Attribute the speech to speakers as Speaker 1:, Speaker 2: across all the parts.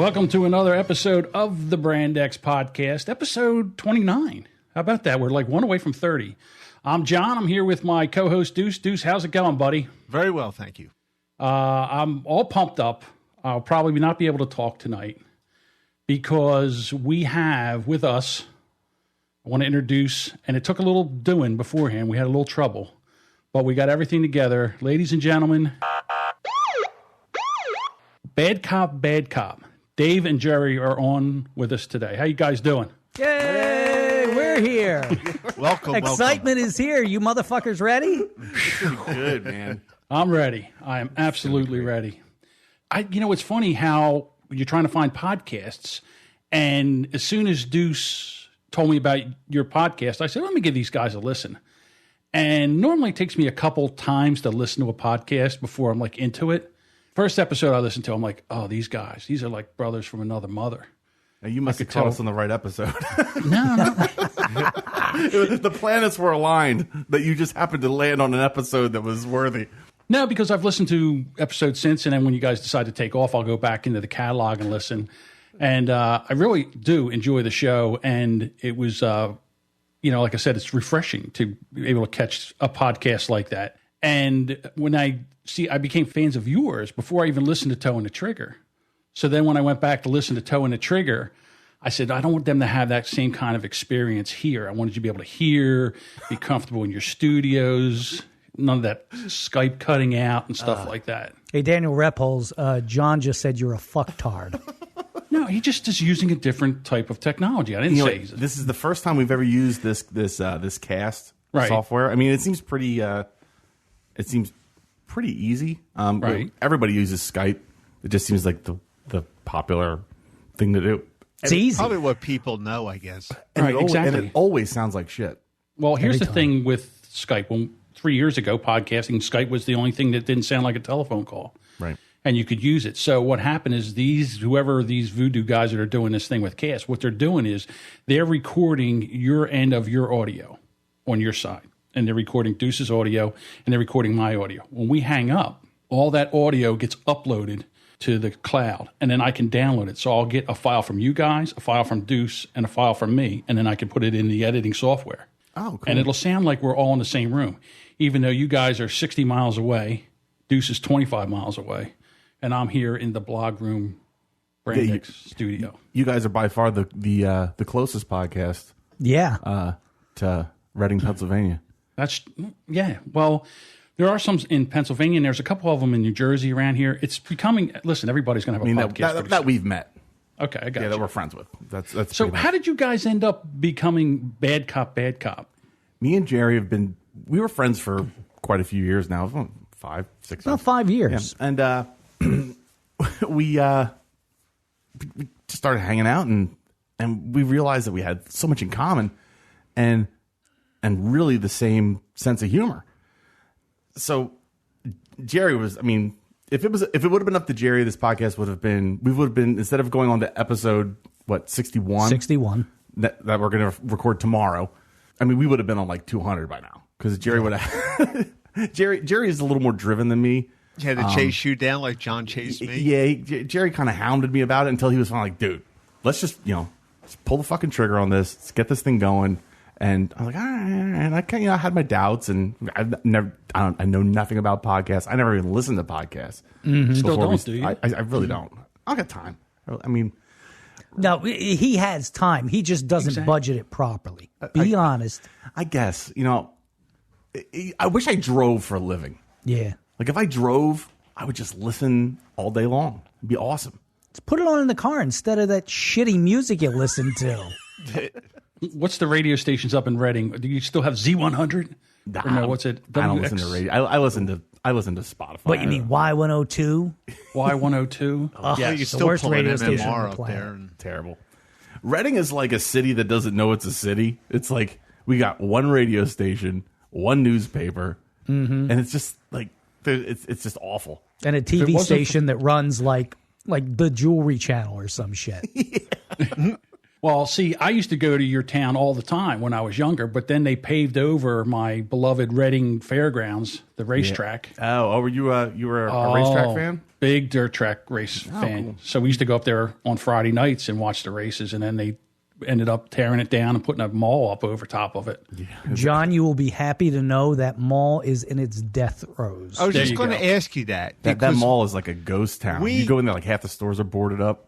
Speaker 1: Welcome to another episode of the Brand X Podcast, episode 29. How about that? We're like one away from 30. I'm John. I'm here with my co-host, Deuce. Deuce, how's it going, buddy?
Speaker 2: Very well, thank you.
Speaker 1: I'm all pumped up. I'll probably not be able to talk tonight because we have with us, I want to introduce, and it took a little doing beforehand. We had a little trouble, but we got everything together. Ladies and gentlemen, Bad Cop. Dave and Jerry are on with us today. How you guys doing?
Speaker 3: Yay, we're here.
Speaker 2: Welcome.
Speaker 3: Excitement is here. You motherfuckers ready?
Speaker 2: Good, man.
Speaker 1: I'm ready. I am absolutely ready. It's funny how you're trying to find podcasts, and as soon as Deuce told me about your podcast, I said, let me give these guys a listen. And normally it takes me a couple times to listen to a podcast before I'm like into it. First episode I listened to, I'm like, oh, these guys, these are like brothers from another mother.
Speaker 4: Now you must have caught us on the right episode.
Speaker 1: No.
Speaker 4: The planets were aligned that you just happened to land on an episode that was worthy.
Speaker 1: No, because I've listened to episodes since, and then when you guys decide to take off, I'll go back into the catalog and listen. And I really do enjoy the show, and it was, like I said, it's refreshing to be able to catch a podcast like that. And when I became fans of yours before I even listened to Toe and the Trigger. So then when I went back to listen to Toe and the Trigger, I said, I don't want them to have that same kind of experience here. I wanted you to be able to hear, be comfortable in your studios, none of that Skype cutting out and stuff like that.
Speaker 3: Hey, Daniel Repholz, John just said you're a fucktard.
Speaker 1: No, he just is using a different type of technology. I didn't say
Speaker 4: this is the first time we've ever used this cast software. I mean, it seems pretty easy.
Speaker 1: Right.
Speaker 4: Everybody uses Skype. It just seems like the popular thing to do.
Speaker 3: It's easy.
Speaker 2: Probably what people know, I guess.
Speaker 1: Right, exactly.
Speaker 4: And it always sounds like shit.
Speaker 1: Well, here's the thing with Skype. Well, 3 years ago, podcasting, Skype was the only thing that didn't sound like a telephone call.
Speaker 4: Right.
Speaker 1: And you could use it. So what happened is whoever these voodoo guys that are doing this thing with Cast, what they're doing is they're recording your end of your audio on your side. And they're recording Deuce's audio, and they're recording my audio. When we hang up, all that audio gets uploaded to the cloud, and then I can download it. So I'll get a file from you guys, a file from Deuce, and a file from me, and then I can put it in the editing software.
Speaker 4: Oh, cool.
Speaker 1: And it'll sound like we're all in the same room, even though you guys are 60 miles away, Deuce is 25 miles away, and I'm here in the blog room Brand X studio.
Speaker 4: You guys are by far the closest podcast to Reading, Pennsylvania.
Speaker 1: Well, there are some in Pennsylvania, and there's a couple of them in New Jersey around here. It's becoming, listen, everybody's going to have a podcast.
Speaker 4: That we've met.
Speaker 1: Okay, I got you.
Speaker 4: That we're friends with. That's
Speaker 1: so how did you guys end up becoming Bad Cop?
Speaker 4: Me and Jerry we were friends for quite a few years now, 5, 6
Speaker 3: About 5 years.
Speaker 4: Yeah. And we just started hanging out, and we realized that we had so much in common, and really the same sense of humor. So Jerry was, if it would have been up to Jerry, this podcast would have been, instead of going on to episode, 61?
Speaker 3: 61.
Speaker 4: That we're going to record tomorrow. We would have been on like 200 by now, because Jerry would have, Jerry is a little more driven than me.
Speaker 2: He had to chase you down like John chased me.
Speaker 4: Yeah, Jerry kind of hounded me about it until he was finally like, dude, let's just pull the fucking trigger on this. Let's get this thing going. And I was like, all right. And I had my doubts, and I know nothing about podcasts. I never even listened to podcasts.
Speaker 1: Mm-hmm. Still don't, do you?
Speaker 4: I really don't. I don't got time.
Speaker 3: No, he has time. He just doesn't budget it properly. Be honest.
Speaker 4: I guess, I wish I drove for a living.
Speaker 3: Yeah.
Speaker 4: Like if I drove, I would just listen all day long. It'd be awesome.
Speaker 3: Just put it on in the car instead of that shitty music you listen to.
Speaker 1: What's the radio stations up in Reading? Do you still have Z100?
Speaker 4: Nah,
Speaker 1: or no, what's it?
Speaker 4: I don't listen to radio. I listen to Spotify.
Speaker 3: What, you mean Y102?
Speaker 1: Y102?
Speaker 2: Oh,
Speaker 1: yes.
Speaker 2: you
Speaker 3: the
Speaker 2: still
Speaker 3: worst radio
Speaker 2: pulling
Speaker 3: station on
Speaker 2: MMR
Speaker 3: the
Speaker 2: up
Speaker 3: planet.
Speaker 2: there. And
Speaker 4: Terrible. Reading is like a city that doesn't know it's a city. It's like we got one radio station, one newspaper, and it's just like it's just awful.
Speaker 3: And a TV station that runs like the Jewelry Channel or some shit.
Speaker 1: Well, see, I used to go to your town all the time when I was younger, but then they paved over my beloved Reading Fairgrounds, the racetrack.
Speaker 4: Were you were a racetrack fan?
Speaker 1: Big dirt track race fan. Cool. So we used to go up there on Friday nights and watch the races, and then they ended up tearing it down and putting a mall up over top of it.
Speaker 3: Yeah. John, you will be happy to know that mall is in its death throes.
Speaker 2: I was just going to ask you that.
Speaker 4: That mall is like a ghost town. You go in there, like half the stores are boarded up.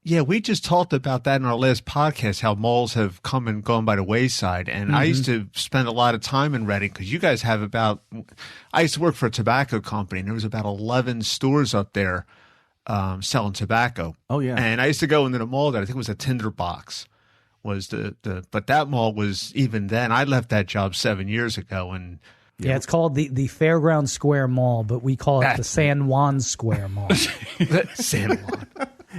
Speaker 2: Yeah, we just talked about that in our last podcast, how malls have come and gone by the wayside. And I used to spend a lot of time in Reading because you guys have I used to work for a tobacco company, and there was about 11 stores up there selling tobacco.
Speaker 4: Oh, yeah.
Speaker 2: And I used to go into the mall that I think it was a Tinderbox. But that mall was, even then, I left that job 7 years ago. And
Speaker 3: yeah, it's called the Fairground Square Mall, but we call it the San Juan Square Mall.
Speaker 2: San Juan.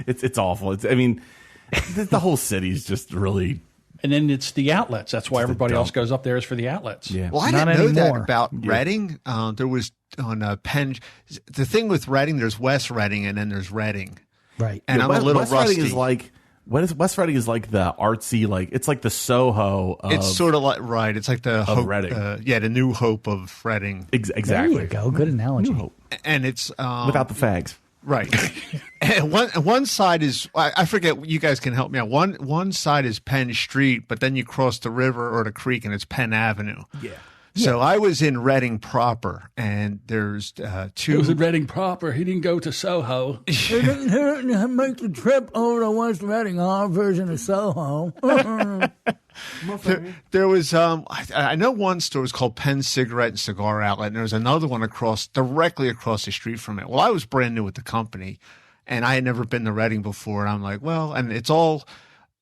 Speaker 4: It's awful. The whole city's just really.
Speaker 1: And then it's the outlets. That's why everybody else goes up there is for the outlets.
Speaker 2: Yeah. Well, I didn't know that about Reading. There was on Penn. The thing with Reading, there's West Reading and then there's Reading.
Speaker 3: Right.
Speaker 2: And I'm a little
Speaker 4: West
Speaker 2: rusty.
Speaker 4: Reading is like. West Reading is like the artsy, like it's like the Soho.
Speaker 2: It's sort of like It's like the hope,
Speaker 4: Reading.
Speaker 2: The new hope of Reading.
Speaker 4: Exactly.
Speaker 3: There you go. Good analogy.
Speaker 4: New hope.
Speaker 2: And it's
Speaker 4: without the fags.
Speaker 2: Right. And one side is, I forget, you guys can help me out. One side is Penn Street, but then you cross the river or the creek and it's Penn Avenue.
Speaker 4: Yeah.
Speaker 2: So I was in Reading proper, and there's two.
Speaker 1: He was in Reading proper. He didn't go to Soho.
Speaker 3: He didn't make the trip over to West Reading, our version of Soho.
Speaker 2: There was, I know one store was called Penn Cigarette and Cigar Outlet, and there was another one directly across the street from it. Well, I was brand new with the company, and I had never been to Reading before, and I'm like, well, and it's all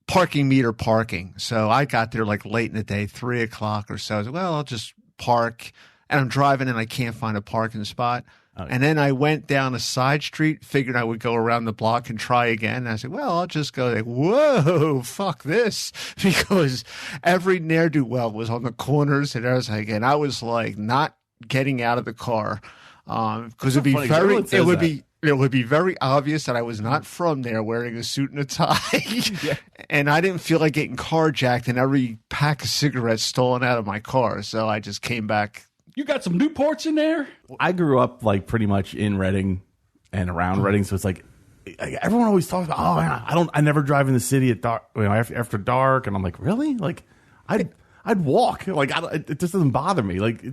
Speaker 2: parking meter parking. So I got there like late in the day, 3 o'clock or so. I was like, well, I'll just park. And I'm driving and I can't find a parking spot. Okay. And then I went down a side street, figured I would go around the block and try again. And I said, well, I'll just go like, whoa, fuck this. Because every ne'er-do-well was on the corners. And I was like not getting out of the car. Because it would be very obvious that I was not from there wearing a suit and a tie. Yeah. And I didn't feel like getting carjacked and every pack of cigarettes stolen out of my car. So I just came back.
Speaker 1: You got some Newports in there?
Speaker 4: I grew up like pretty much in Reading and around Reading. So it's like everyone always talks about, oh, man, I never drive in the city at dark, after dark. And I'm like, really? Like I'd walk. Like it just doesn't bother me. Like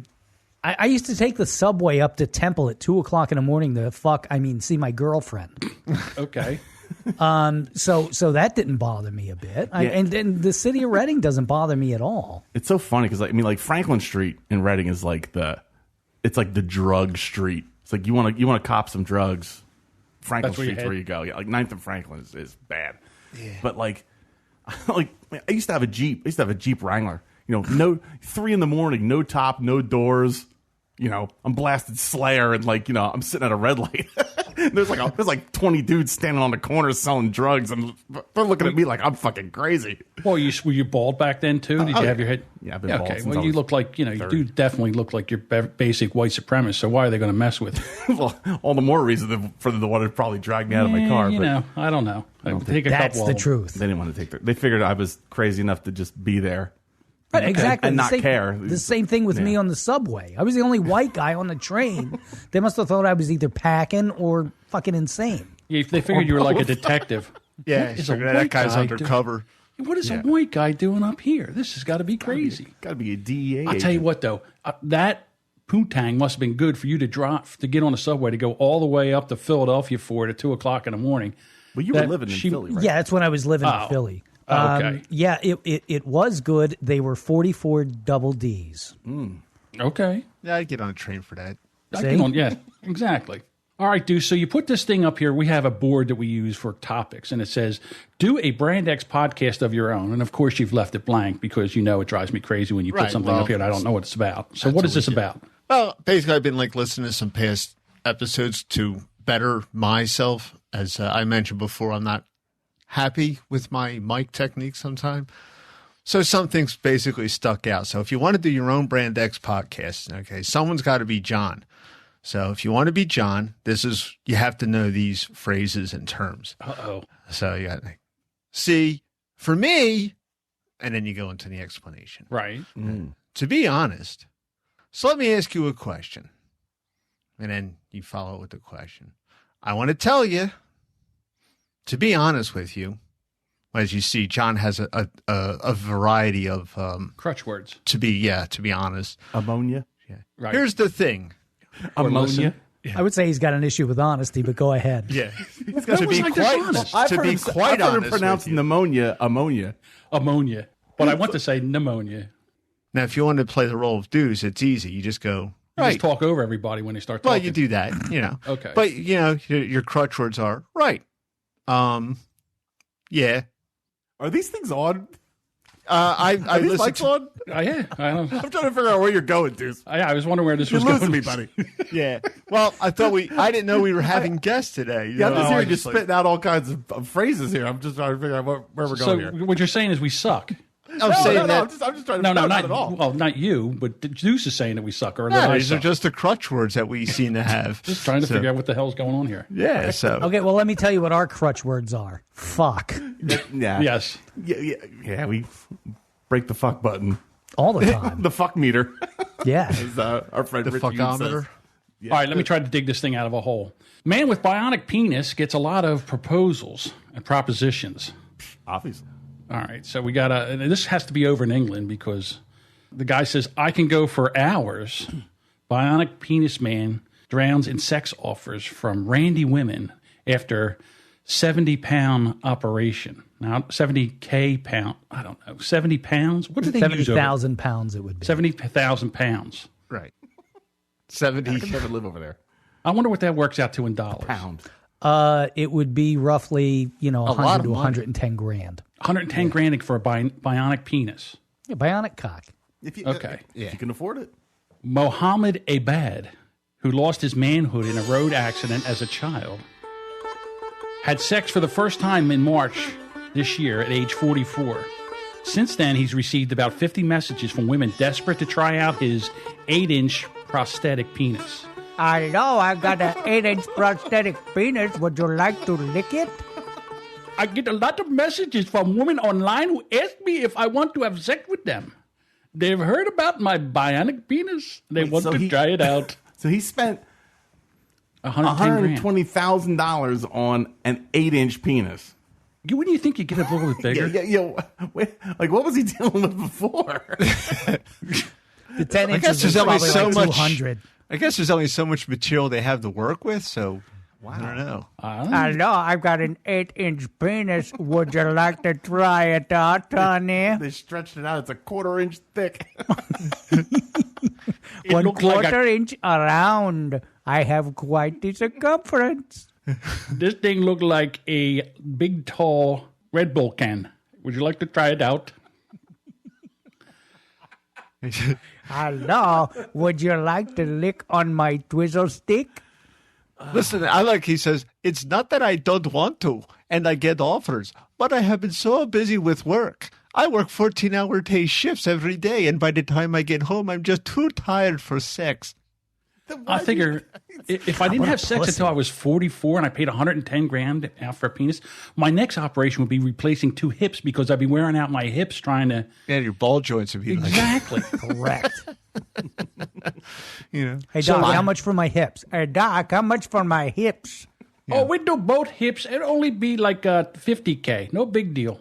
Speaker 3: I used to take the subway up to Temple at 2 o'clock in the morning to see my girlfriend.
Speaker 1: Okay.
Speaker 3: So that didn't bother me a bit.
Speaker 4: Yeah.
Speaker 3: And the city of Reading doesn't bother me at all.
Speaker 4: It's so funny because like Franklin Street in Reading is like the drug street. It's like you want to cop some drugs. Franklin Street's where you go. Yeah, like 9th and Franklin is bad. Yeah. But like I used to have a Jeep. I used to have a Jeep Wrangler. No 3 a.m, no top, no doors. I'm blasted Slayer and I'm sitting at a red light. there's like 20 dudes standing on the corner selling drugs and they're looking at me like I'm fucking crazy.
Speaker 1: Well, were you bald back then too? Did you have your head?
Speaker 4: Yeah, I've been bald.
Speaker 1: Okay, well, you look like you do definitely look like your basic white supremacist. So why are they going to mess with you?
Speaker 4: Well, all the more reason for the one to probably drag me out of my car.
Speaker 1: I don't know.
Speaker 3: That's the truth.
Speaker 4: They didn't want to take. They figured I was crazy enough to just be there.
Speaker 3: Right, exactly.
Speaker 4: And not care.
Speaker 3: The same thing with me on the subway. I was the only white guy on the train. They must have thought I was either packing or fucking insane.
Speaker 1: Yeah, they figured you were like a detective.
Speaker 2: Yeah, that guy's undercover.
Speaker 1: What is a white guy doing up here? This has got to be crazy.
Speaker 4: Got to be a DEA.
Speaker 1: I'll tell you what, though. That poontang must have been good for you to get on a subway to go all the way up to Philadelphia for it at 2 o'clock in the morning.
Speaker 4: Well, you were living in Philly, right?
Speaker 3: Yeah, that's when I was living in Philly.
Speaker 1: Okay.
Speaker 3: Yeah, it was good. They were 44 double Ds.
Speaker 1: Okay.
Speaker 2: Yeah, I'd get on a train for that.
Speaker 1: Yeah, exactly. All right, Deuce. So you put this thing up here. We have a board that we use for topics, and it says, do a Brand X podcast of your own. And, of course, you've left it blank because it drives me crazy when you put something up here and I don't know what it's about. So what is this about?
Speaker 2: Well, basically, I've been listening to some past episodes to better myself. As I mentioned before, I'm not happy with my mic technique sometimes. So some things basically stuck out. So if you want to do your own Brand X podcast, okay, someone's got to be John. So if you want to be John, you have to know these phrases and terms.
Speaker 1: Uh-oh.
Speaker 2: So you got C, For me, and then you go into the explanation.
Speaker 1: Right.
Speaker 2: To be honest, so let me ask you a question. And then you follow it with the question. I want to tell you, to be honest with you, as you see, John has a variety of
Speaker 1: Crutch words.
Speaker 2: To be honest,
Speaker 4: Ammonia.
Speaker 2: yeah.
Speaker 1: Right.
Speaker 2: Here's the thing.
Speaker 4: Ammonia.
Speaker 3: I would say he's got an issue with honesty, but go ahead.
Speaker 2: Yeah,
Speaker 1: To be quite
Speaker 4: I've heard him pronounce pneumonia ammonia.
Speaker 1: ammonia, but I want to say pneumonia.
Speaker 2: Now, if you want to play the role of Deuce, it's easy. You just go
Speaker 1: You
Speaker 2: right.
Speaker 1: just talk over everybody when they start talking.
Speaker 2: Well, you do that,
Speaker 1: Okay.
Speaker 2: But your crutch words are right. Yeah.
Speaker 4: Are these things on?
Speaker 2: I
Speaker 4: Are these
Speaker 2: listened
Speaker 4: lights
Speaker 2: to,
Speaker 4: on?
Speaker 1: Yeah, I don't.
Speaker 4: I'm trying to figure out where you're going, Deuce.
Speaker 1: I was wondering where this
Speaker 4: You're
Speaker 1: was
Speaker 4: losing
Speaker 1: going.
Speaker 4: me, buddy.
Speaker 2: yeah. Well, I didn't know we were having guests today.
Speaker 4: Yeah, I'm just
Speaker 1: I
Speaker 4: hearing you
Speaker 1: just
Speaker 4: spitting out all kinds of phrases here. I'm just trying to figure out where we're
Speaker 1: So
Speaker 4: going here.
Speaker 1: what you're saying is we suck.
Speaker 2: I'm saying that.
Speaker 4: I'm just trying to
Speaker 1: No,
Speaker 4: figure out
Speaker 1: not
Speaker 4: at all.
Speaker 1: well, not you, but Deuce is saying that we suck, or
Speaker 2: No,
Speaker 1: that I
Speaker 2: these are
Speaker 1: suck.
Speaker 2: just the crutch words that we seem to have.
Speaker 1: Just trying to figure out what the hell's going on here.
Speaker 2: Yeah. So
Speaker 3: Okay, well, let me tell you what our crutch words are. Fuck.
Speaker 4: Yeah.
Speaker 1: Yes.
Speaker 4: Yeah, we break the fuck button.
Speaker 3: All the time.
Speaker 4: The fuck meter.
Speaker 3: Yeah.
Speaker 4: As our friend
Speaker 2: the
Speaker 4: Rich
Speaker 2: fuckometer.
Speaker 4: says.
Speaker 1: All right, let me try to dig this thing out of a hole. Man with bionic penis gets a lot of proposals and propositions.
Speaker 4: Obviously.
Speaker 1: All right, so we got and this has to be over in England because the guy says, I can go for hours. Bionic penis man drowns in sex offers from randy women after 70-pound operation. Now, 70K pound, I don't know, 70 pounds? What do they use over?
Speaker 3: 70,000 pounds it would be.
Speaker 1: 70,000 pounds.
Speaker 2: Right.
Speaker 4: I
Speaker 2: 70.
Speaker 4: could never live over there.
Speaker 1: I wonder what that works out to in dollars.
Speaker 4: Pound.
Speaker 3: It would be roughly,
Speaker 2: lot
Speaker 3: 100
Speaker 2: of
Speaker 3: to
Speaker 2: money.
Speaker 3: 110 grand.
Speaker 1: 110 grand for a bionic penis.
Speaker 3: Yeah, bionic cock.
Speaker 4: If you,
Speaker 1: Okay.
Speaker 4: If you can afford it.
Speaker 1: Mohammed Abad, who lost his manhood in a road accident as a child, had sex for the first time in March this year at age 44. Since then, he's received about 50 messages from women desperate to try out his 8-inch prosthetic penis.
Speaker 3: I know, I've got an 8-inch prosthetic penis. Would you like to lick it?
Speaker 1: I get a lot of messages from women online who ask me if I want to have sex with them. They've heard about my bionic penis. They want
Speaker 4: so
Speaker 1: to
Speaker 4: he-
Speaker 1: try it out.
Speaker 4: So he spent
Speaker 1: 110 grand.
Speaker 4: $120,000 on an 8-inch penis.
Speaker 1: Wouldn't you think you get a little bit bigger?
Speaker 4: Wait, like, what was he dealing with before?
Speaker 3: The 10
Speaker 2: I guess
Speaker 3: inches
Speaker 2: there's
Speaker 3: is
Speaker 2: only
Speaker 3: probably
Speaker 2: so
Speaker 3: like
Speaker 2: much.
Speaker 3: 200.
Speaker 2: I guess there's only so much material they have to work with. So I don't know.
Speaker 3: I know, I've got an 8-inch penis. Would you like to try it out, honey?
Speaker 4: They stretched it out. It's a 1/4 inch thick.
Speaker 3: One
Speaker 1: looked like
Speaker 3: quarter inch around. I have quite the circumference.
Speaker 1: This thing looked like a big, tall Red Bull can. Would you like to try it out?
Speaker 3: Hello, would you like to lick on my twizzle stick?
Speaker 2: Listen, he says, it's not that I don't want to and I get offers, but I have been so busy with work. I work 14-hour day shifts every day, and by the time I get home, I'm just too tired for sex.
Speaker 1: I figure if I didn't have sex until I was 44 and I paid 110 grand out for a penis, my next operation would be replacing 2 hips because I'd be wearing out my hips trying to.
Speaker 2: Yeah, your ball joints would be like,
Speaker 1: Exactly.
Speaker 3: Correct.
Speaker 2: you know.
Speaker 3: Hey, Doc, how much for my hips? Hey, Doc, how much for my hips?
Speaker 1: Oh, we do both hips. It'd only be like $50K. No big deal.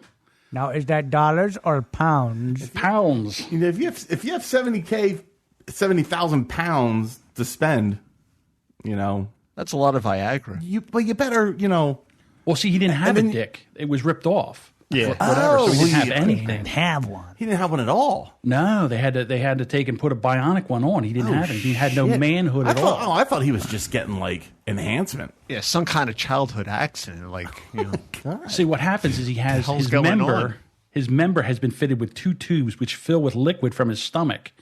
Speaker 3: Now, is that dollars or pounds?
Speaker 1: Pounds.
Speaker 4: You know, if you have 70,000 pounds to spend,
Speaker 2: That's a lot of Viagra.
Speaker 4: you better,
Speaker 1: Well, see, he didn't have a
Speaker 4: then-
Speaker 1: dick. It was ripped off.
Speaker 2: Yeah.
Speaker 1: Whatever. So he didn't have
Speaker 3: He
Speaker 1: anything.
Speaker 3: didn't have one.
Speaker 4: he didn't have one at all.
Speaker 1: No, they had to take and put a bionic one on. He didn't have it. He had no
Speaker 4: Shit.
Speaker 1: manhood at all.
Speaker 4: I thought he was just getting like enhancement.
Speaker 2: Yeah, some kind of childhood accident. Like,
Speaker 1: See, what happens is he has
Speaker 2: hell's
Speaker 1: his
Speaker 2: going
Speaker 1: member.
Speaker 2: on?
Speaker 1: His member has been fitted with 2 tubes which fill with liquid from his stomach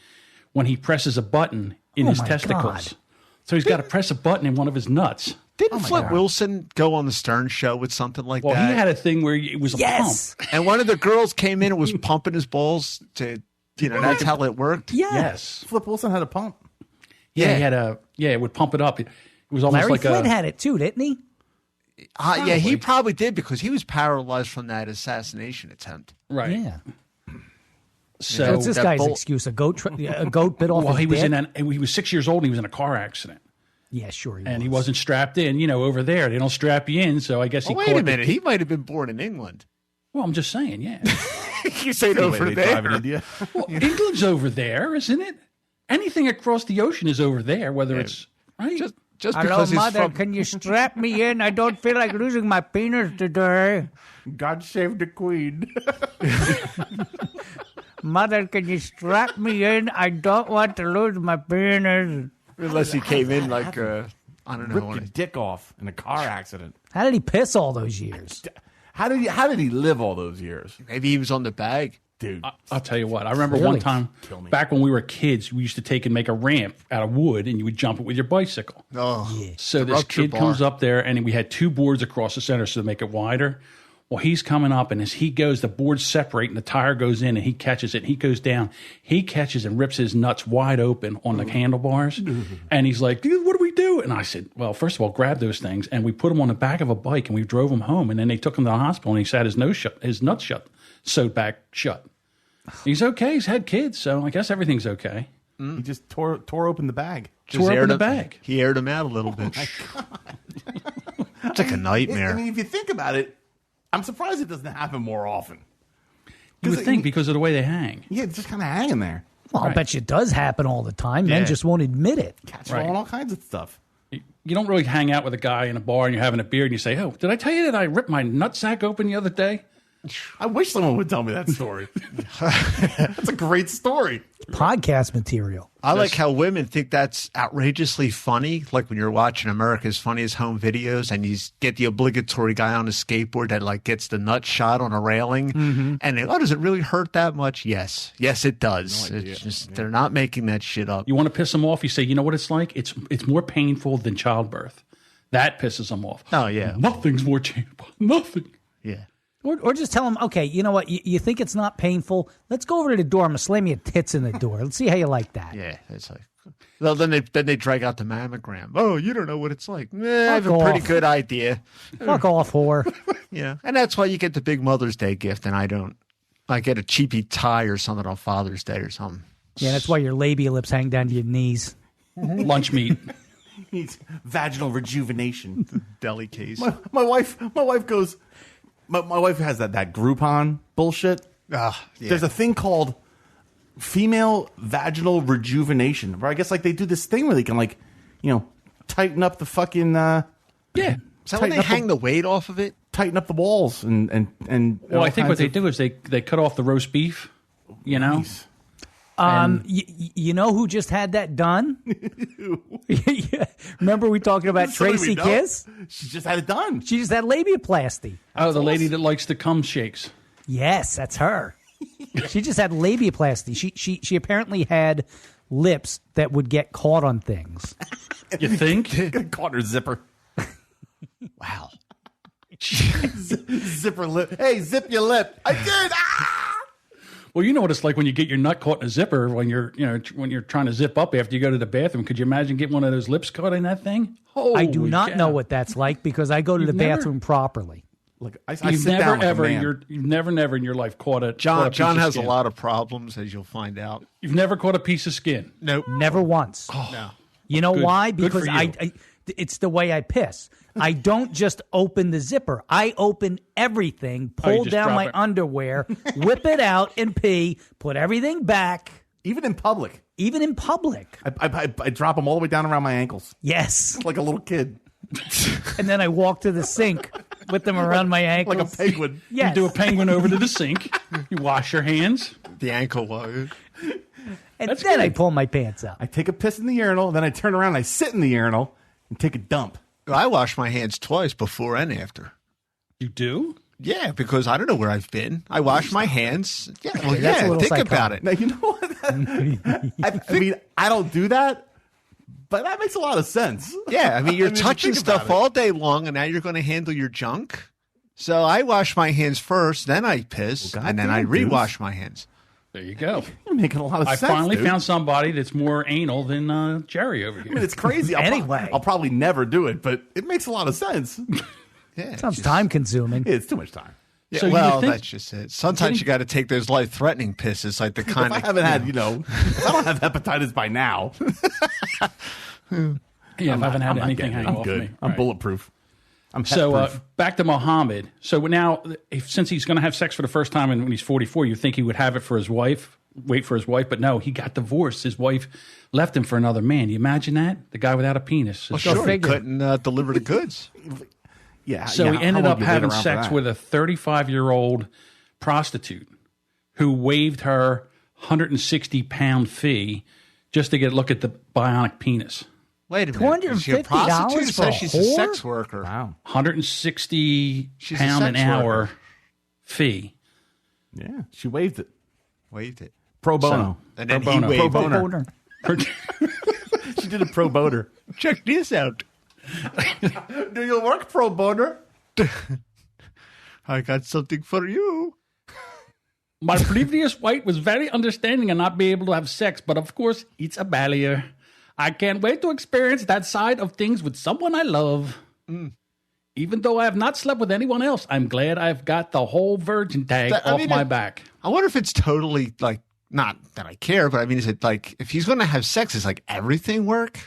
Speaker 1: when he presses a button in his
Speaker 3: my
Speaker 1: testicles.
Speaker 3: God.
Speaker 1: So he's got to press a button in one of his nuts.
Speaker 2: didn't Flip Wilson go on the Stern Show with something like
Speaker 1: Well,
Speaker 2: that?
Speaker 1: he had a thing where it was a
Speaker 3: Yes.
Speaker 1: pump.
Speaker 2: And one of the girls came in and was pumping his balls to, that's how it worked.
Speaker 3: Yeah.
Speaker 1: Yes.
Speaker 4: Flip Wilson had a pump.
Speaker 1: Yeah,
Speaker 2: Yeah.
Speaker 1: he had it would pump it up. It was almost
Speaker 3: Larry
Speaker 1: like
Speaker 3: Flynn
Speaker 1: a.
Speaker 3: had it too, didn't he?
Speaker 2: Yeah, he probably did because he was paralyzed from that assassination attempt.
Speaker 1: Right.
Speaker 3: Yeah.
Speaker 1: So
Speaker 3: That's this guy's excuse. A goat bit off
Speaker 1: well,
Speaker 3: his dick?
Speaker 1: he was 6 years old and he was in a car accident.
Speaker 3: Yeah, sure.
Speaker 1: He wasn't strapped in. You know, over there, they don't strap you in. So I guess he
Speaker 2: wait a minute. He might have been born in England.
Speaker 1: Well, I'm just saying, yeah.
Speaker 2: You say over
Speaker 4: They
Speaker 2: there.
Speaker 4: drive in India.
Speaker 1: Well, England's over there, isn't it? Anything across the ocean is over there, whether it's right.
Speaker 2: Just
Speaker 3: Hello,
Speaker 2: because he's
Speaker 3: mother,
Speaker 2: from...
Speaker 3: can you strap me in? I don't feel like losing my penis today.
Speaker 4: God save the queen.
Speaker 3: Mother, can you strap me in? I don't want to lose my penis.
Speaker 2: Unless he came in like, I don't know.
Speaker 4: Ripped your dick off in a car accident.
Speaker 3: How did he piss all those years?
Speaker 4: How did he live all those years?
Speaker 2: Maybe he was on the bag.
Speaker 4: Dude.
Speaker 1: I'll tell you what. I remember
Speaker 3: Really?
Speaker 1: one time back when we were kids, we used to take and make a ramp out of wood, and you would jump it with your bicycle.
Speaker 2: Oh,
Speaker 1: So this
Speaker 2: rupture
Speaker 1: kid
Speaker 2: bar.
Speaker 1: comes up there, and we had two boards across the center so to make it wider. Well, he's coming up, and as he goes, the boards separate, and the tire goes in, and he catches it, and he goes down. He catches and rips his nuts wide open on the handlebars, and he's like, dude, what do we do? And I said, well, first of all, grab those things, and we put him on the back of a bike, and we drove him home, and then they took him to the hospital, and he sat his nuts shut, sewed back shut. He's okay. He's had kids, so I guess everything's okay.
Speaker 4: He just tore open the bag.
Speaker 1: Tore open the bag.
Speaker 2: He aired him out a little bit. It's like a nightmare.
Speaker 4: I mean, if you think about it, I'm surprised it doesn't happen more often.
Speaker 1: You would think because of the way they hang.
Speaker 4: Yeah, it's just kind of hanging there.
Speaker 3: Well, I bet you it does happen all the time. Men
Speaker 2: Yeah.
Speaker 3: just won't admit it.
Speaker 4: Cats
Speaker 1: Right.
Speaker 4: falling, all kinds of stuff.
Speaker 1: You don't really hang out with a guy in a bar and you're having a beer and you say, oh, did I tell you that I ripped my nutsack open the other day?
Speaker 4: I wish someone would tell me that story. That's a great story.
Speaker 3: Podcast material.
Speaker 2: I like how women think that's outrageously funny. Like when you're watching America's Funniest Home Videos and you get the obligatory guy on a skateboard that like gets the nut shot on a railing. And they, does it really hurt that much? Yes. Yes, it does. It's just, they're not making that shit up.
Speaker 1: You want to piss them off? You say, you know what it's like? It's more painful than childbirth. That pisses them off.
Speaker 2: Oh, yeah.
Speaker 1: Nothing's more painful. Nothing.
Speaker 2: Yeah.
Speaker 3: Or just tell them, okay, you know what? You think it's not painful? Let's go over to the door. I'm going to slam your tits in the door. Let's see how you like that.
Speaker 2: Yeah. It's like, well, then they drag out the mammogram. Oh, you don't know what it's like. I have a
Speaker 3: Fuck
Speaker 2: pretty
Speaker 3: off.
Speaker 2: good idea.
Speaker 3: Fuck off, whore.
Speaker 2: Yeah. And that's why you get the big Mother's Day gift and I don't. I get a cheapy tie or something on Father's Day or something.
Speaker 3: Yeah, that's why your labia lips hang down to your knees.
Speaker 1: Lunch meat.
Speaker 4: Needs vaginal rejuvenation.
Speaker 2: Deli case.
Speaker 4: My wife goes. My wife has that Groupon bullshit.
Speaker 2: Yeah.
Speaker 4: There's a thing called female vaginal rejuvenation, where I guess like they do this thing where they can like, tighten up the fucking
Speaker 1: Yeah.
Speaker 2: Is that when they hang the weight off of it?
Speaker 4: tighten up the walls and.
Speaker 1: Well, I think what they do is they cut off the roast beef, you know?
Speaker 4: Nice.
Speaker 3: You know who just had that done? Yeah. Remember we talking about
Speaker 4: Somebody
Speaker 3: Tracy
Speaker 4: we know.
Speaker 3: Kiss?
Speaker 4: She just had it done.
Speaker 3: She just had labiaplasty.
Speaker 1: Oh, the lady that likes the cum shakes.
Speaker 3: Yes, that's her. She just had labiaplasty. She apparently had lips that would get caught on things.
Speaker 1: You think?
Speaker 4: Got caught in her zipper.
Speaker 2: Wow.
Speaker 4: Zipper lip. Hey, zip your lip. I did. Ah!
Speaker 1: Well, you know what it's like when you get your nut caught in a zipper when you're trying to zip up after you go to the bathroom. Could you imagine getting one of those lips caught in that thing?
Speaker 3: I do
Speaker 1: Holy
Speaker 3: not
Speaker 1: cow.
Speaker 3: know what that's like because I go to the
Speaker 1: never-
Speaker 3: bathroom properly.
Speaker 4: Look, I
Speaker 1: You've
Speaker 4: sit
Speaker 1: never
Speaker 4: down like
Speaker 1: ever
Speaker 4: a man.
Speaker 1: you've never in your life caught a
Speaker 2: John
Speaker 1: piece of
Speaker 2: has a
Speaker 1: skin.
Speaker 2: lot of problems, as you'll find out.
Speaker 1: You've never caught a piece of skin.
Speaker 2: Nope.
Speaker 3: Never once.
Speaker 2: No.
Speaker 3: You know
Speaker 1: Good-
Speaker 3: why?
Speaker 1: good
Speaker 3: Because
Speaker 1: for you.
Speaker 3: I it's the way I piss. I don't just open the zipper. I open everything, pull
Speaker 1: just
Speaker 3: down
Speaker 1: drop
Speaker 3: my
Speaker 1: it.
Speaker 3: underwear, whip it out and pee, put everything back,
Speaker 4: Even in public.
Speaker 3: even in public.
Speaker 4: I drop them all the way down around my ankles
Speaker 3: Yes.
Speaker 4: like a little kid,
Speaker 3: And then I walk to the sink with them around my ankles.
Speaker 4: like a penguin.
Speaker 3: Yes.
Speaker 1: You do a penguin over to the sink. You wash your hands.
Speaker 2: The ankle wire.
Speaker 3: and
Speaker 1: That's
Speaker 3: then I
Speaker 1: good.
Speaker 3: pull my pants out.
Speaker 4: I take a piss in the urinal, then I turn around and I sit in the urinal and take a dump.
Speaker 2: I wash my hands twice before and after.
Speaker 1: You do?
Speaker 2: Yeah, because I don't know where I've been. I wash my hands. Yeah, well,
Speaker 3: That's a
Speaker 2: yeah.
Speaker 3: little
Speaker 2: Think
Speaker 3: psychotic.
Speaker 2: about it.
Speaker 4: Now, you know what? I mean, I don't do that, but that makes a lot of sense.
Speaker 2: Yeah, I mean, you're
Speaker 4: I mean, if you
Speaker 2: touching
Speaker 4: think about
Speaker 2: stuff
Speaker 4: it.
Speaker 2: all day long, and now you're going to handle your junk. So I wash my hands first, then I piss,
Speaker 4: Well,
Speaker 2: and then I
Speaker 4: goddamn,
Speaker 2: rewash my hands.
Speaker 1: There you go.
Speaker 4: You're making a lot of
Speaker 1: I
Speaker 4: sense.
Speaker 1: finally
Speaker 4: dude.
Speaker 1: found somebody that's more anal than Jerry over
Speaker 4: I
Speaker 1: here.
Speaker 4: mean, it's crazy.
Speaker 3: Anyway.
Speaker 4: I'll probably never do it, but it makes a lot of sense.
Speaker 2: Yeah,
Speaker 3: Sounds time consuming.
Speaker 4: It's too much time.
Speaker 2: Yeah,
Speaker 1: So you
Speaker 2: well,
Speaker 1: would think-
Speaker 2: that's just it. Sometimes you got to take those life-threatening pisses, like the kind
Speaker 4: If I
Speaker 2: of
Speaker 4: haven't had, if I don't have hepatitis by now,
Speaker 1: Yeah, if I haven't had
Speaker 4: I'm not
Speaker 1: anything
Speaker 4: getting it.
Speaker 1: hang
Speaker 4: I'm
Speaker 1: off
Speaker 4: good.
Speaker 1: me.
Speaker 4: I'm
Speaker 1: Right.
Speaker 4: bulletproof. I'm
Speaker 1: So
Speaker 4: pet-proof.
Speaker 1: back to Muhammad. So now, since he's going to have sex for the first time when he's 44, you think he would have it for his wife, wait for his wife, but no, he got divorced. His wife left him for another man. You imagine that? The guy without a penis.
Speaker 2: Well,
Speaker 3: Go
Speaker 2: sure, he
Speaker 3: figure.
Speaker 2: couldn't deliver the goods.
Speaker 4: yeah.
Speaker 1: So
Speaker 4: yeah,
Speaker 1: he ended
Speaker 4: how
Speaker 1: up
Speaker 4: long you wait
Speaker 1: having
Speaker 4: around for
Speaker 1: sex
Speaker 4: that?
Speaker 1: with a 35-year-old prostitute who waived her 160-pound fee just to get a look at the bionic penis.
Speaker 2: Wait a minute. Is she a
Speaker 3: $250
Speaker 2: prostitute? It
Speaker 3: for
Speaker 2: says
Speaker 3: a
Speaker 2: she's a
Speaker 3: whore?
Speaker 2: sex worker.
Speaker 4: Wow.
Speaker 1: 160
Speaker 2: She's a
Speaker 1: pound an
Speaker 2: sex
Speaker 1: hour
Speaker 2: worker.
Speaker 1: fee.
Speaker 4: Yeah, she waived it.
Speaker 2: Waved it.
Speaker 4: Pro bono.
Speaker 2: And then
Speaker 1: Pro
Speaker 2: he
Speaker 1: bono.
Speaker 2: waved
Speaker 4: Pro
Speaker 2: it.
Speaker 4: boner. She did a pro boner.
Speaker 2: Check this out.
Speaker 4: Do you work pro boner?
Speaker 2: I got something for you.
Speaker 1: My previous wife was very understanding and not be able to have sex, but of course, it's a barrier. I can't wait to experience that side of things with someone I love. Even though I have not slept with anyone else, I'm glad I've got the whole virgin tag
Speaker 2: I
Speaker 1: off
Speaker 2: mean,
Speaker 1: my
Speaker 2: it-
Speaker 1: back.
Speaker 2: I wonder if it's totally like, not that I care, but I mean, is it like, if he's going to have sex, is like everything work?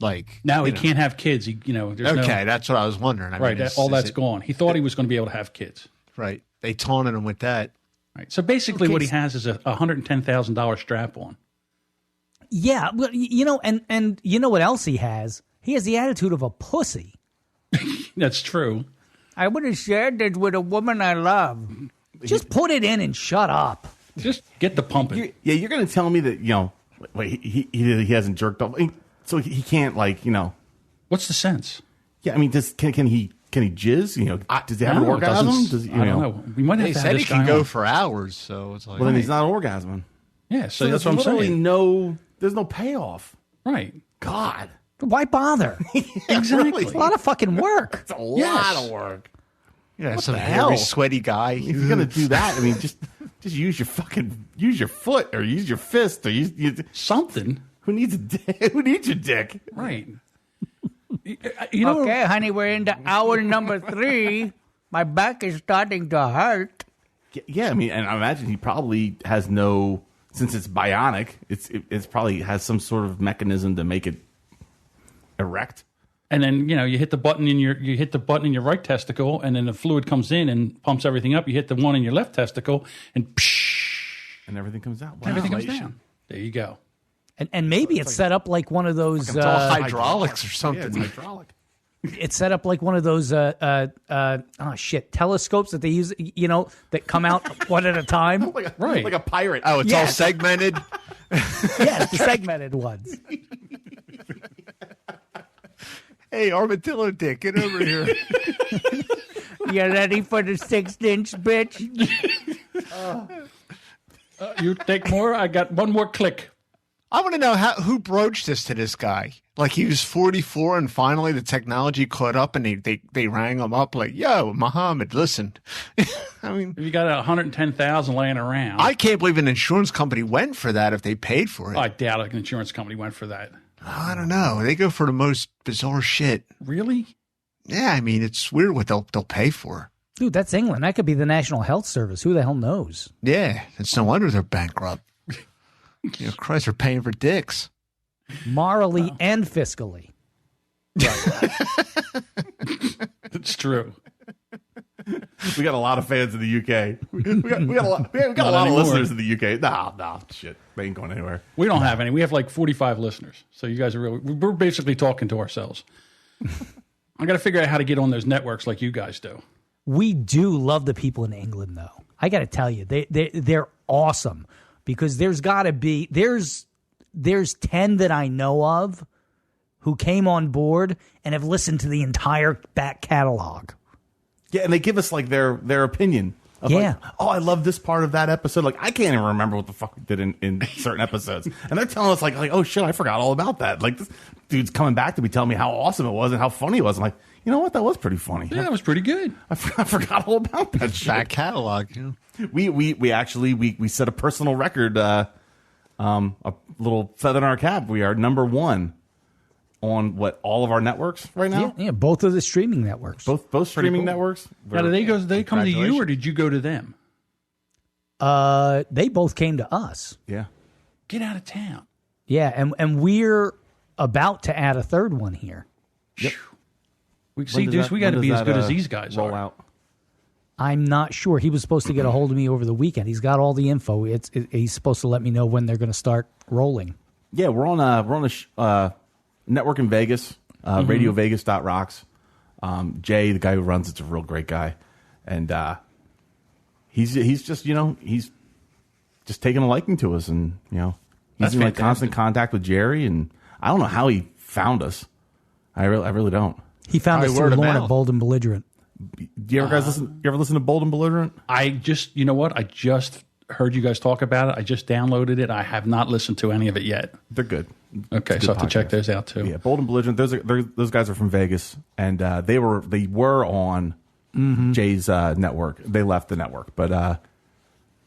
Speaker 2: Like,
Speaker 1: Now he
Speaker 2: you know.
Speaker 1: can't have kids. There's
Speaker 2: Okay, that's what I was wondering. I
Speaker 1: right,
Speaker 2: mean,
Speaker 1: all
Speaker 2: is
Speaker 1: that's
Speaker 2: it-
Speaker 1: gone. He thought he was going to be able to have kids.
Speaker 2: Right. They taunted him with that.
Speaker 1: Right. So basically,
Speaker 3: Okay,
Speaker 1: what he has is a $110,000 strap on.
Speaker 3: Yeah, well, and you know what else he has? He has the attitude of a pussy.
Speaker 1: That's true.
Speaker 3: I would have shared this with a woman I love. Just put it in and shut up.
Speaker 1: Just get the pumping.
Speaker 4: You're going to tell me that, wait, he hasn't jerked off. So he can't,
Speaker 1: What's the sense?
Speaker 4: yeah, I mean, can he jizz? Does he have an
Speaker 1: No, it
Speaker 4: orgasm?
Speaker 1: doesn't-
Speaker 4: Does he,
Speaker 1: I don't know. We might have
Speaker 2: They
Speaker 1: to have
Speaker 2: said
Speaker 1: this
Speaker 2: he can
Speaker 1: guy
Speaker 2: go
Speaker 1: on.
Speaker 2: for hours, so it's like,
Speaker 4: Well, then he's not orgasming.
Speaker 1: Yeah, so
Speaker 4: There's
Speaker 1: that's what I'm
Speaker 4: literally
Speaker 1: saying.
Speaker 4: there's no payoff.
Speaker 1: Right.
Speaker 4: God.
Speaker 3: Why bother?
Speaker 1: Exactly.
Speaker 3: It's a lot of fucking work.
Speaker 4: It's a
Speaker 1: Yes.
Speaker 4: lot of work.
Speaker 2: yeah, some
Speaker 4: the
Speaker 2: hairy,
Speaker 4: hell?
Speaker 2: sweaty guy.
Speaker 4: If you're going to do that, I mean, just use your foot or use your fist or
Speaker 1: Something.
Speaker 4: who needs a dick? Who needs your dick?
Speaker 1: Right. You know,
Speaker 3: Okay, honey, we're into hour number 3. My back is starting to hurt.
Speaker 4: Yeah, I mean, and I imagine he probably has since it's bionic, it's probably has some sort of mechanism to make it erect.
Speaker 1: and then you hit the button in your right testicle, and then the fluid comes in and pumps everything up. You hit the one in your left testicle, and
Speaker 4: And everything comes out. Wow.
Speaker 1: everything comes down. There you go.
Speaker 3: And maybe it's set up like one of those.
Speaker 2: It's all hydraulics or
Speaker 4: Yeah,
Speaker 2: something.
Speaker 4: it's hydraulic.
Speaker 3: It's set up like one of those telescopes that they use, that come out one at a time.
Speaker 1: Right.
Speaker 4: Like a pirate.
Speaker 2: Oh, it's all
Speaker 3: Yes.
Speaker 2: segmented.
Speaker 3: Yes, the segmented ones.
Speaker 2: Hey, armadillo dick, get over here.
Speaker 3: You ready for the 6-inch, bitch?
Speaker 1: You take more. I got one more click.
Speaker 2: I want to know who broached this to this guy. Like he was 44 and finally the technology caught up and they rang him up like, yo, Muhammad, listen. I mean,
Speaker 1: You got 110,000 laying around.
Speaker 2: I can't believe an insurance company went for that if they paid for it.
Speaker 1: I doubt an insurance company went for that.
Speaker 2: I don't know. They go for the most bizarre shit.
Speaker 1: Really?
Speaker 2: Yeah, I mean, it's weird what they'll pay for.
Speaker 3: Dude, that's England. That could be the National Health Service. Who the hell knows?
Speaker 2: Yeah, it's no wonder they're bankrupt. Christ, they're paying for dicks.
Speaker 3: Morally and fiscally.
Speaker 1: It's true.
Speaker 4: We got a lot of fans in the UK. We got a lot of
Speaker 1: anymore.
Speaker 4: listeners in the UK. No, shit. They ain't going anywhere.
Speaker 1: We don't have any. We have like 45 listeners. So you guys are we're basically talking to ourselves. I got to figure out how to get on those networks like you guys do.
Speaker 3: We do love the people in England, though. I got to tell you, they're awesome because there's 10 that I know of who came on board and have listened to the entire back catalog.
Speaker 4: Yeah, and they give us like their opinion. Of
Speaker 3: Yeah.
Speaker 4: Like, oh, I love this part of that episode. Like, I can't even remember what the fuck we did in certain episodes. And they're telling us like, oh shit, I forgot all about that. Like, this dude's coming back to me telling me how awesome it was and how funny it was. I'm like, you know what? That was pretty funny.
Speaker 1: Yeah, that was pretty good.
Speaker 4: I forgot all about that shit.
Speaker 2: Back catalog. You know?
Speaker 4: We actually set a personal record. A little feather in our cap. We are number 1 on all of our networks right now.
Speaker 3: Yeah, both of the streaming networks.
Speaker 4: Both streaming networks.
Speaker 1: Now, do they come to you or did you go to them?
Speaker 3: They both came to us.
Speaker 4: Yeah.
Speaker 1: Get out of town.
Speaker 3: Yeah, and we're about to add a third one here.
Speaker 1: Yep. Deuce, we got to be as good as these guys
Speaker 4: roll
Speaker 1: are.
Speaker 4: Out?
Speaker 3: I'm not sure. He was supposed to get a hold of me over the weekend. He's got all the info. He's supposed to let me know when they're going to start rolling.
Speaker 4: Yeah, we're on a network in Vegas, RadioVegas.rocks. Jay, the guy who runs it's a real great guy, and he's just he's just taking a liking to us, and he's in constant contact with Jerry, and I don't know how he found us. I really don't.
Speaker 3: He found us through Lauren at Bold and Belligerent.
Speaker 4: Do you ever listen to Bold and Belligerent?
Speaker 1: I just I just heard you guys talk about it. I just downloaded it. I have not listened to any of it yet.
Speaker 4: They're good.
Speaker 1: Okay, so I have to check those out too.
Speaker 4: Yeah, Bold and Belligerent. Those guys are from Vegas, and they were on Jay's network. They left the network, but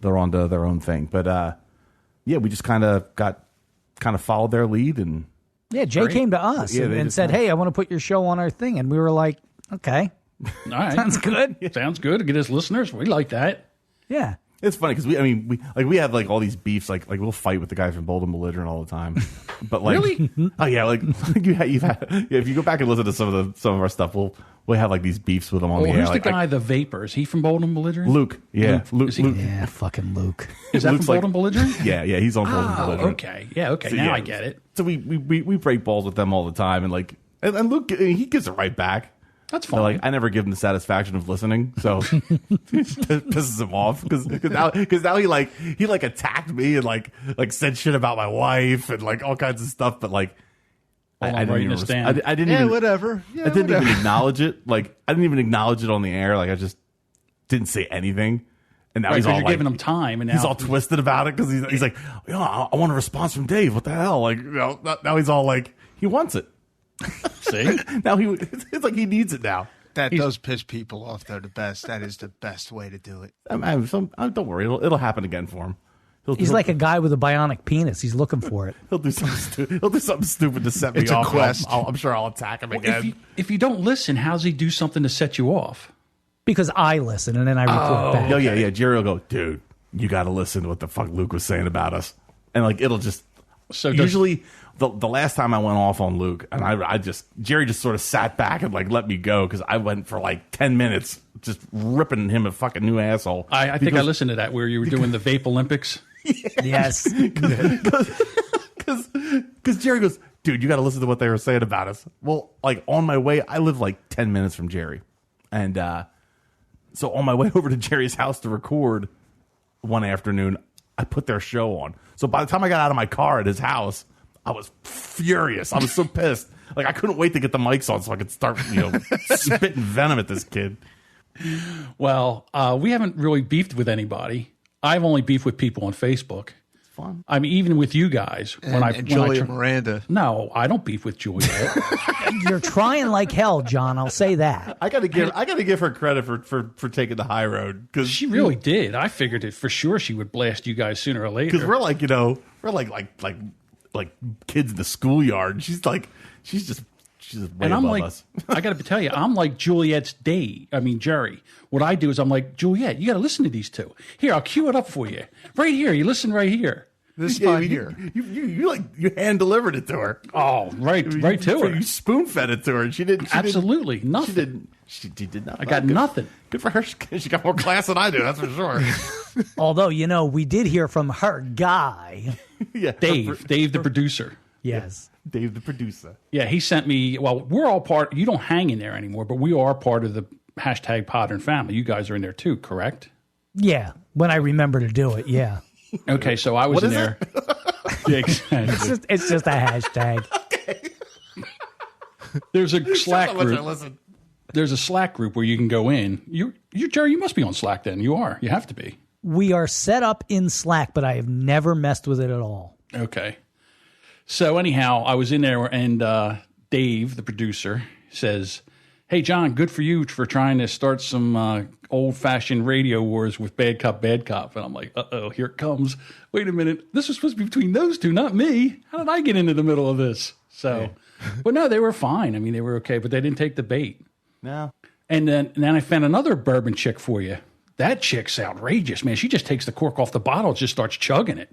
Speaker 4: they're on to their own thing. But yeah, we just kind of followed their lead, and
Speaker 3: yeah, Jay came to us and said, "Hey, I want to put your show on our thing," and we were like, "Okay,
Speaker 1: all right,
Speaker 3: sounds good.
Speaker 1: Sounds good to get us listeners. We like that."
Speaker 3: Yeah.
Speaker 4: It's funny because we have all these beefs like we'll fight with the guy from Bold and Belligerent all the time, but
Speaker 1: really,
Speaker 4: oh yeah, if you go back and listen to some of our stuff, we'll have these beefs with him on the air.
Speaker 1: Who's the guy, the Vapor? Is he from Bold and Belligerent?
Speaker 4: Luke, yeah, Luke.
Speaker 3: Yeah, fucking Luke.
Speaker 1: Is that from Bold and Belligerent?
Speaker 4: Yeah, he's on Bold and Belligerent.
Speaker 1: Okay, yeah, okay. So, I get it.
Speaker 4: So we break balls with them all the time, and Luke, he gives it right back.
Speaker 1: That's fine.
Speaker 4: I never give him the satisfaction of listening, so it pisses him off because now he attacked me and said shit about my wife and all kinds of stuff, but I didn't even
Speaker 2: whatever. Yeah,
Speaker 4: I didn't even acknowledge it. I didn't even acknowledge it on the air. I just didn't say anything. And now he's all
Speaker 1: giving him time, and now
Speaker 4: he's all twisted about it because he's like, I want a response from Dave. What the hell? Now he's all he wants it.
Speaker 1: See,
Speaker 4: now it's like he needs it now.
Speaker 2: That does piss people off, though. The best. That is the best way to do it.
Speaker 4: Don't worry, it'll happen again for him.
Speaker 3: He's like a guy with a bionic penis. He's looking for it.
Speaker 4: He'll do something stupid to set me
Speaker 2: It's
Speaker 4: off.
Speaker 2: a quest.
Speaker 4: I'm sure I'll attack him again.
Speaker 1: If you don't listen, how's he do something to set you off?
Speaker 3: Because I listen and then I report back.
Speaker 4: Oh yeah. Jerry will go, dude, you got to listen to what the fuck Luke was saying about us, and it'll just. So usually the last time I went off on Luke, and Jerry just sort of sat back and let me go because I went for 10 minutes just ripping him a fucking new asshole.
Speaker 1: I think I listened to that where you were doing the Vape Olympics.
Speaker 3: Yes,
Speaker 4: because Jerry goes, dude, you got to listen to what they were saying about us. Well, on my way, I live 10 minutes from Jerry, and so on my way over to Jerry's house to record one afternoon, I put their show on. So by the time I got out of my car at his house, I was furious. I was so pissed. I couldn't wait to get the mics on so I could start, spitting venom at this kid.
Speaker 1: Well, we haven't really beefed with anybody. I've only beefed with people on Facebook.
Speaker 4: It's fun.
Speaker 1: I mean, even with you guys.
Speaker 2: And Juliet Miranda.
Speaker 1: No, I don't beef with Juliet.
Speaker 3: You're trying like hell, John. I'll say that.
Speaker 4: I gotta give her credit for taking the high road because
Speaker 1: she really did. I figured it for sure she would blast you guys sooner or later.
Speaker 4: Because we're like kids in the schoolyard. She's just way
Speaker 1: and I'm
Speaker 4: above us.
Speaker 1: I got to tell you, I'm like Juliet's Jerry. What I do is I'm like, Juliet, you got to listen to these two. Here, I'll cue it up for you. Right here. You listen right here.
Speaker 2: This spot here.
Speaker 4: You hand delivered it to her.
Speaker 1: Oh, right to her.
Speaker 4: You spoon fed it to her, and she didn't.
Speaker 1: Absolutely nothing.
Speaker 4: She did not.
Speaker 1: I got nothing.
Speaker 4: Good for her. She got more class than I do. That's for sure.
Speaker 3: Although we did hear from her guy.
Speaker 4: Yeah,
Speaker 1: Dave the producer.
Speaker 3: Yes.
Speaker 4: Dave the producer.
Speaker 1: Yeah, he sent me. Well, we're all part. You don't hang in there anymore, but we are part of the hashtag Podern family. You guys are in there too, correct?
Speaker 3: Yeah, when I remember to do it. Yeah.
Speaker 1: Okay, so I was in there. Yeah, exactly.
Speaker 3: It's just a hashtag.
Speaker 4: Okay.
Speaker 1: There's a Slack group. There's a Slack group where you can go in. You Jerry, you must be on Slack then. You are. You have to be.
Speaker 3: We are set up in Slack, but I have never messed with it at all.
Speaker 1: Okay. So anyhow, I was in there, and Dave, the producer, says, "Hey, John, good for you for trying to start some old-fashioned radio wars with Bad Cop, Bad Cop." And I'm like, uh-oh, here it comes. Wait a minute. This was supposed to be between those two, not me. How did I get into the middle of this? So But no, they were fine. I mean, they were okay, but they didn't take the bait.
Speaker 4: No.
Speaker 1: And then I found another bourbon chick for you. That chick's outrageous, man. She just takes the cork off the bottle and just starts chugging it.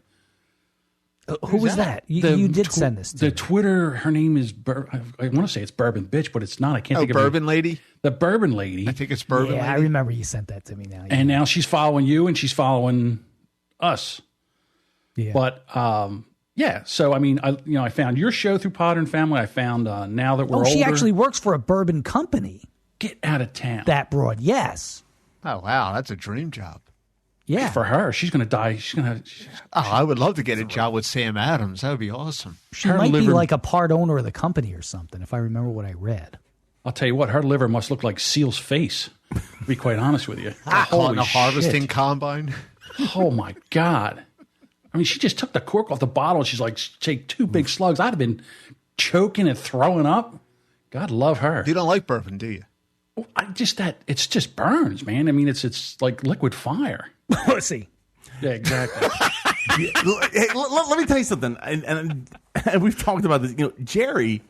Speaker 3: Who was that? You did send this to
Speaker 1: the
Speaker 3: me.
Speaker 1: Twitter, her name is, I want to say it's Bourbon Bitch, but it's not. I can't think of her.
Speaker 2: Bourbon Lady?
Speaker 1: The Bourbon Lady.
Speaker 2: I think it's Bourbon Lady.
Speaker 3: I remember you sent that to me now. Yeah.
Speaker 1: And now she's following you and she's following us.
Speaker 3: Yeah.
Speaker 1: But, yeah. So, I mean, I found your show through Potter and Family. I found Now That We're Older.
Speaker 3: She actually works for a bourbon company.
Speaker 1: Get out of town.
Speaker 3: That broad, yes.
Speaker 2: Oh, wow. That's a dream job.
Speaker 3: Yeah.
Speaker 1: For her, she's going to die.
Speaker 2: I would love to get a job with Sam Adams. That would be awesome.
Speaker 3: She might be like a part owner of the company or something, if I remember what I read.
Speaker 1: I'll tell you what, her liver must look like Seal's face, to be quite honest with you.
Speaker 2: On the harvesting combine.
Speaker 1: Oh, my God. I mean, she just took the cork off the bottle. She's like, take 2 big slugs. I'd have been choking and throwing up. God love her.
Speaker 2: You don't like bourbon, do you?
Speaker 1: It's just burns, man. I mean, it's like liquid fire.
Speaker 3: Pussy.
Speaker 1: Yeah, exactly.
Speaker 4: Hey, let me tell you something, and we've talked about this. Jerry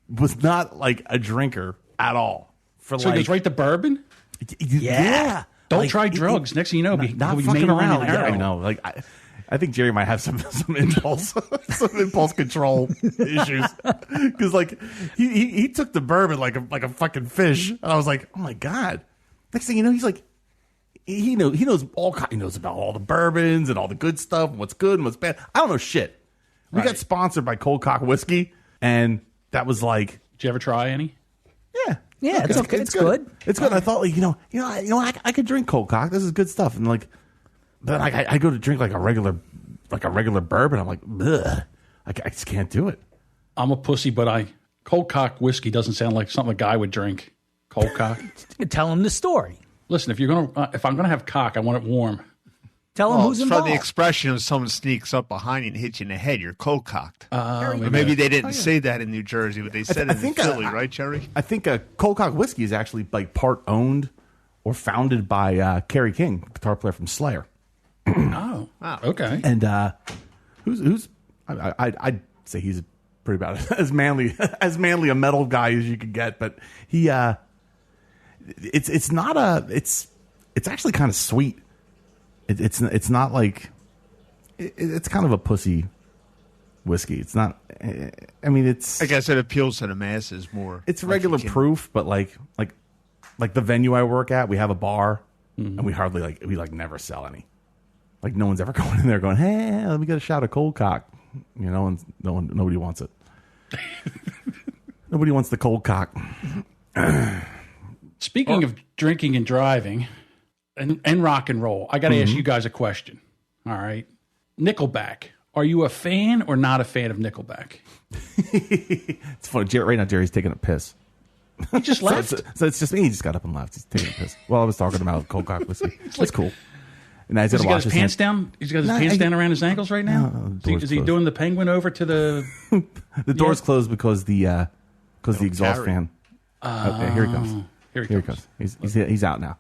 Speaker 4: was not like a drinker at all.
Speaker 1: So he goes right to bourbon?
Speaker 4: Yeah.
Speaker 1: Don't try drugs. Next thing you know, he'll be
Speaker 4: fucking
Speaker 1: main
Speaker 4: around.
Speaker 1: line in
Speaker 4: Yeah, I
Speaker 1: heroin.
Speaker 4: know. Like I think Jerry might have some impulse control issues because like he took the bourbon like a fucking fish, and I was like, oh my God. Next thing you know, he's like. He knows about all the bourbons and all the good stuff and what's good and what's bad. I don't know shit. We got sponsored by Cold Cock Whiskey, and that was like.
Speaker 1: Did you ever try any?
Speaker 4: Yeah,
Speaker 3: it's okay. It's good.
Speaker 4: It's good. I thought like I could drink Cold Cock. This is good stuff. And like, then I go to drink like a regular bourbon. I'm like, ugh, I just can't do it.
Speaker 1: I'm a pussy, but Cold Cock Whiskey doesn't sound like something a guy would drink. Cold Cock.
Speaker 3: Tell him the story.
Speaker 1: Listen, if I'm gonna have cock, I want it warm.
Speaker 3: Tell him who's
Speaker 2: From
Speaker 3: involved.
Speaker 2: the expression of someone sneaks up behind you and hits you in the head, you're cold cocked.
Speaker 1: Oh,
Speaker 2: Maybe they didn't say that in New Jersey, but they said it in Philly, right, Jerry?
Speaker 4: I think Cold Cock Whiskey is actually like part owned or founded by Kerry King, guitar player from Slayer.
Speaker 1: Oh, okay.
Speaker 4: And who's I'd say he's pretty about as manly a metal guy as you could get, but he it's actually kind of sweet. It's not like it's kind of a pussy whiskey. It's not. I mean, it's.
Speaker 2: I guess it appeals to the masses more.
Speaker 4: It's regular proof, but like the venue I work at, we have a bar, and we hardly we never sell any. Like no one's ever going in there going, hey, let me get a shot of Cold Cock. And nobody wants it. Nobody wants the Cold Cock.
Speaker 1: Speaking of drinking and driving and rock and roll, I got to ask you guys a question. All right. Nickelback. Are you a fan or not a fan of Nickelback?
Speaker 4: It's funny. Right now, Jerry's taking a piss.
Speaker 1: He just left.
Speaker 4: So it's just me. He just got up and left. He's taking a piss. Well, I was talking about Cold Cock Whiskey. That's cool. And
Speaker 1: Has he got his pants down? He's got his pants down around his ankles right now? Is he doing the penguin over to the...
Speaker 4: The door's closed because the exhaust fan. Okay, here he comes. Here he comes. He's out now.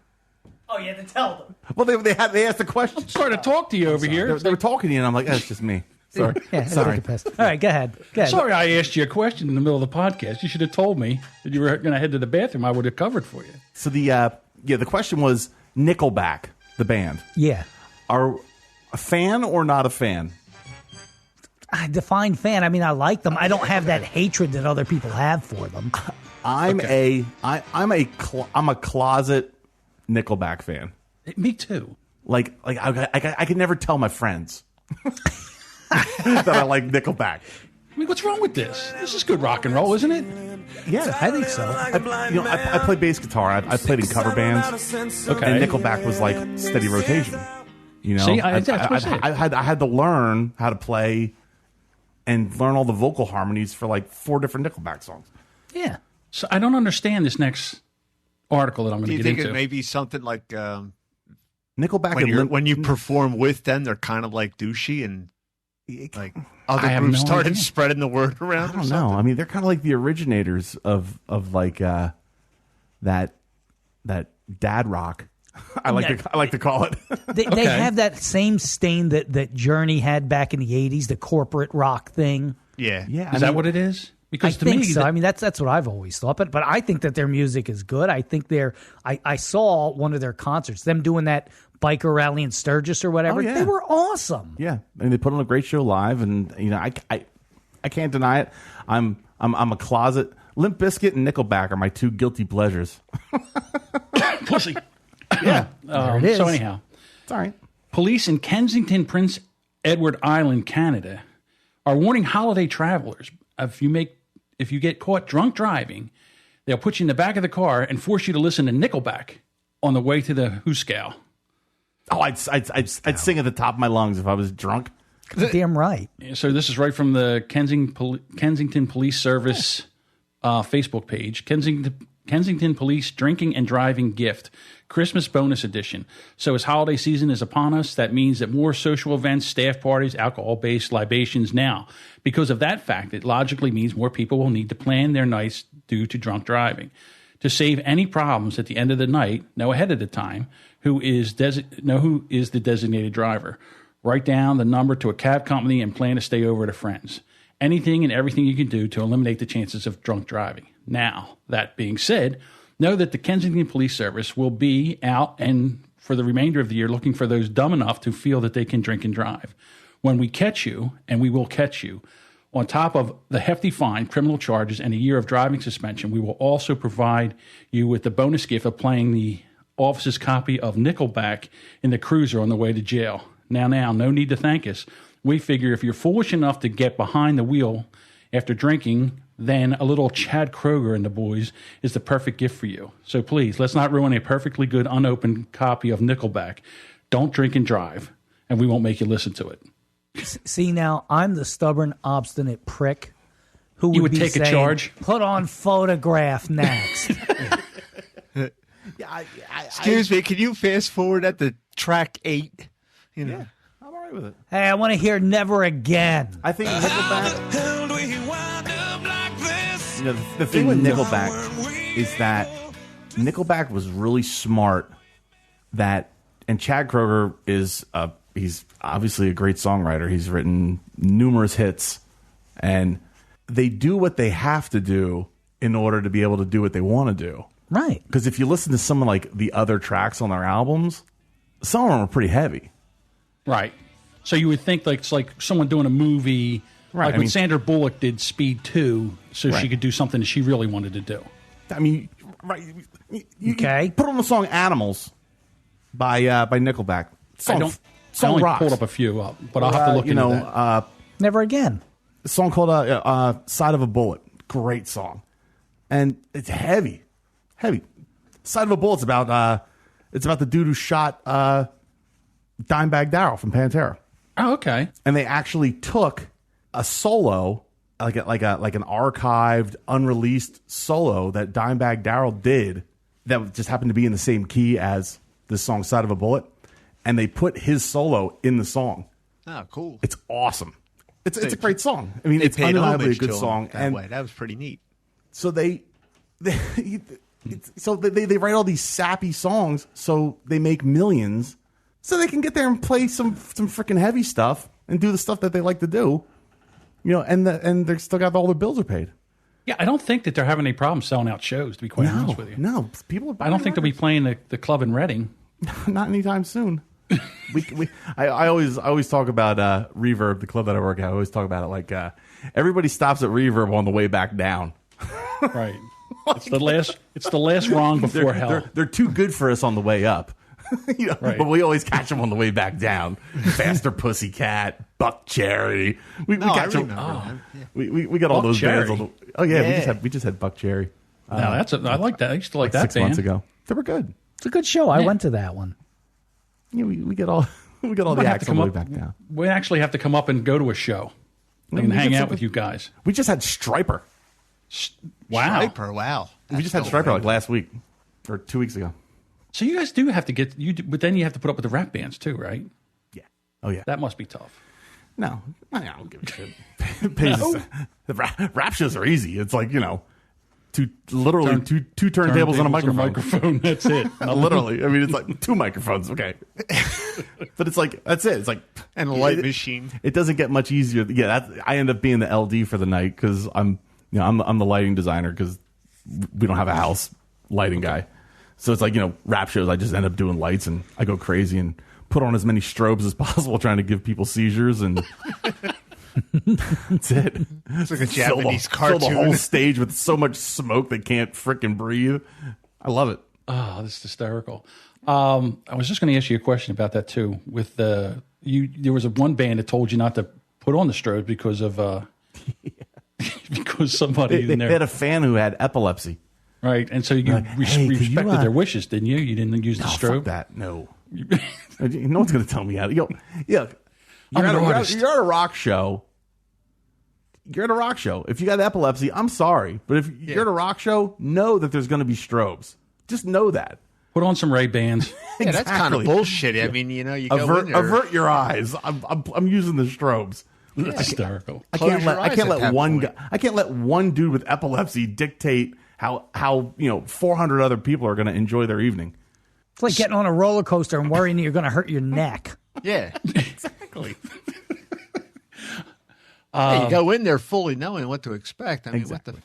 Speaker 3: Oh, you had to tell them.
Speaker 4: Well, they asked the question.
Speaker 1: I'm trying to talk to you over here.
Speaker 4: They were talking to you, and I'm like, that's just me. Sorry.
Speaker 3: Yeah,
Speaker 4: Sorry.
Speaker 3: All right, go ahead.
Speaker 1: Sorry I asked you a question in the middle of the podcast. You should have told me that you were going to head to the bathroom. I would have covered for you.
Speaker 4: So the question was Nickelback, the band.
Speaker 3: Yeah.
Speaker 4: Are a fan or not a fan?
Speaker 3: I define fan. I mean, I like them. I don't have that hatred that other people have for them.
Speaker 4: I'm a closet Nickelback fan.
Speaker 1: Me too.
Speaker 4: Like I can never tell my friends that I like Nickelback.
Speaker 1: I mean, what's wrong with this? This is good rock and roll, isn't it?
Speaker 3: Yeah, I think so.
Speaker 4: I play bass guitar. I played in cover bands.
Speaker 1: Okay.
Speaker 4: And Nickelback was like steady rotation.
Speaker 1: See,
Speaker 4: I had to learn how to play and learn all the vocal harmonies for like 4 different Nickelback songs.
Speaker 3: Yeah.
Speaker 1: So I don't understand this next article that I'm going to get into.
Speaker 2: Do you think it may be something like
Speaker 4: Nickelback
Speaker 2: when you perform with them, they're kind of like douchey and like other
Speaker 1: have
Speaker 2: groups
Speaker 1: no
Speaker 2: started
Speaker 1: idea.
Speaker 2: spreading the word around?
Speaker 4: I don't know. I mean, they're kind of like the originators of like that dad rock. I like to call it.
Speaker 3: They have that same stain that Journey had back in the 80s, the corporate rock thing.
Speaker 2: Yeah.
Speaker 4: Yeah.
Speaker 1: Is that what it is? Because
Speaker 3: I
Speaker 1: to
Speaker 3: think
Speaker 1: me,
Speaker 3: so. I mean, that's what I've always thought. But I think that their music is good. I think I saw one of their concerts, them doing that biker rally in Sturgis or whatever.
Speaker 4: Oh, yeah.
Speaker 3: They were awesome.
Speaker 4: Yeah, and they put on a great show live, and I can't deny it. I'm a closet. Limp Bizkit and Nickelback are my two guilty pleasures.
Speaker 1: pussy.
Speaker 3: Yeah, there it is.
Speaker 1: So anyhow,
Speaker 4: It's all right.
Speaker 1: police in Kensington, Prince Edward Island, Canada, are warning holiday travelers if you get caught drunk driving, they'll put you in the back of the car and force you to listen to Nickelback on the way to the Hooskow.
Speaker 4: Oh, I'd sing at the top of my lungs if I was drunk.
Speaker 3: Damn right.
Speaker 1: So this is right from the Kensington Police Service Facebook page. Kensington Police Drinking and Driving Gift, Christmas Bonus Edition. So as holiday season is upon us, that means that more social events, staff parties, alcohol-based libations now. Because of that fact, it logically means more people will need to plan their nights due to drunk driving. To save any problems at the end of the night, know ahead of the time who is the designated driver. Write down the number to a cab company and plan to stay over at a friend's. Anything and everything you can do to eliminate the chances of drunk driving. Now, that being said, know that the Kensington Police Service will be out and for the remainder of the year looking for those dumb enough to feel that they can drink and drive. When we catch you, and we will catch you, on top of the hefty fine, criminal charges, and a year of driving suspension, we will also provide you with the bonus gift of playing the officer's copy of Nickelback in the cruiser on the way to jail. Now, no need to thank us. We figure if you're foolish enough to get behind the wheel after drinking, then a little Chad Kroeger and the boys is the perfect gift for you. So please, let's not ruin a perfectly good unopened copy of Nickelback. Don't drink and drive, and we won't make you listen to it.
Speaker 3: See, now I'm the stubborn, obstinate prick who would be
Speaker 1: take
Speaker 3: saying,
Speaker 1: a charge?
Speaker 3: Put on Photograph next.
Speaker 2: Excuse me, can you fast forward at the track 8? You know.
Speaker 4: Yeah, I'm all right with it.
Speaker 3: Hey, I want to hear Never Again.
Speaker 4: I think Nickelback. The thing with Nickelback is that Nickelback was really smart. And Chad Kroeger he's obviously a great songwriter. He's written numerous hits, and they do what they have to do in order to be able to do what they want to do.
Speaker 3: Right.
Speaker 4: Because if you listen to some of like the other tracks on their albums, some of them are pretty heavy.
Speaker 1: Right. So you would think like it's like someone doing a movie,
Speaker 4: Right,
Speaker 1: like when Sandra Bullock did Speed 2, so she could do something that she really wanted to do.
Speaker 4: I mean, right? You
Speaker 3: Okay.
Speaker 4: put on the song "Animals" by Nickelback.
Speaker 1: I only
Speaker 4: rocks.
Speaker 1: pulled up a few, but I'll have to look into that.
Speaker 3: Never Again.
Speaker 4: A song called "Side of a Bullet." Great song, and it's heavy. "Side of a Bullet's about the dude who shot Dimebag Darrell from Pantera.
Speaker 1: Oh, okay.
Speaker 4: And they actually took a solo, like an archived, unreleased solo that Dimebag Darrell did that just happened to be in the same key as this song "Side of a Bullet," and they put his solo in the song.
Speaker 2: Oh, cool.
Speaker 4: It's awesome. It's a great song. I mean, it's
Speaker 2: Paid
Speaker 4: undeniably a
Speaker 2: homage
Speaker 4: good
Speaker 2: to him
Speaker 4: song.
Speaker 2: that way. That was pretty neat.
Speaker 4: So they write all these sappy songs, so they make millions, so they can get there and play some freaking heavy stuff and do the stuff that they like to do, and they're still got all their bills are paid.
Speaker 1: Yeah, I don't think that they're having any problem selling out shows, to be quite honest with you.
Speaker 4: No, people are buying
Speaker 1: I don't think they'll be playing the club in Reading.
Speaker 4: not anytime soon. I always talk about Reverb, the club that I work at. I always talk about it like everybody stops at Reverb on the way back down.
Speaker 1: Right. It's the last wrong before hell.
Speaker 4: They're too good for us on the way up.
Speaker 1: Right.
Speaker 4: But we always catch them on the way back down. Faster Pussycat, Buck Cherry. We catch them. We got all
Speaker 1: Buck
Speaker 4: those
Speaker 1: Cherry.
Speaker 4: bands. We just had Buck Cherry.
Speaker 1: No, I like that. I used to like that
Speaker 4: 6
Speaker 1: band.
Speaker 4: months ago. They were good.
Speaker 3: It's a good show. I went to that one.
Speaker 4: Yeah, we get all the acts on the way back down.
Speaker 1: We actually have to come up and go to a show and hang out with you guys.
Speaker 4: We just had Striper.
Speaker 1: Wow.
Speaker 2: Striper, wow.
Speaker 4: We just had Striper like last week or 2 weeks ago.
Speaker 1: So you guys do have to but then you have to put up with the rap bands too, right?
Speaker 4: Yeah. Oh yeah.
Speaker 1: That must be tough.
Speaker 4: No, I don't give a shit. The rap shows are easy. It's like two turntables and a microphone.
Speaker 1: That's it.
Speaker 4: Literally, I mean, it's like 2 microphones. Okay, but it's like that's it. It's like
Speaker 2: And a light machine.
Speaker 4: It doesn't get much easier. Yeah, I end up being the LD for the night because I'm you know, I'm the lighting designer because we don't have a house lighting guy. So it's like, you know, rap shows, I just end up doing lights and I go crazy and put on as many strobes as possible trying to give people seizures and that's it.
Speaker 2: It's like a Japanese cartoon.
Speaker 4: Fill the whole stage with so much smoke they can't freaking breathe. I love it.
Speaker 1: Oh, this is hysterical. I was just going to ask you a question about that too. With there was one band that told you not to put on the strobes because of because somebody
Speaker 4: They had a fan who had epilepsy.
Speaker 1: Right, and so you
Speaker 4: Like, hey,
Speaker 1: respected their wishes, didn't you? You didn't use the
Speaker 4: No,
Speaker 1: strobe.
Speaker 4: fuck that. No. No one's going to tell me how to. Yo, yeah.
Speaker 1: I'm an artist.
Speaker 4: You're at a rock show. You're at a rock show. If you got epilepsy, I'm sorry. But if you're at a rock show, know that there's going to be strobes. Just know that.
Speaker 1: Put on some Ray-Bans.
Speaker 2: Yeah, that's kind of bullshit. I mean, you know, you go in there.
Speaker 4: Avert your eyes. I'm using the strobes.
Speaker 1: That's hysterical.
Speaker 4: I can't let one dude with epilepsy dictate how 400 other people are going to enjoy their evening.
Speaker 3: It's like getting on a roller coaster and worrying that you're going to hurt your neck.
Speaker 2: Yeah.
Speaker 4: Exactly.
Speaker 2: Hey, you go in there fully knowing what to expect. I mean,
Speaker 4: Exactly.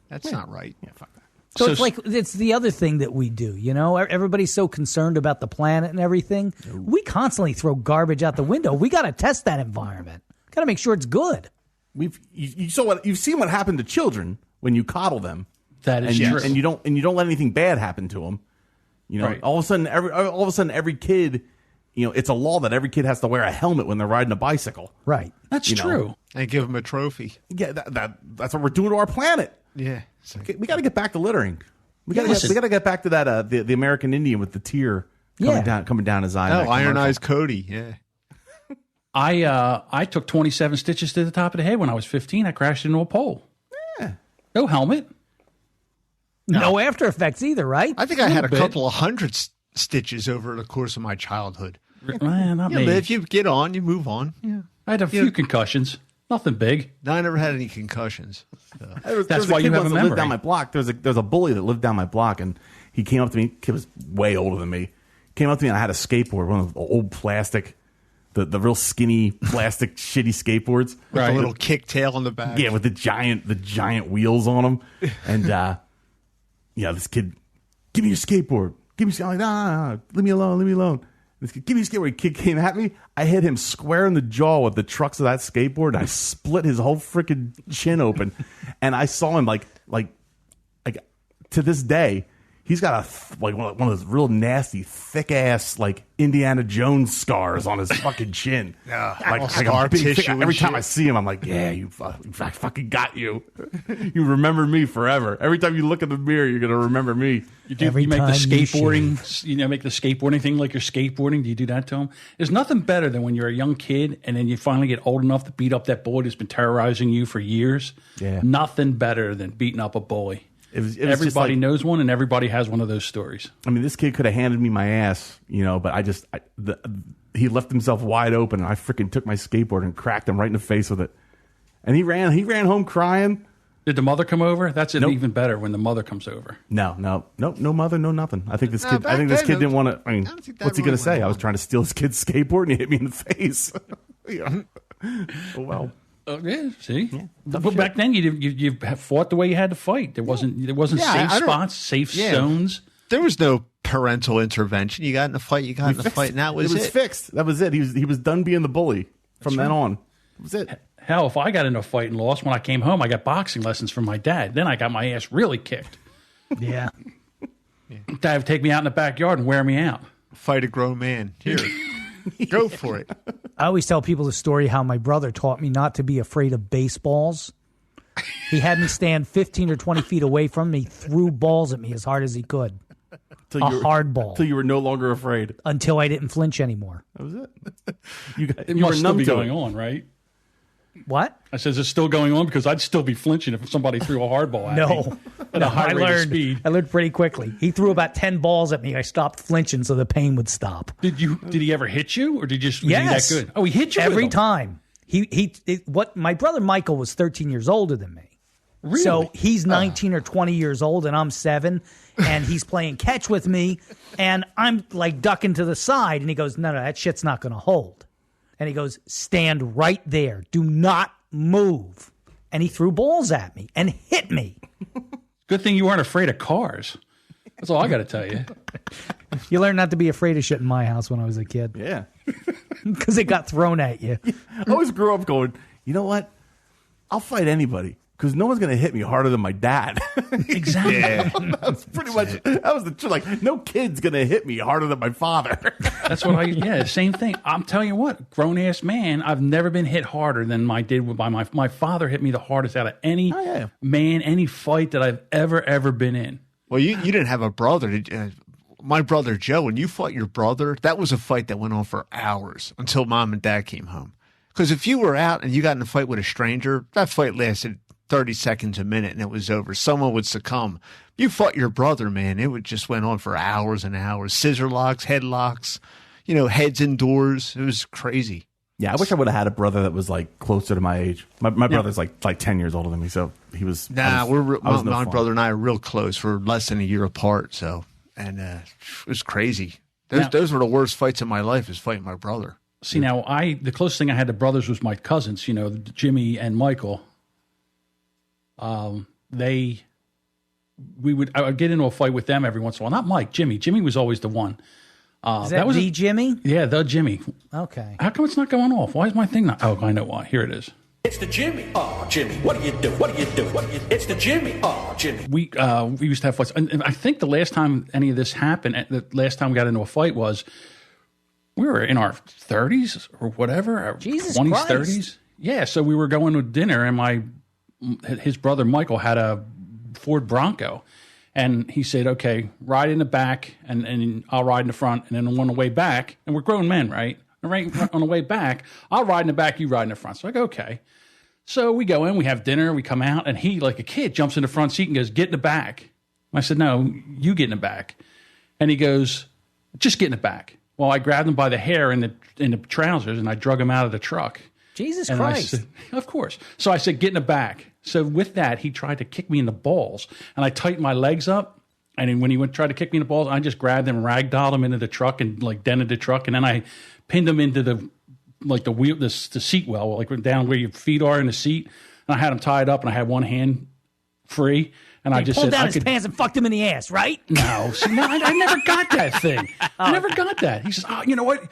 Speaker 2: That's not right.
Speaker 4: Yeah, fuck that.
Speaker 3: So it's like, it's the other thing that we do, you know? Everybody's so concerned about the planet and everything. We constantly throw garbage out the window. We got to test that environment. Got to make sure it's good.
Speaker 4: You've seen what happened to children when you coddle them.
Speaker 1: That is true.
Speaker 4: And you don't let anything bad happen to them. You know,
Speaker 1: Right.
Speaker 4: all of a sudden every kid, you know, it's a law that every kid has to wear a helmet when they're riding a bicycle.
Speaker 3: Right.
Speaker 1: That's
Speaker 4: you know.
Speaker 1: true.
Speaker 2: And give them a trophy.
Speaker 4: Yeah, that's what we're doing to our planet.
Speaker 2: Yeah.
Speaker 4: We got to get back to littering. We got to get back to that the American Indian with the tear coming down his eye.
Speaker 2: Oh, Iron Eyes Cody. Yeah.
Speaker 1: I took 27 stitches to the top of the head when I was 15. I crashed into a pole.
Speaker 4: Yeah.
Speaker 1: No helmet.
Speaker 3: No after effects either, right?
Speaker 2: I think I had a
Speaker 1: bit.
Speaker 2: couple of hundred stitches over the course of my childhood.
Speaker 1: Not
Speaker 2: Yeah,
Speaker 1: me.
Speaker 2: but if you get on, you move on. Yeah.
Speaker 1: I had a few concussions. Nothing big.
Speaker 2: No, I never had any concussions. So.
Speaker 1: That's why you have a
Speaker 4: lived
Speaker 1: memory.
Speaker 4: down my block. There's a bully that lived down my block, and he came up to me. Kid was way older than me. Came up to me, and I had a skateboard, one of the old plastic, the real skinny plastic shitty skateboards,
Speaker 2: With the little kick tail on the back.
Speaker 4: Yeah, with the giant wheels on them. And this kid, give me your skateboard. Give me. I'm like, nah, leave me alone. This kid, give me your skateboard. Kid came at me. I hit him square in the jaw with the trucks of that skateboard, and I split his whole freaking chin open. And I saw him like to this day. He's got one of those real nasty, thick ass like Indiana Jones scars on his fucking chin.
Speaker 2: All
Speaker 4: a
Speaker 2: scar
Speaker 4: big
Speaker 2: tissue
Speaker 4: thick-
Speaker 2: and
Speaker 4: every time
Speaker 2: shit.
Speaker 4: I see him, I'm like, yeah, I fucking got you. You remember me forever. Every time you look in the mirror, you're gonna remember me.
Speaker 1: You make the
Speaker 3: time you
Speaker 1: skateboarding, make the skateboarding thing like you're skateboarding. Do you do that to them? There's nothing better than when you're a young kid and then you finally get old enough to beat up that bully that's been terrorizing you for years.
Speaker 4: Yeah.
Speaker 1: Nothing better than beating up a bully.
Speaker 4: It was just
Speaker 1: Everybody
Speaker 4: like-
Speaker 1: knows one, and everybody has one of those stories.
Speaker 4: I mean, this kid could have handed me my ass, but he left himself wide open, and I freaking took my skateboard and cracked him right in the face with it. And he ran home crying.
Speaker 1: Did the mother come over? That's
Speaker 4: Nope.
Speaker 1: even better when the mother comes over.
Speaker 4: No mother, no nothing. I think this kid.
Speaker 2: back
Speaker 4: I think this
Speaker 2: then,
Speaker 4: kid didn't want to. I mean,
Speaker 2: I don't think that
Speaker 4: what's he
Speaker 2: really
Speaker 4: going to say?
Speaker 2: went
Speaker 4: I was
Speaker 2: on.
Speaker 4: trying to steal his kid's skateboard, and he hit me in the face. Oh, well.
Speaker 1: Oh, yeah, see? But back then, you fought the way you had to fight. There wasn't
Speaker 2: Yeah,
Speaker 1: safe
Speaker 2: I don't-
Speaker 1: spots, safe
Speaker 2: Yeah.
Speaker 1: zones.
Speaker 2: There was no parental intervention. You got in a fight, and that was
Speaker 4: it. Was fixed. That was it. He was done being the bully from then on. That was it.
Speaker 1: Hell, if I got into a fight and lost, when I came home, I got boxing lessons from my dad. Then I got my ass really kicked.
Speaker 3: Yeah.
Speaker 1: Dad would take me out in the backyard and wear me out.
Speaker 2: Fight a grown man. Here. Go for it.
Speaker 3: I always tell people the story how my brother taught me not to be afraid of baseballs. He had me stand 15 or 20 feet away from me, threw balls at me as hard as he could. Hard ball.
Speaker 4: Till you were no longer afraid.
Speaker 3: Until I didn't flinch anymore.
Speaker 4: That was it.
Speaker 1: It
Speaker 4: you
Speaker 1: must
Speaker 4: were
Speaker 1: still
Speaker 4: numb
Speaker 1: be
Speaker 4: to
Speaker 1: going
Speaker 4: it.
Speaker 1: on, right?
Speaker 3: What?
Speaker 1: I says it's still going on because I'd still be flinching if somebody threw a hard ball at me.
Speaker 3: No.
Speaker 1: At a high
Speaker 3: I
Speaker 1: rate of
Speaker 3: learned.
Speaker 1: speed.
Speaker 3: I learned pretty quickly. He threw about 10 balls at me. I stopped flinching so the pain would stop.
Speaker 1: Did he ever hit you, or did you just
Speaker 3: Yes.
Speaker 1: was he that good? Oh, he hit you
Speaker 3: every
Speaker 1: with them.
Speaker 3: time. My brother Michael was 13 years older than me.
Speaker 1: Really?
Speaker 3: So he's 19 or 20 years old and I'm 7 and he's playing catch with me and I'm like ducking to the side and he goes, no, that shit's not going to hold. And he goes, stand right there. Do not move. and he threw balls at me and hit me.
Speaker 1: Good thing you weren't afraid of cars. That's all I got to tell you.
Speaker 3: You learned not to be afraid of shit in my house when I was a kid.
Speaker 4: Yeah.
Speaker 3: Because it got thrown at you.
Speaker 4: I always grew up going, you know what? I'll fight anybody because no one's going to hit me harder than my dad.
Speaker 1: Exactly.
Speaker 2: Yeah.
Speaker 4: That's pretty much, that was the truth. Like, no kid's going to hit me harder than my father.
Speaker 1: That's what same thing. I'm telling you what, grown-ass man, I've never been hit harder than I did by my father hit me the hardest out of any man, any fight that I've ever been in.
Speaker 2: Well, you didn't have a brother. My brother Joe, when you fought your brother, that was a fight that went on for hours until mom and dad came home. Because if you were out and you got in a fight with a stranger, that fight lasted 30 seconds, a minute, and it was over. Someone would succumb. You fought your brother, man. It would just went on for hours and hours. Scissor locks, headlocks, heads indoors. It was crazy.
Speaker 4: Yeah, I wish I would have had a brother that was like closer to my age. My brother's like 10 years older than me, so he was.
Speaker 2: My brother and I are real close. We're less than a year apart, so it was crazy. Those were the worst fights in my life. Is fighting my brother.
Speaker 1: See, now the closest thing I had to brothers was my cousins. Jimmy and Michael. I would get into a fight with them every once in a while. Not Mike, Jimmy. Jimmy was always the one.
Speaker 3: That was the Jimmy?
Speaker 1: Yeah, the Jimmy.
Speaker 3: Okay.
Speaker 1: How come it's not going off? Why is my thing not? Oh, I know why. Here it is.
Speaker 5: It's the Jimmy. Oh, Jimmy. What do you do? What do you do? It's the Jimmy. Oh, Jimmy.
Speaker 1: We used to have fights. And I think the last time any of this happened, the last time we got into a fight was we were in our 30s or whatever. Our
Speaker 3: Jesus
Speaker 1: 20s,
Speaker 3: Christ.
Speaker 1: 30s. Yeah, so we were going to dinner and his brother Michael had a Ford Bronco. And he said, okay, ride in the back, and I'll ride in the front. And then on the way back, and we're grown men, right? On the way back, I'll ride in the back, you ride in the front. So I go, okay. So we go in, we have dinner, we come out, and he, like a kid, jumps in the front seat and goes, get in the back. I said, no, you get in the back. And he goes, just get in the back. Well, I grabbed him by the hair in the trousers, and I drug him out of the truck.
Speaker 3: Jesus
Speaker 1: and
Speaker 3: Christ.
Speaker 1: I said, of course. So I said, get in the back. So with that, he tried to kick me in the balls, and I tightened my legs up. And then when he tried to kick me in the balls, I just grabbed him, ragdolled him into the truck, and like dented the truck. And then I pinned him into the wheel, the seat well, like down where your feet are in the seat. And I had him tied up, and I had one hand free. And I just
Speaker 3: pulled
Speaker 1: said,
Speaker 3: down his pants and fucked him in the ass, right?
Speaker 1: No, see, no, I never got that thing. I never got that. He says, oh, you know what?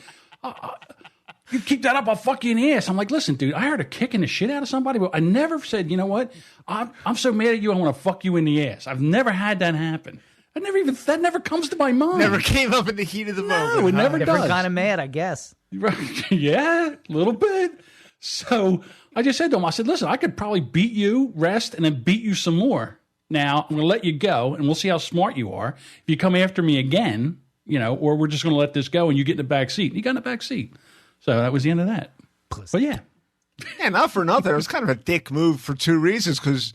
Speaker 1: You keep that up, I'll fuck you in the ass. I'm like, listen, dude, I heard a kicking the shit out of somebody, but I never said, you know what? I'm so mad at you, I want to fuck you in the ass. I've never had that happen. That never comes to my mind.
Speaker 2: Never came up in the heat of the moment.
Speaker 1: No, it never
Speaker 3: Different
Speaker 1: does.
Speaker 3: kind of mad, I guess.
Speaker 1: Right. Yeah, a little bit. So I just said to him, I said, listen, I could probably beat you, rest, and then beat you some more. Now, I'm going to let you go, and we'll see how smart you are. If you come after me again, or we're just going to let this go, and you get in the back seat. And he got in the back seat. So that was the end of that. But yeah.
Speaker 2: Yeah, not for nothing. It was kind of a dick move for two reasons, because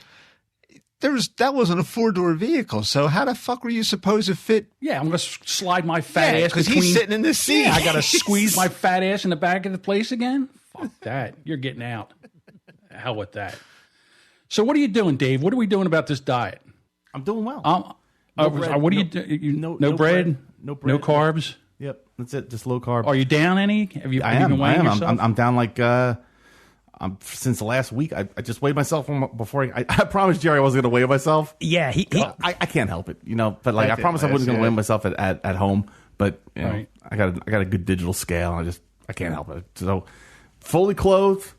Speaker 2: that wasn't a 4-door vehicle. So how the fuck were you supposed to fit?
Speaker 1: Yeah, I'm going to slide my fat ass
Speaker 2: because
Speaker 1: between.
Speaker 2: he's sitting in the seat.
Speaker 1: Yeah, I got to squeeze my fat ass in the back of the place again? Fuck that. You're getting out. Hell with that. So what are you doing, Dave? What are we doing about this diet?
Speaker 4: I'm doing well.
Speaker 1: No bread, what do you do? No bread? No carbs?
Speaker 4: Yep, that's it. Just low carb.
Speaker 1: Are you down any? Have you been weighing yourself?
Speaker 4: I'm down like since the last week. I just weighed myself before. I promised Jerry I wasn't going to weigh myself.
Speaker 3: Yeah,
Speaker 4: I can't help it, But like I promised I wasn't going to weigh myself at home. But
Speaker 1: right.
Speaker 4: I got a good digital scale. And I can't help it. So fully clothed,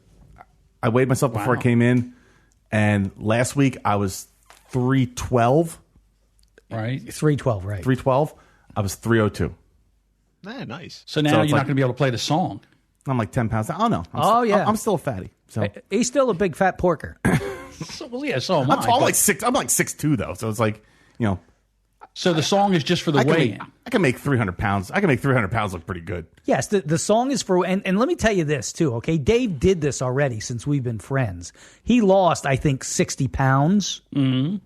Speaker 4: I weighed myself before I came in, and last week I was 312.
Speaker 1: Right,
Speaker 3: 312. Right,
Speaker 4: 312. I was 302.
Speaker 2: Nice.
Speaker 1: So now you're not going to be able to play the song.
Speaker 4: I'm like 10 pounds. Oh, no. I'm still a fatty. So
Speaker 3: he's still a big fat porker.
Speaker 1: So am I.
Speaker 4: I'm like 6'2", though. So it's like,
Speaker 1: So the song is just for the weigh-in.
Speaker 4: I can make 300 pounds. I can make 300 pounds look pretty good.
Speaker 3: Yes, the song is for, and let me tell you this too, okay? Dave did this already since we've been friends. He lost, I think, 60 pounds and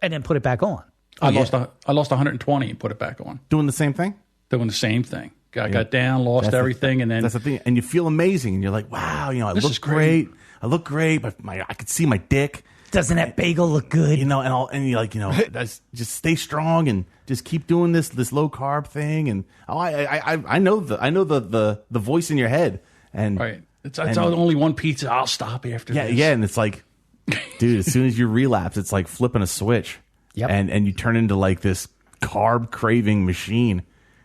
Speaker 3: then put it back on.
Speaker 1: I lost 120 and put it back on.
Speaker 4: Doing the same thing?
Speaker 1: Doing the same thing. Got down, lost everything, and then
Speaker 4: that's the thing. And you feel amazing, and you're like, wow, I look great. I look great, but I could see my dick.
Speaker 3: Doesn't that bagel look good?
Speaker 4: And you're like, that's, just stay strong and just keep doing this low carb thing. And I know the voice in your head. And
Speaker 1: right, it's only one pizza. I'll stop after this.
Speaker 4: Yeah, and it's like, dude, as soon as you relapse, it's like flipping a switch.
Speaker 3: Yep.
Speaker 4: And you turn into like this carb craving machine.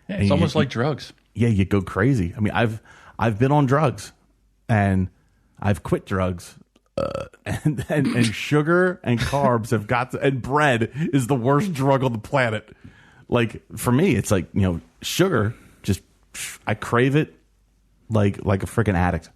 Speaker 1: Yeah, it's almost like drugs.
Speaker 4: Yeah, you go crazy. I mean, I've been on drugs, and I've quit drugs, and sugar and carbs have got to, and bread is the worst drug on the planet. Like for me, it's like, you know, sugar. Just I crave it like a freaking addict.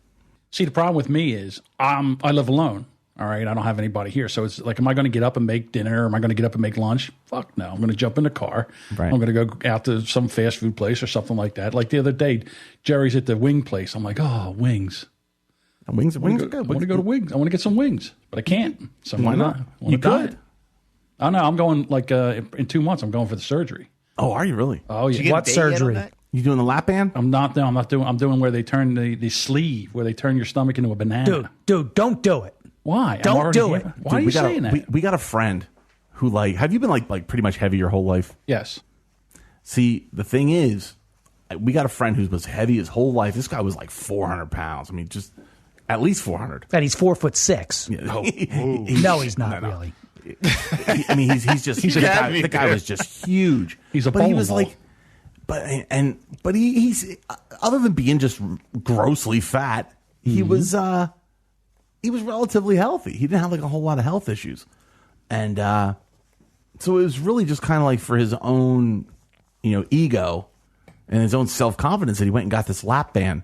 Speaker 1: See, the problem with me is I live alone. All right, I don't have anybody here, so it's like, am I going to get up and make dinner? Or am I going to get up and make lunch? Fuck no. I'm going to jump in the car.
Speaker 4: Right.
Speaker 1: I'm going to go out to some fast food place or something like that. Like the other day, Jerry's at the wing place. I'm like, oh, wings.
Speaker 4: And wings are good.
Speaker 1: I want to go to wings. I want to get some wings, but I can't. So
Speaker 4: Why not? You could.
Speaker 1: I know. I'm going like in 2 months. I'm going for the surgery.
Speaker 4: Oh, are you really?
Speaker 1: Oh yeah.
Speaker 3: What surgery?
Speaker 4: You doing the lap band?
Speaker 1: I'm not doing. I'm doing where they turn the sleeve, where they turn your stomach into a banana.
Speaker 3: Dude, don't do it.
Speaker 1: Why?
Speaker 3: Don't do it.
Speaker 1: Why are you saying that?
Speaker 4: We got a friend who, like, have you been like pretty much heavy your whole life?
Speaker 1: Yes.
Speaker 4: See, the thing is, we got a friend who was heavy his whole life. This guy was like 400 pounds. I mean, just at least 400.
Speaker 3: And he's 4'6".
Speaker 4: Yeah.
Speaker 3: No, he's not really.
Speaker 4: I mean, he's just the guy was just huge.
Speaker 1: He's a
Speaker 4: but he
Speaker 1: bowling
Speaker 4: was
Speaker 1: ball.
Speaker 4: like, but he's other than being just grossly fat, he was relatively healthy. He didn't have like a whole lot of health issues, and so it was really just kind of like for his own, you know, ego and his own self confidence that he went and got this lap band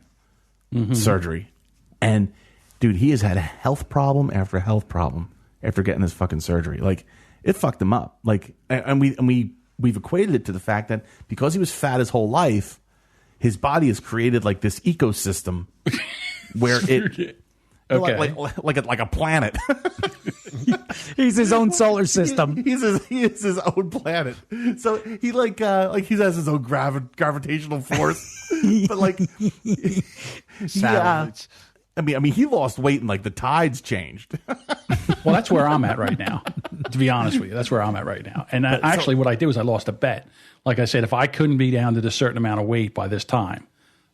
Speaker 4: surgery. And dude, he has had a health problem after health problem after getting this fucking surgery. Like, it fucked him up. Like, and we've equated it to the fact that because he was fat his whole life, his body has created like this ecosystem where it
Speaker 1: Okay.
Speaker 4: like a planet.
Speaker 3: He's his own solar system.
Speaker 4: He is his own planet. So he he has his own gravitational force. But like
Speaker 2: Satellites.
Speaker 4: I mean, he lost weight and like the tides changed.
Speaker 1: Well, that's where I'm at right now. To be honest with you, that's where I'm at right now. And actually, what I did was I lost a bet. Like I said, if I couldn't be down to a certain amount of weight by this time,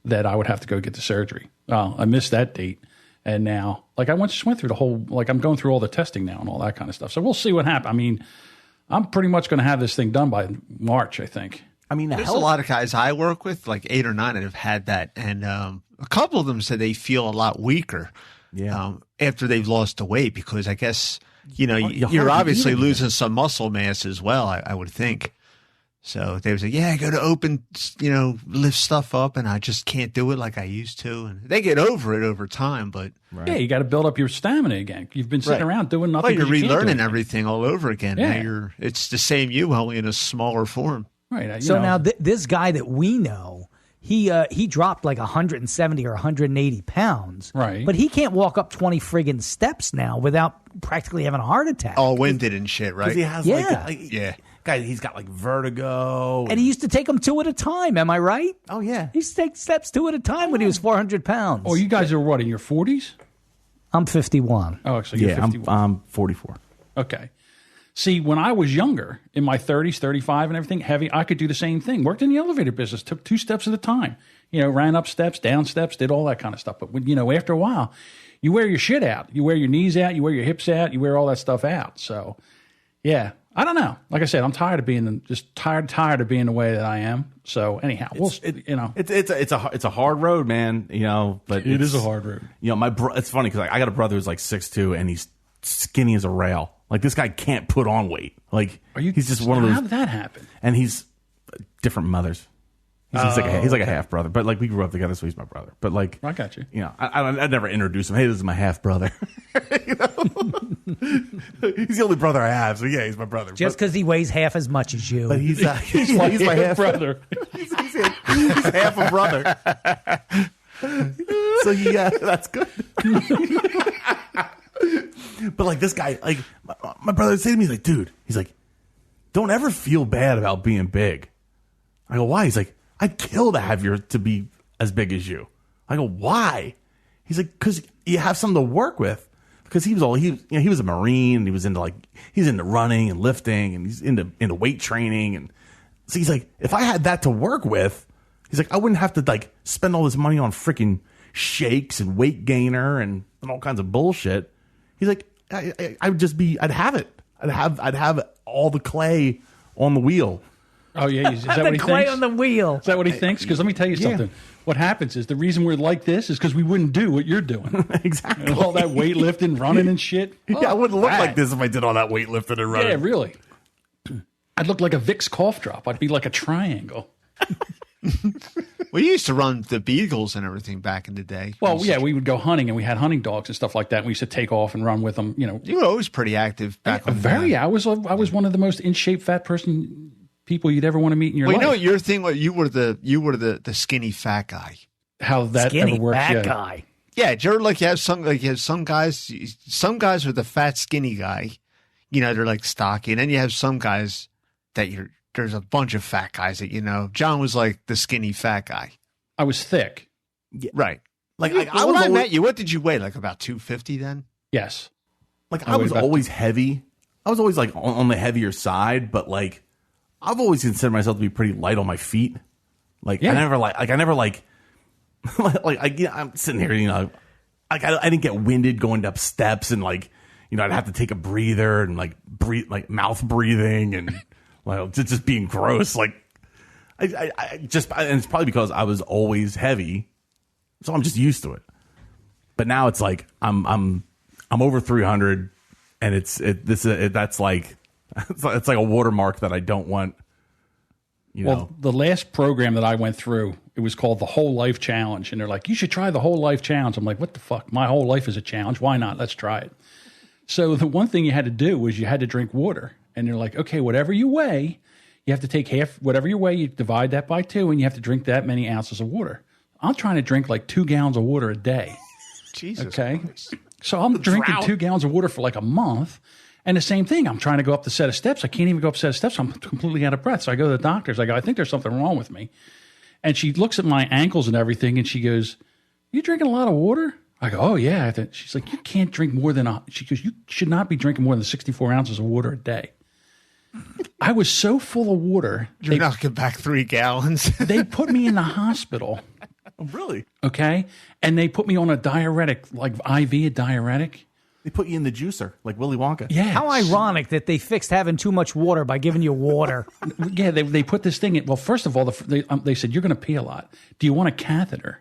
Speaker 1: that I would have to go get the surgery. Well, I missed that date. And now, like, just went through the whole, like, I'm going through all the testing now and all that kind of stuff. So we'll see what happens. I mean, I'm pretty much going to have this thing done by March, I think.
Speaker 4: I mean,
Speaker 2: there's a lot of guys I work with, like 8 or 9, that have had that. And a couple of them said they feel a lot weaker after they've lost the weight, because I guess, you know, you're obviously losing some muscle mass as well, I would think. So they would say, yeah, I go to open, you know, lift stuff up, and I just can't do it like I used to. And they get over it over time, but
Speaker 1: yeah, you got to build up your stamina again. You've been sitting around doing nothing.
Speaker 2: Well, you're
Speaker 1: you
Speaker 2: relearning everything all over again.
Speaker 1: Yeah.
Speaker 2: Now it's the same you, only in a smaller form.
Speaker 1: Right.
Speaker 3: So now this guy that we know, he dropped like 170 or 180 pounds.
Speaker 1: Right.
Speaker 3: But he can't walk up 20 friggin' steps now without practically having a heart attack.
Speaker 2: All winded and shit, right?
Speaker 4: He has guy, he's got like vertigo.
Speaker 3: And he used to take them 2 at a time. Am I right?
Speaker 4: Oh, yeah.
Speaker 3: He used to take steps 2 at a time when he was 400 pounds.
Speaker 1: Oh, you guys are what, in your 40s?
Speaker 3: I'm 51.
Speaker 1: Oh, so you're 51.
Speaker 4: I'm 44.
Speaker 1: Okay. See, when I was younger, in my 30s, 35 and everything, heavy, I could do the same thing. Worked in the elevator business, took 2 steps at a time. You know, ran up steps, down steps, did all that kind of stuff. But, when, you know, after a while, you wear your shit out. You wear your knees out. You wear your hips out. You wear all that stuff out. So, yeah. I don't know. Like I said, I'm tired of being tired of being the way that I am. So anyhow,
Speaker 4: it's a hard road, man. You know, but
Speaker 1: it is a hard road.
Speaker 4: You know, it's funny because I got a brother who's like 6'2" and he's skinny as a rail. Like, this guy can't put on weight. Like, he's just one of those.
Speaker 1: How did that happen?
Speaker 4: And he's different mothers. He's like a half brother, but like we grew up together, so he's my brother. But like,
Speaker 1: I got you.
Speaker 4: You know, I never introduce him. Hey, this is my half brother. You know? He's the only brother I have, so yeah, he's my brother.
Speaker 3: Just because he weighs half as much as you.
Speaker 4: But he's my half
Speaker 1: brother.
Speaker 4: he's half a brother. So yeah, that's good. But like this guy, like my brother would say to me, he's like, dude, he's like, don't ever feel bad about being big. I go, why? He's like, I'd kill to be as big as you. I go, why? He's like, because you have something to work with. Because he was a Marine, and he's into running and lifting, and he's into weight training, and so he's like, if I had that to work with, he's like, I wouldn't have to like spend all this money on freaking shakes and weight gainer and all kinds of bullshit. He's like, I would just be. I'd have it. I'd have all the clay on the wheel.
Speaker 1: Oh yeah, is that what he
Speaker 3: clay
Speaker 1: thinks?
Speaker 3: on the wheel.
Speaker 1: Is that what he thinks? Because let me tell you something. What happens is the reason we're like this is because we wouldn't do what you're doing.
Speaker 4: Exactly.
Speaker 1: And all that weightlifting, running, and shit.
Speaker 4: I wouldn't look like this if I did all that weightlifting and running.
Speaker 1: Yeah, really. I'd look like a Vicks cough drop. I'd be like a triangle.
Speaker 2: We used to run the Beagles and everything back in the day.
Speaker 1: Well, yeah, we would go hunting, and we had hunting dogs and stuff like that. And we used to take off and run with them. You know,
Speaker 2: you were always pretty active back then.
Speaker 1: I was one of the most in shape fat people you'd ever want to meet in your life.
Speaker 2: You know what your thing was? You were the skinny fat guy.
Speaker 1: How that
Speaker 3: Skinny
Speaker 1: ever worked?
Speaker 3: fat guy.
Speaker 2: Yeah, you're like you have some guys. Some guys are the fat skinny guy. You know, they're like stocky, and then you have some guys that there's a bunch of fat guys that you know. John was like the skinny fat guy.
Speaker 1: I was thick.
Speaker 2: Yeah. Right.
Speaker 4: Like
Speaker 2: when I met you, what did you weigh? Like about 250 then?
Speaker 1: Yes.
Speaker 4: Like I was always heavy. I was always like on the heavier side, but like I've always considered myself to be pretty light on my feet. Like I never I'm sitting here, you know, like I didn't get winded going up steps, and like, you know, I'd have to take a breather and like breathe, like mouth breathing, and like just being gross. Like I just, and it's probably because I was always heavy, so I'm just used to it. But now it's like I'm over 300, and that's like it's like a watermark that I don't want. You know.
Speaker 1: The last program that I went through, it was called the Whole Life Challenge, and they're like, you should try the Whole Life Challenge. I'm like, what the fuck? My whole life is a challenge. Why not? Let's try it. So the one thing you had to do was you had to drink water, and they're like, okay, whatever you weigh, you have to take half, whatever you weigh, you divide that by 2, and you have to drink that many ounces of water. I'm trying to drink like 2 gallons of water a day.
Speaker 2: Jesus.
Speaker 1: Okay. Christ. So I'm drinking 2 gallons of water for like a month. And the same thing, I'm trying to go up the set of steps. I can't even go up a set of steps. I'm completely out of breath. So I go to the doctors. I go, I think there's something wrong with me. And she looks at my ankles and everything, and she goes, you drinking a lot of water? I go, oh, yeah. She's like, you can't drink more than she goes, you should not be drinking more than 64 ounces of water a day. I was so full of water.
Speaker 2: You're knocking back 3 gallons.
Speaker 1: They put me in the hospital.
Speaker 4: Oh, really?
Speaker 1: Okay. And they put me on a diuretic, like IV, a diuretic.
Speaker 4: They put you in the juicer, like Willy Wonka.
Speaker 1: Yeah.
Speaker 3: How ironic that they fixed having too much water by giving you water.
Speaker 1: Yeah, they put this thing in. Well, first of all, they said, you're going to pee a lot. Do you want a catheter?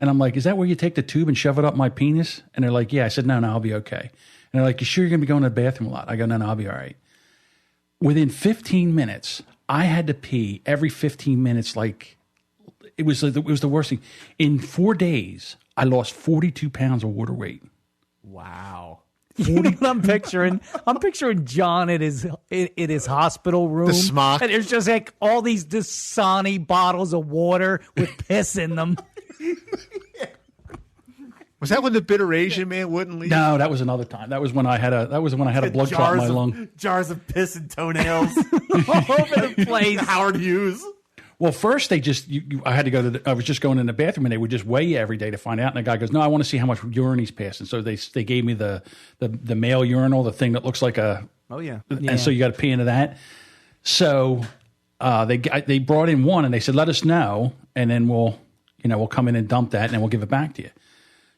Speaker 1: And I'm like, is that where you take the tube and shove it up my penis? And they're like, yeah. I said, no, I'll be okay. And they're like, you sure you're going to be going to the bathroom a lot? I go, no, I'll be all right. Within 15 minutes, I had to pee every 15 minutes. Like it was the worst thing. In 4 days, I lost 42 pounds of water weight.
Speaker 4: Wow.
Speaker 3: You know what I'm picturing? I'm picturing John in his hospital room.
Speaker 2: The smock.
Speaker 3: And there's just like all these Dasani bottles of water with piss in them.
Speaker 2: Was that when the bitter Asian man wouldn't leave?
Speaker 1: No, that was another time. That was when I had a blood clot in my lung.
Speaker 4: Jars of piss and toenails
Speaker 3: All over the place.
Speaker 4: Howard Hughes.
Speaker 1: Well, first they just, I had to go I was just going in the bathroom, and they would just weigh you every day to find out. And the guy goes, no, I want to see how much urine he's passing. So they gave me the male urinal, the thing that looks like a.
Speaker 4: Oh, yeah.
Speaker 1: And so you got to pee into that. So they brought in one, and they said, let us know, and then we'll come in and dump that, and then we'll give it back to you.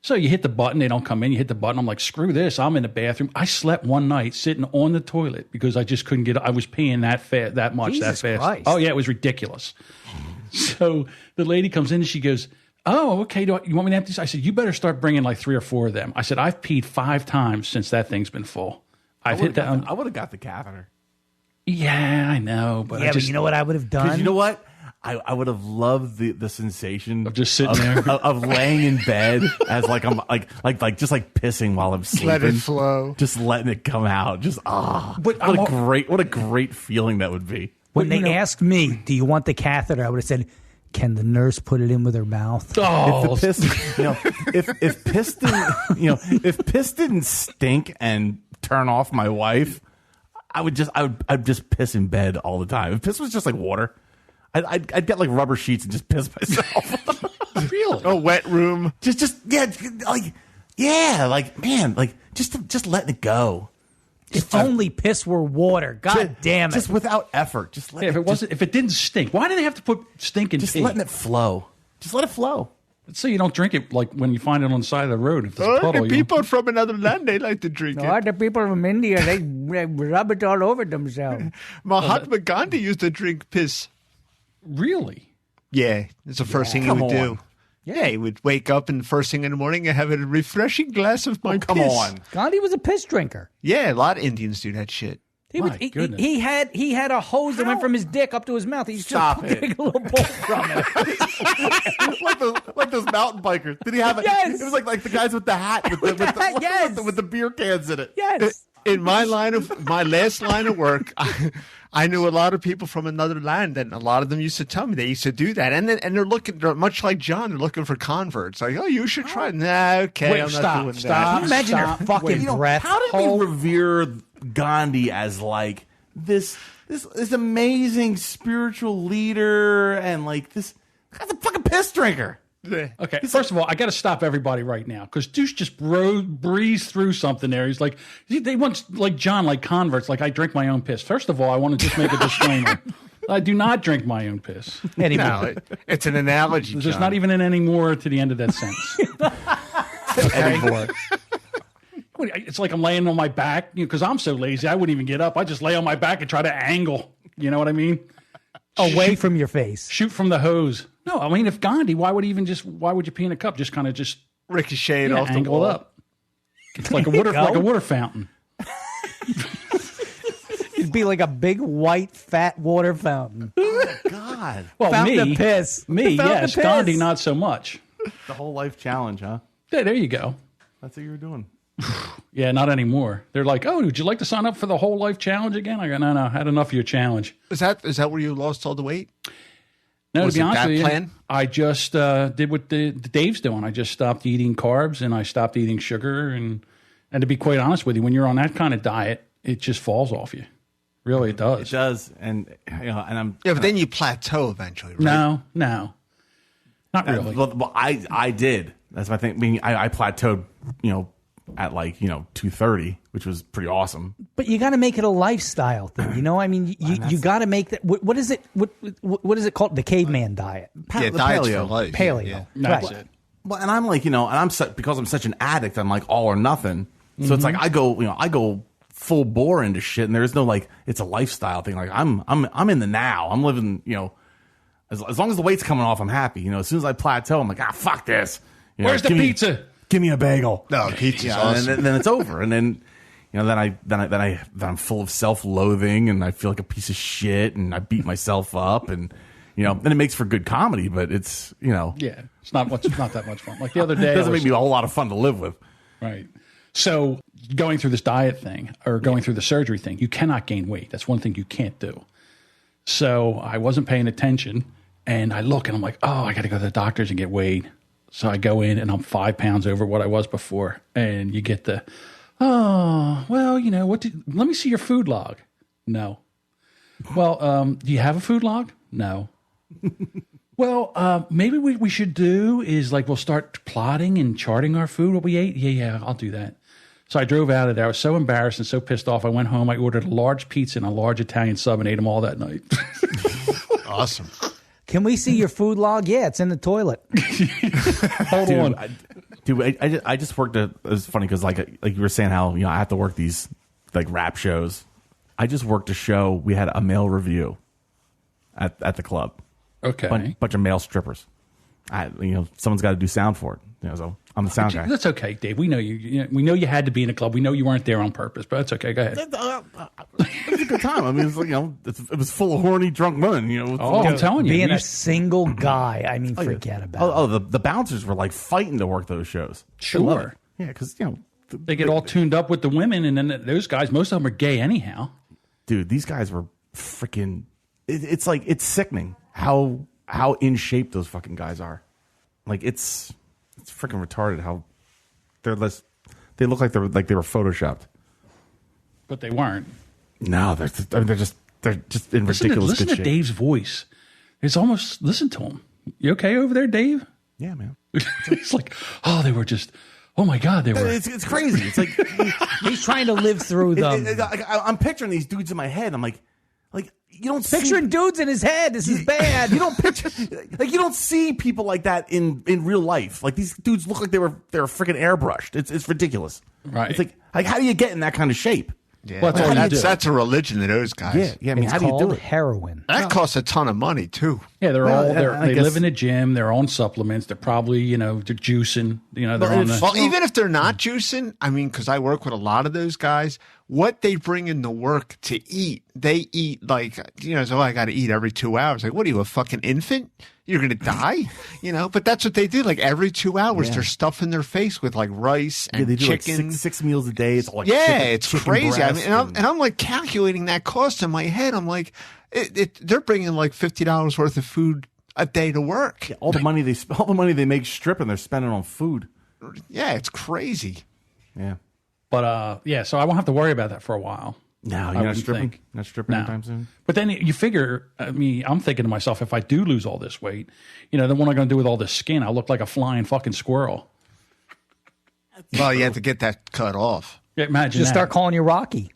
Speaker 1: So you hit the button, they don't come in, you hit the button. I'm like, screw this, I'm in the bathroom. I slept one night sitting on the toilet because I just couldn't I was peeing that much,
Speaker 3: Jesus
Speaker 1: that fast.
Speaker 3: Christ.
Speaker 1: Oh, yeah, it was ridiculous. So the lady comes in and she goes, oh, okay, you want me to empty this? I said, you better start bringing like 3 or 4 of them. I said, I've peed 5 times since that thing's been full.
Speaker 4: I would have got the catheter.
Speaker 1: Yeah, I know. But
Speaker 3: But you know what I would have done?
Speaker 4: You know what? I would have loved the sensation
Speaker 1: of just sitting there,
Speaker 4: of laying in bed as like I'm like just like pissing while I'm sleeping.
Speaker 2: Let it flow.
Speaker 4: Just letting it come out. Just what a great feeling that would be.
Speaker 3: When they asked me, do you want the catheter? I would have said, can the nurse put it in with her mouth?
Speaker 1: Oh,
Speaker 4: if the piss, if piss didn't, if piss didn't stink and turn off my wife, I'd just piss in bed all the time. If piss was just like water, I'd get like rubber sheets and just piss myself.
Speaker 1: Really?
Speaker 2: A wet room.
Speaker 4: Just letting it go.
Speaker 3: If only piss were water. God damn it.
Speaker 4: Just without effort. Just let
Speaker 1: if it didn't stink, why do they have to put stink in
Speaker 4: just
Speaker 1: pee?
Speaker 4: letting it flow. Just let it flow.
Speaker 1: So you don't drink it like when you find it on the side of the road. If there's a puddle,
Speaker 2: the people from another land, they like to drink it.
Speaker 3: The people from India, they rub it all over themselves.
Speaker 2: Mahatma Gandhi used to drink piss.
Speaker 1: Really?
Speaker 2: Yeah, it's the first thing he would do. Yeah, he would wake up and first thing in the morning and have a refreshing glass of my piss.
Speaker 4: Come on.
Speaker 3: Gandhi was a piss drinker.
Speaker 2: Yeah, a lot of Indians do that shit.
Speaker 1: Goodness.
Speaker 3: He had a hose that went from his dick up to his mouth. He just
Speaker 4: Stop it.
Speaker 3: take a little bowl from it.
Speaker 4: like those mountain bikers. Did he have it?
Speaker 3: Yes.
Speaker 4: It was like the guys with the hat with the beer cans in it.
Speaker 3: Yes.
Speaker 2: In my last line of work, I knew a lot of people from another land, and a lot of them used to tell me they used to do that. And they're much like John. They're looking for converts. Like, oh, you should try it. Nah, okay,
Speaker 1: Wait,
Speaker 2: I'm
Speaker 1: stop,
Speaker 2: not doing
Speaker 1: stop.
Speaker 2: that.
Speaker 3: Can you imagine their fucking breath?
Speaker 4: How did we revere Gandhi as like this amazing spiritual leader and like this guy's a fucking piss drinker?
Speaker 1: Okay, first of all, I got to stop everybody right now because Deuce just breezed through something there. He's like, they want like John, like converts, like I drink my own piss. First of all, I want to just make a disclaimer. I do not drink my own piss.
Speaker 2: No, it's an analogy.
Speaker 1: There's
Speaker 2: John.
Speaker 1: not even an anymore to the end of that sentence. Okay. It's like I'm laying on my back because I'm so lazy. I wouldn't even get up. I just lay on my back and try to angle. You know what I mean?
Speaker 3: Away from your face.
Speaker 1: Shoot from the hose. No, I mean, if Gandhi, why would you pee in a cup? Just kind of
Speaker 2: Ricochet off the
Speaker 1: angle
Speaker 2: wall.
Speaker 1: it up. It's like a water fountain.
Speaker 3: It'd be like a big white fat water fountain.
Speaker 4: God.
Speaker 1: Well,
Speaker 3: Fountain of piss.
Speaker 1: Me,
Speaker 3: Fountain
Speaker 1: yes.
Speaker 3: of piss.
Speaker 1: Gandhi, not so much.
Speaker 4: The whole life challenge, huh?
Speaker 1: Yeah, there you go.
Speaker 4: That's what you were doing.
Speaker 1: Yeah, not anymore. They're like, oh, would you like to sign up for the whole life challenge again? I go, no, I had enough of your challenge.
Speaker 2: Is that where you lost all the weight?
Speaker 1: No,
Speaker 2: Was
Speaker 1: to be
Speaker 2: it
Speaker 1: honest
Speaker 2: that
Speaker 1: with you,
Speaker 2: plan?
Speaker 1: I just did what the Dave's doing. I just stopped eating carbs and I stopped eating sugar. And to be quite honest with you, when you're on that kind of diet, it just falls off you. Really, it does.
Speaker 4: It does, and I'm
Speaker 2: But then you plateau eventually, right?
Speaker 1: No, not really.
Speaker 4: Well, I did. That's my thing. I mean, I plateaued, at like 230, which was pretty awesome.
Speaker 3: But you got to make it a lifestyle thing, I mean, you got to make that. What is it? What is it called? The caveman diet.
Speaker 2: Yeah,
Speaker 4: The
Speaker 2: diet's
Speaker 4: paleo.
Speaker 2: for life.
Speaker 3: Paleo.
Speaker 2: Yeah.
Speaker 1: That's
Speaker 3: Right.
Speaker 1: it.
Speaker 4: Well, and I'm like, because I'm such an addict, I'm like all or nothing. So it's like I go full bore into shit, and there's no like it's a lifestyle thing. Like I'm in the now. I'm living, as long as the weight's coming off, I'm happy. As soon as I plateau, I'm like, fuck this.
Speaker 1: Where's the pizza?
Speaker 4: Give me a bagel.
Speaker 2: No, pizza's awesome.
Speaker 4: And then it's over. And then then I'm full of self-loathing, and I feel like a piece of shit, and I beat myself up, and then it makes for good comedy, but it's
Speaker 1: Yeah, it's not that much fun. Like the other day,
Speaker 4: it doesn't make me a whole lot of fun to live with.
Speaker 1: Right. So going through this diet thing or going through the surgery thing, you cannot gain weight. That's one thing you can't do. So I wasn't paying attention, and I look and I'm like, oh, I got to go to the doctors and get weighed. So I go in and I'm 5 pounds over what I was before. And you get the, oh, well, let me see your food log. No. Well, do you have a food log? No. Well, maybe what we should do is we'll start plotting and charting our food, what we ate. Yeah, I'll do that. So I drove out of there. I was so embarrassed and so pissed off. I went home. I ordered a large pizza and a large Italian sub and ate them all that night.
Speaker 2: Awesome.
Speaker 3: Can we see your food log? Yeah, it's in the toilet.
Speaker 1: Hold on.
Speaker 4: I just worked it was funny because like you were saying how I have to work these rap shows. I just worked a show. We had a male review at the club.
Speaker 1: Okay.
Speaker 4: Bunch of male strippers. Someone's got to do sound for it. So I'm the sound guy.
Speaker 1: That's okay, Dave. We know you. We know you had to be in a club. We know you weren't there on purpose, but that's okay. Go ahead.
Speaker 4: It was a good time. I mean, it was it was full of horny drunk men.
Speaker 1: Oh, I'm telling you,
Speaker 3: Being a single guy, I mean, forget about it.
Speaker 4: The bouncers were fighting to work those shows.
Speaker 1: sure.
Speaker 4: Yeah, because
Speaker 1: They get all tuned up with the women, and then those guys, most of them are gay anyhow.
Speaker 4: dude, these guys were freaking. It's sickening how in shape those fucking guys are. It's freaking retarded how they're less. They look like they were photoshopped,
Speaker 1: But they weren't.
Speaker 4: No, they're just in ridiculous
Speaker 1: Listen
Speaker 4: good
Speaker 1: to
Speaker 4: shape.
Speaker 1: Dave's voice. It's almost, listen to him. You okay over there, Dave?
Speaker 4: Yeah, man.
Speaker 1: It's like, oh, they were just, oh my God, they were.
Speaker 4: It's crazy. It's like
Speaker 3: He's trying to live through them.
Speaker 4: I'm picturing these dudes in my head. I'm like, Like, you don't
Speaker 3: Picturing dudes in his head. This is bad.
Speaker 4: You don't picture, like, you don't see people like that in real life. Like, these dudes look like they were freaking airbrushed. It's ridiculous.
Speaker 1: Right.
Speaker 4: It's like how do you get in that kind of shape?
Speaker 2: Yeah,
Speaker 1: Well,
Speaker 2: that's a religion to those guys.
Speaker 4: Yeah. I mean,
Speaker 3: It's
Speaker 4: how do you do
Speaker 3: called
Speaker 4: it?
Speaker 3: heroin.
Speaker 2: That costs a ton of money too.
Speaker 1: Yeah,
Speaker 4: I
Speaker 1: they
Speaker 4: guess-
Speaker 1: live in a gym. They're on supplements. They're probably they're juicing. They're on the.
Speaker 2: Well, even if they're not juicing, I mean, because I work with a lot of those guys, what they bring into work to eat, they eat like, so I got to eat every 2 hours. Like, what are you, a fucking infant? You're going to die? But that's what they do. Like, every 2 hours, they're stuffing their face with like rice and
Speaker 4: they do
Speaker 2: chicken.
Speaker 4: like six meals a day. It's all like
Speaker 2: It's
Speaker 4: chicken
Speaker 2: crazy. I
Speaker 4: breast
Speaker 2: mean, and I'm like calculating that cost in my head. I'm like, they're bringing like $50 worth of food a day to work.
Speaker 4: all the money they make stripping, they're spending on food.
Speaker 2: Yeah, it's crazy.
Speaker 4: Yeah.
Speaker 1: But so I won't have to worry about that for a while.
Speaker 4: No,
Speaker 1: I
Speaker 4: you're not
Speaker 1: wouldn't
Speaker 4: stripping.
Speaker 1: think.
Speaker 4: Not stripping
Speaker 1: No.
Speaker 4: anytime soon.
Speaker 1: But then you figure, I mean, I'm thinking to myself, if I do lose all this weight, then what am I going to do with all this skin? I'll look like a flying fucking squirrel.
Speaker 2: Well, you have to get that cut off.
Speaker 1: Yeah, imagine
Speaker 3: Just
Speaker 1: that.
Speaker 3: start calling you Rocky.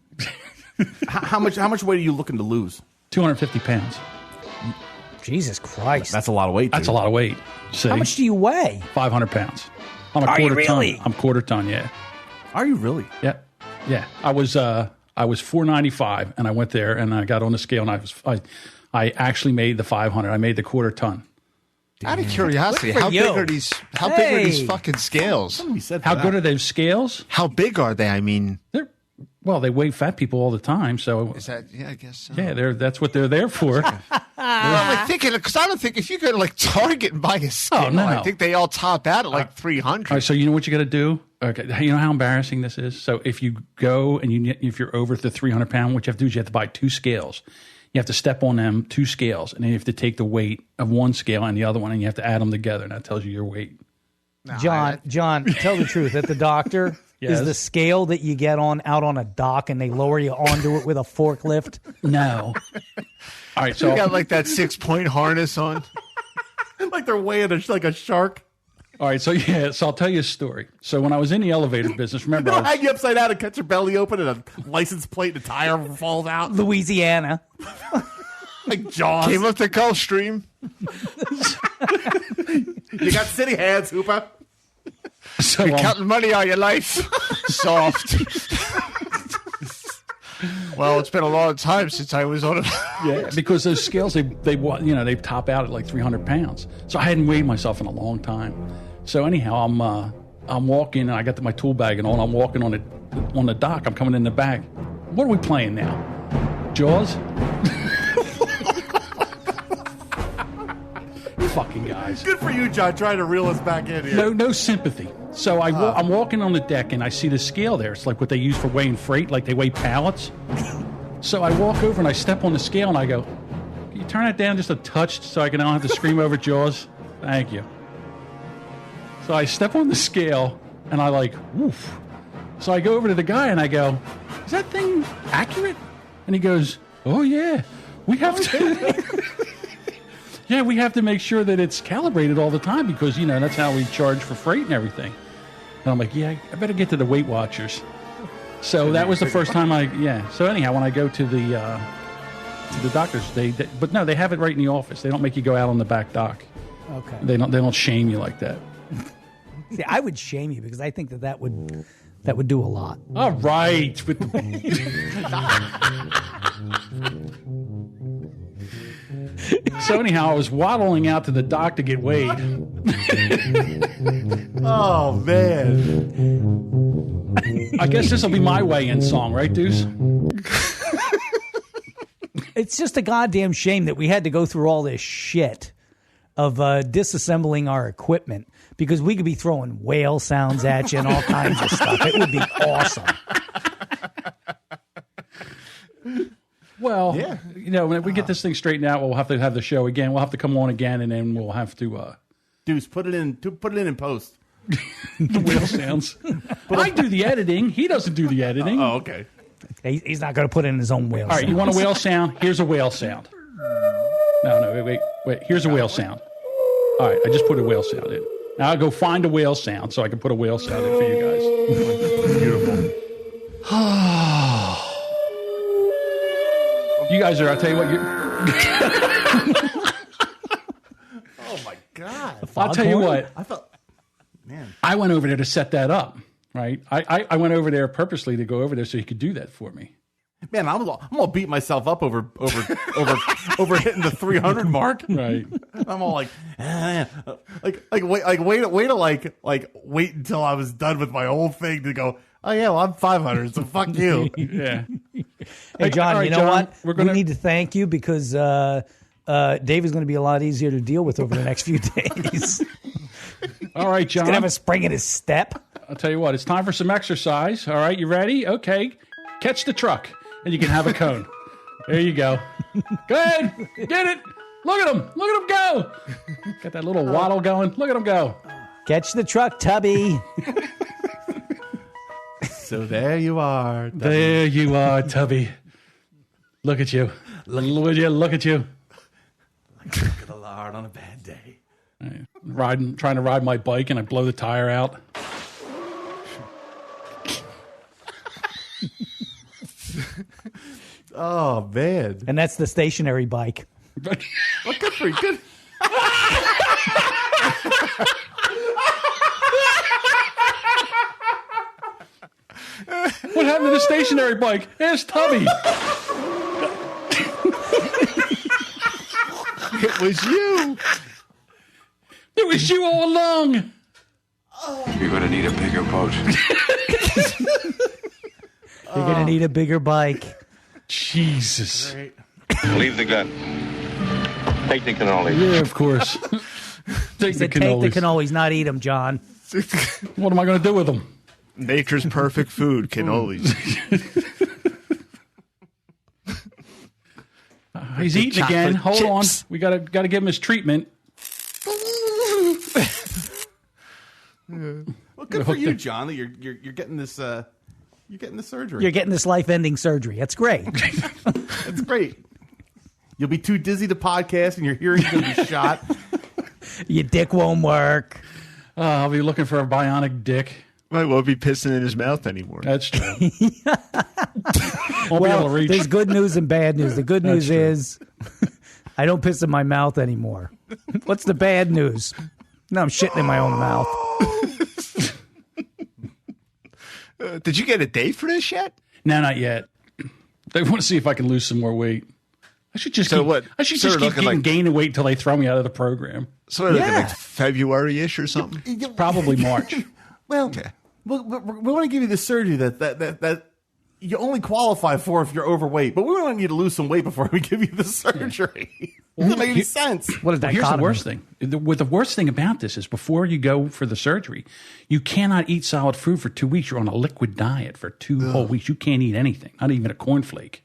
Speaker 4: How much weight are you looking to lose?
Speaker 1: 250 pounds.
Speaker 3: Jesus Christ.
Speaker 4: That's a lot of weight.
Speaker 1: That's
Speaker 4: dude.
Speaker 1: a lot of weight. See?
Speaker 3: How much do you weigh?
Speaker 1: 500 pounds. I'm a
Speaker 3: Are you
Speaker 1: quarter
Speaker 3: really?
Speaker 1: ton. I'm quarter ton, yeah.
Speaker 4: Are you really?
Speaker 1: Yeah. Yeah. I was 495 and I went there and I got on the scale and I actually made the 500. I made the quarter ton.
Speaker 2: Out of curiosity,
Speaker 3: Good for
Speaker 2: how
Speaker 3: you.
Speaker 2: big are these? How big are these
Speaker 3: Hey.
Speaker 2: fucking scales?
Speaker 4: Somebody said
Speaker 1: How
Speaker 4: that.
Speaker 1: good are those scales?
Speaker 2: How big are they? I mean,
Speaker 1: They weigh fat people all the time. So
Speaker 2: is that? Yeah, I guess so.
Speaker 1: yeah, that's what they're there for.
Speaker 2: Well, I'm like thinking because I don't think if you go to like Target and buy a scale,
Speaker 1: no.
Speaker 2: I think they all top out at like 300.
Speaker 1: All right, so you know what you got to do? Okay, you know how embarrassing this is? So if you go and if you're over the 300 pound, what you have to do is you have to buy 2 scales. You have to step on them 2 scales, and then you have to take the weight of one scale and the other one, and you have to add them together, and that tells you your weight.
Speaker 3: John, tell the truth. At the doctor,
Speaker 1: Yes.
Speaker 3: is the scale that you get out on a dock and they lower you onto it with a forklift?
Speaker 1: No. All right, so
Speaker 2: You got like that 6-point harness on.
Speaker 4: Like they're weighing like a shark.
Speaker 1: all right, so I'll tell you a story. So when I was in the elevator business, remember, I
Speaker 4: They'll
Speaker 1: was,
Speaker 4: hang you upside down and cut your belly open, and a license plate and a tire falls out.
Speaker 3: Louisiana.
Speaker 4: Like Jaws.
Speaker 2: Came up the Gulf Stream.
Speaker 4: You got city hands, Hoopa.
Speaker 1: so
Speaker 2: You're counting money all your life. Soft. Well, it's been a long time since I was on it.
Speaker 1: yeah, because those scales they top out at like 300 pounds. So I hadn't weighed myself in a long time. So anyhow, I'm walking and I got my tool bag and all. I'm walking on the dock. I'm coming in the back. What are we playing now? Jaws. Fucking guys.
Speaker 4: Good for you, John, trying to reel us back in here.
Speaker 1: No sympathy. So I'm walking on the deck and I see the scale there. It's like what they use for weighing freight, like they weigh pallets. So I walk over and I step on the scale and I go, "Can you turn that down just a touch so I don't have to scream over Jaws? Thank you." So I step on the scale and I like, woof. So I go over to the guy and I go, "Is that thing accurate?" And he goes, "Oh yeah, we have to." Yeah, we have to make sure that it's calibrated all the time because, that's how we charge for freight and everything. And I'm like, yeah, I better get to the Weight Watchers. So that was the first time So anyhow, when I go to the doctors, but no, they have it right in the office. They don't make you go out on the back dock.
Speaker 3: Okay.
Speaker 1: They don't shame you like that.
Speaker 3: See, I would shame you because I think that would do a lot.
Speaker 1: All right. So anyhow, I was waddling out to the dock to get weighed.
Speaker 4: Oh, man.
Speaker 1: I guess this will be my weigh-in song, right, Deuce?
Speaker 3: It's just a goddamn shame that we had to go through all this shit of disassembling our equipment because we could be throwing whale sounds at you and all kinds of stuff. It would be awesome.
Speaker 1: Well, when we get this thing straightened out, we'll have to have the show again. We'll have to come on again, and then we'll have to
Speaker 4: Deuce, put it in post.
Speaker 1: the whale sounds. I do the editing. He doesn't do the editing.
Speaker 4: Oh, okay.
Speaker 3: He's not going to put in his own whale
Speaker 1: All right,
Speaker 3: sounds.
Speaker 1: you want a whale sound? Here's a whale sound. No, wait. Here's a whale sound. All right, I just put a whale sound in. Now I'll go find a whale sound so I can put a whale sound in for you guys.
Speaker 4: Beautiful.
Speaker 1: You guys are, I'll tell you what,
Speaker 4: Oh my God.
Speaker 1: I'll tell you what.
Speaker 4: I thought, man.
Speaker 1: I went over there to set that up, right? I went over there purposely to go over there so he could do that for me.
Speaker 4: Man, I'm gonna beat myself up over hitting the 300 mark.
Speaker 1: Right.
Speaker 4: I'm all like, wait until I was done with my old thing to go. Oh yeah, well I'm 500, so fuck you.
Speaker 1: Yeah.
Speaker 3: Hey, John,
Speaker 1: right,
Speaker 3: you know
Speaker 1: John,
Speaker 3: what? We need to thank you because Dave is going to be a lot easier to deal with over the next few days.
Speaker 1: All right, John.
Speaker 3: He's going to have a spring in his step.
Speaker 1: I'll tell you what, it's time for some exercise. All right, you ready? Okay. Catch the truck, and you can have a cone. There you go. Go ahead. Get it. Look at him. Look at him go. Got that little waddle going. Look at him go.
Speaker 3: Catch the truck, Tubby.
Speaker 4: So there you are. Tubby.
Speaker 1: There you are, Tubby. Look at you. Look at you.
Speaker 4: Like a the Lord on a bad day.
Speaker 1: Trying to ride my bike, and I blow the tire out.
Speaker 4: Oh man!
Speaker 3: And that's the stationary bike.
Speaker 4: Well, good for you. Good.
Speaker 1: What happened to the stationary bike? Here's Tubby.
Speaker 2: It was you.
Speaker 1: It was you all along.
Speaker 6: You're going to need a bigger boat.
Speaker 3: You're going to need a bigger bike.
Speaker 1: Jesus.
Speaker 4: Great.
Speaker 6: Leave the gun. Take the cannoli.
Speaker 1: Yeah, of course. Take the
Speaker 3: Take the
Speaker 1: cannolis.
Speaker 3: cannolis, not eat them, John.
Speaker 1: What am I going to do with them?
Speaker 2: Nature's perfect food, cannolis.
Speaker 1: He's eating again. Hold
Speaker 2: chips.
Speaker 1: on. We gotta give him his treatment.
Speaker 4: Well, good for you, John. That you're getting this. You're getting the surgery.
Speaker 3: You're getting this life-ending surgery. That's great.
Speaker 4: That's great. You'll be too dizzy to podcast, and your hearing's going to be shot.
Speaker 3: Your dick won't work.
Speaker 1: I'll be looking for a bionic dick.
Speaker 2: I won't be pissing in his mouth anymore.
Speaker 1: That's true. Won't be able to reach.
Speaker 3: There's good news and bad news. The good news is I don't piss in my mouth anymore. What's the bad news? No, I'm shitting in my own mouth.
Speaker 2: Did you get a date for this yet?
Speaker 1: No, not yet. They want to see if I can lose some more weight. I should just
Speaker 2: So
Speaker 1: keep,
Speaker 2: what?
Speaker 1: I should
Speaker 2: Sort
Speaker 1: just
Speaker 2: of
Speaker 1: keep
Speaker 2: looking
Speaker 1: getting
Speaker 2: like-
Speaker 1: gaining weight until they throw me out of the program.
Speaker 2: Sort of
Speaker 3: Yeah.
Speaker 2: like February-ish or something?
Speaker 1: Probably March.
Speaker 4: Well,
Speaker 2: Okay.
Speaker 4: we want to give you the surgery that you only qualify for if you're overweight, but we want you to lose some weight before we give you the surgery. Doesn't make any sense.
Speaker 3: What is that?
Speaker 1: Here's the worst thing. The worst thing about this is before you go for the surgery, you cannot eat solid food for 2 weeks. You're on a liquid diet for 2 whole weeks. You can't eat anything, not even a cornflake.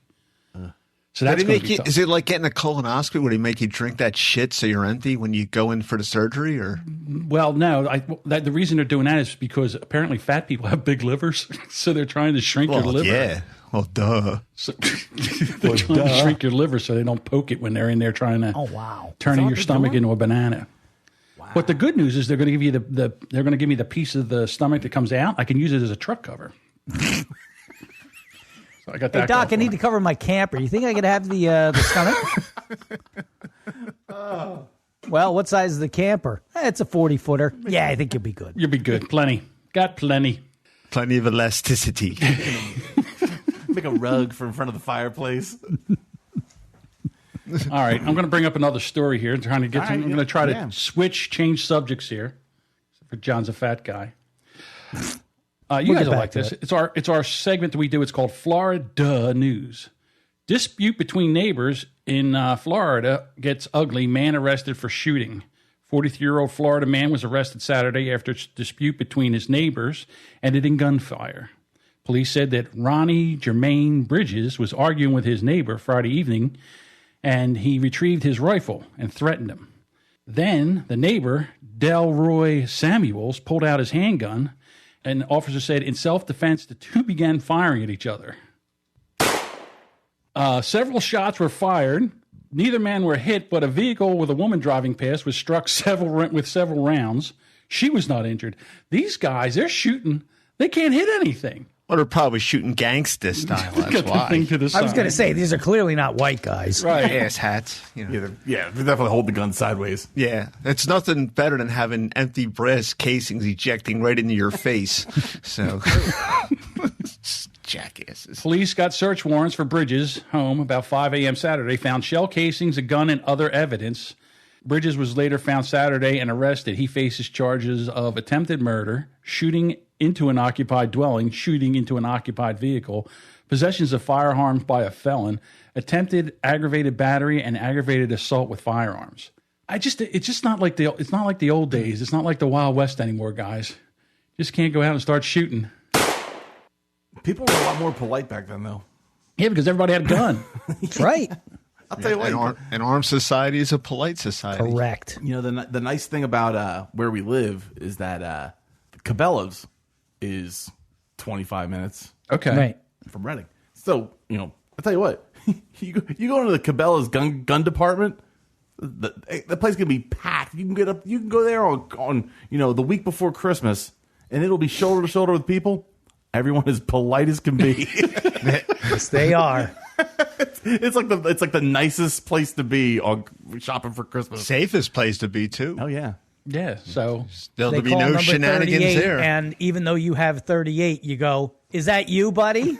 Speaker 1: So that's going to be tough.
Speaker 2: Is it like getting a colonoscopy where they make you drink that shit so you're empty when you go in for the surgery? Or
Speaker 1: Well, no. The reason they're doing that is because apparently fat people have big livers, so they're trying to shrink your liver.
Speaker 2: yeah. Well, duh.
Speaker 1: So, they're trying to shrink your liver so they don't poke it when they're in there trying to turning your stomach into a banana. Wow. But the good news is they're going to give you they're going to give me the piece of the stomach that comes out. I can use it as a truck cover. So I got that.
Speaker 3: Hey, Doc, I need to cover my camper. You think I could have the stomach? Well, what size is the camper? It's a 40-footer. Yeah, I think you'll be good.
Speaker 1: You'll be good. Plenty. Got plenty.
Speaker 2: Plenty of elasticity.
Speaker 4: Make a rug for in front of the fireplace.
Speaker 1: All right, I'm going to bring up another story here. I'm going to try to
Speaker 4: yeah.
Speaker 1: change subjects here. For John's a fat guy. You
Speaker 3: We'll
Speaker 1: guys
Speaker 3: get
Speaker 1: will
Speaker 3: back
Speaker 1: like
Speaker 3: to
Speaker 1: this.
Speaker 3: it.
Speaker 1: It's our segment that we do. It's called Flora DUH News. Dispute between neighbors in Florida gets ugly. Man arrested for shooting. 43-year-old Florida man was arrested Saturday after a dispute between his neighbors ended in gunfire. Police said that Ronnie Jermaine Bridges was arguing with his neighbor Friday evening, and he retrieved his rifle and threatened him. Then the neighbor, Delroy Samuels, pulled out his handgun, and the officer said in self-defense the two began firing at each other. Several shots were fired. Neither man were hit, but a vehicle with a woman driving past was struck with several rounds. She was not injured. These guys, they're shooting. They can't hit anything.
Speaker 2: Well, they're probably shooting gangsta style. That's
Speaker 1: Got the
Speaker 2: why.
Speaker 1: thing to the
Speaker 3: I was
Speaker 1: side.
Speaker 3: going to say, these are clearly not white guys.
Speaker 1: Right.
Speaker 2: Ass hats. You know.
Speaker 4: Yeah, they definitely hold the gun sideways.
Speaker 2: Yeah, it's nothing better than having empty brass casings ejecting right into your face. So, jackasses.
Speaker 1: Police got search warrants for Bridges' home about 5 a.m. Saturday, found shell casings, a gun, and other evidence. Bridges was later found Saturday and arrested. He faces charges of attempted murder, shooting into an occupied dwelling, shooting into an occupied vehicle, possessions of firearms by a felon, attempted aggravated battery, and aggravated assault with firearms. It's just not like it's not like the old days. It's not like the Wild West anymore, guys. Just can't go out and start shooting.
Speaker 4: People were a lot more polite back then, though.
Speaker 1: Yeah, because everybody had a gun.
Speaker 3: Right.
Speaker 4: I'll tell you what.
Speaker 2: An armed society is a polite society.
Speaker 3: Correct.
Speaker 4: You know, the nice thing about where we live is that Cabela's is 25 minutes
Speaker 1: Okay.
Speaker 3: Right.
Speaker 4: from Reading. So, you know, I'll tell you what. you go into the Cabela's gun department, the place can be packed. You can go there on the week before Christmas, and it'll be shoulder to shoulder with people. Everyone is polite as can be.
Speaker 3: Yes, they are.
Speaker 4: It's like the nicest place to be on shopping for Christmas.
Speaker 2: Safest place to be, too.
Speaker 4: Oh yeah.
Speaker 1: Yeah, so
Speaker 2: There'll
Speaker 3: They
Speaker 2: be
Speaker 3: call
Speaker 2: no
Speaker 3: number
Speaker 2: shenanigans
Speaker 3: 38,
Speaker 2: there.
Speaker 3: And even though you have 38, you go, is that you, buddy?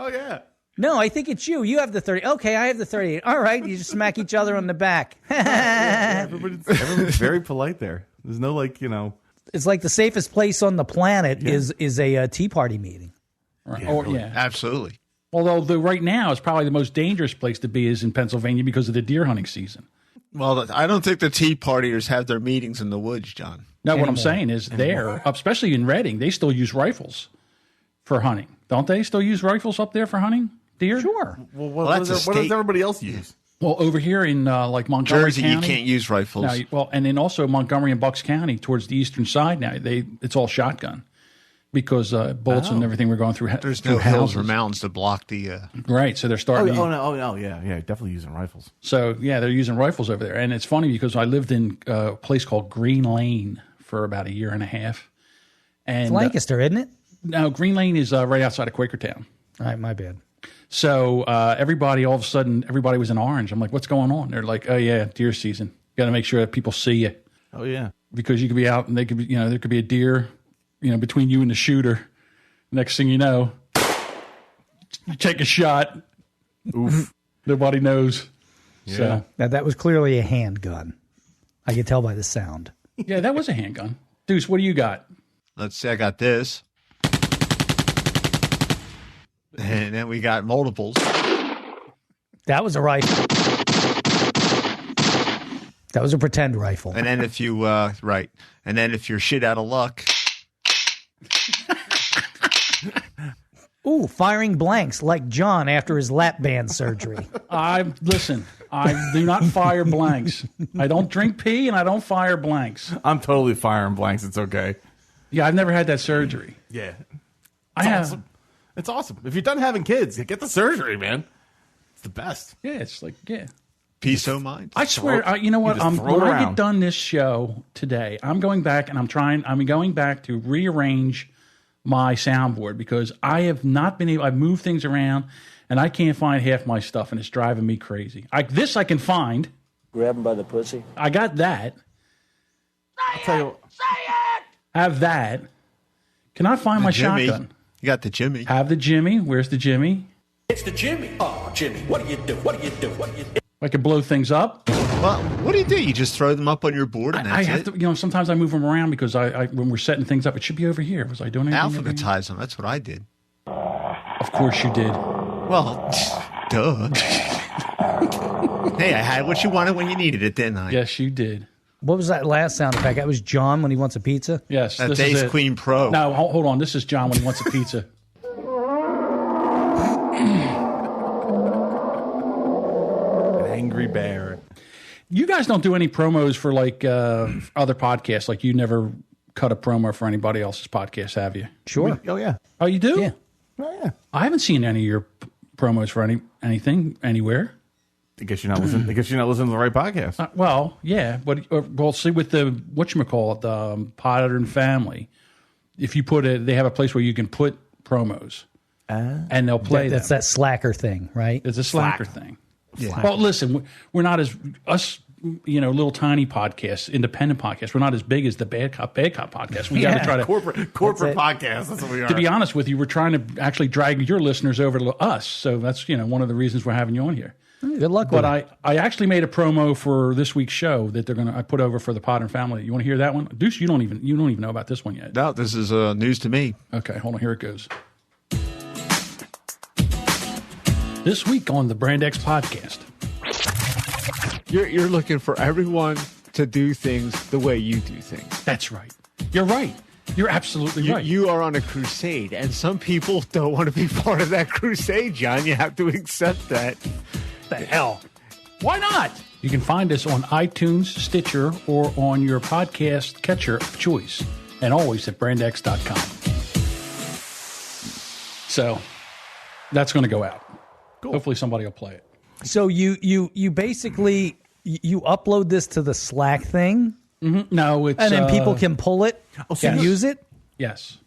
Speaker 4: Oh yeah.
Speaker 3: No, I think it's you. You have the 30. Okay, I have the 38. All right, you just smack each other on the back.
Speaker 4: Everybody's very polite there. There's no
Speaker 3: It's like the safest place on the planet is a Tea Party meeting.
Speaker 1: right.
Speaker 2: Yeah, absolutely.
Speaker 1: Although right now it's probably the most dangerous place to be is in Pennsylvania because of the deer hunting season.
Speaker 2: Well, I don't think the Tea Partiers have their meetings in the woods, John.
Speaker 1: No, what I'm saying is there, especially in Reading, they still use rifles for hunting. Don't they still use rifles up there for hunting deer?
Speaker 3: Sure.
Speaker 4: Well,
Speaker 2: Well,
Speaker 4: what
Speaker 2: that's
Speaker 4: does
Speaker 2: a state.
Speaker 4: everybody else use?
Speaker 1: Well, over here in like Montgomery
Speaker 2: Jersey,
Speaker 1: County,
Speaker 2: you can't use rifles.
Speaker 1: No, and then also Montgomery and Bucks County towards the eastern side now, it's all shotgun because bullets and everything we're going through.
Speaker 2: There's
Speaker 1: through
Speaker 2: no hills
Speaker 1: houses.
Speaker 2: or mountains to block the...
Speaker 1: Right, so they're starting.
Speaker 4: Yeah, definitely using rifles.
Speaker 1: So yeah, they're using rifles over there, and it's funny because I lived in a place called Green Lane for about a year and a half. And
Speaker 3: It's Lancaster, isn't it?
Speaker 1: no, Green Lane is right outside of Quakertown.
Speaker 3: All right, my bad.
Speaker 1: So everybody, all of a sudden, everybody was in orange. I'm like, what's going on? They're like, oh yeah, deer season. Got to make sure that people see you
Speaker 4: Oh yeah.
Speaker 1: because you could be out and they could be, there could be a deer, between you and the shooter. Next thing you know, you take a shot. Oof. Nobody knows. Yeah. So
Speaker 3: Now, that was clearly a handgun. I could tell by the sound.
Speaker 1: yeah, that was a handgun. Deuce, what do you got?
Speaker 2: Let's say I got this. And then we got multiples.
Speaker 3: That was a rifle. That was a pretend rifle.
Speaker 2: And then if you, right. And then if you're shit out of luck...
Speaker 3: Ooh, firing blanks like John after his lap band surgery.
Speaker 1: Listen, I do not fire blanks. I don't drink pee and I don't fire blanks.
Speaker 4: I'm totally firing blanks. It's okay.
Speaker 1: Yeah, I've never had that surgery.
Speaker 4: Yeah.
Speaker 1: I have.
Speaker 4: Awesome. It's awesome. If you're done having kids, get the surgery, man. It's the best.
Speaker 1: Yeah, it's like, yeah.
Speaker 2: Peace of mind.
Speaker 1: I swear, you know what?
Speaker 4: just throw
Speaker 1: When
Speaker 4: it
Speaker 1: I get
Speaker 4: around.
Speaker 1: done this show today, I'm going back and I'm going back to rearrange my soundboard because I have not been able, I've moved things around and I can't find half my stuff and it's driving me crazy. This I can find.
Speaker 5: Grab him by the pussy.
Speaker 1: I got that.
Speaker 4: I'll tell you what.
Speaker 1: Have that. Can I find my
Speaker 2: Jimmy.
Speaker 1: shotgun?
Speaker 2: You got the Jimmy.
Speaker 1: Have the Jimmy. Where's the Jimmy?
Speaker 5: It's the Jimmy. Oh, Jimmy, what do you do? What do you do? What do you do?
Speaker 1: I could blow things up.
Speaker 2: Well, what do? You just throw them up on your board and
Speaker 1: I
Speaker 2: that's
Speaker 1: have
Speaker 2: it?
Speaker 1: to, sometimes I move them around because I when we're setting things up, it should be over here. Was I doing anything? over here?
Speaker 2: Alphabetize them. That's what I did.
Speaker 1: Of course you did.
Speaker 2: Well, duh. Hey, I had what you wanted when you needed it, didn't I?
Speaker 1: Yes, you did.
Speaker 3: What was that last sound effect? That was John when he wants a pizza?
Speaker 1: Yes,
Speaker 2: That's
Speaker 1: this is
Speaker 2: Ace
Speaker 1: it.
Speaker 2: Queen Pro.
Speaker 1: No, hold on. This is John when he wants a pizza.
Speaker 4: An angry bear.
Speaker 1: You guys don't do any promos for like other podcasts. Like you never cut a promo for anybody else's podcast, have you?
Speaker 3: Sure.
Speaker 4: Oh yeah.
Speaker 1: Oh, you do?
Speaker 3: Yeah.
Speaker 4: Oh yeah.
Speaker 1: I haven't seen any of your promos for anything anywhere.
Speaker 4: I guess you're not listening. I guess you're not listening to the right podcast.
Speaker 1: Well, yeah, but well, see with the whatchamacallit, the Modern Family, if you they have a place where you can put promos, and they'll play
Speaker 3: That's
Speaker 1: them.
Speaker 3: that Slacker thing, right?
Speaker 1: It's a Slacker thing.
Speaker 2: Yeah.
Speaker 1: Well, listen, we're not as us, little tiny podcasts, independent podcasts. We're not as big as the Bad Cop podcast. We got to try to
Speaker 4: corporate podcast. That's what we are.
Speaker 1: To be honest with you, we're trying to actually drag your listeners over to us. So that's one of the reasons we're having you on here.
Speaker 3: Good luck
Speaker 1: But
Speaker 3: with it.
Speaker 1: I actually made a promo for this week's show that I put over for the Podern family. You want to hear that one? Deuce, you don't even know about this one yet.
Speaker 2: No, this is news to me.
Speaker 1: Okay, hold on. Here it goes. This week on the Brand X podcast.
Speaker 2: You're looking for everyone to do things the way you do things.
Speaker 1: That's right. You're right. You're absolutely right.
Speaker 2: You are on a crusade, and some people don't want to be part of that crusade, John. You have to accept that.
Speaker 1: The hell? Why not? You can find us on iTunes, Stitcher, or on your podcast catcher of choice, and always at brandx.com. So that's going to go out. Cool. Hopefully somebody will play it.
Speaker 3: So you basically you upload this to the Slack thing,
Speaker 1: No, it's
Speaker 3: and then people can pull it and use it.
Speaker 1: Yes.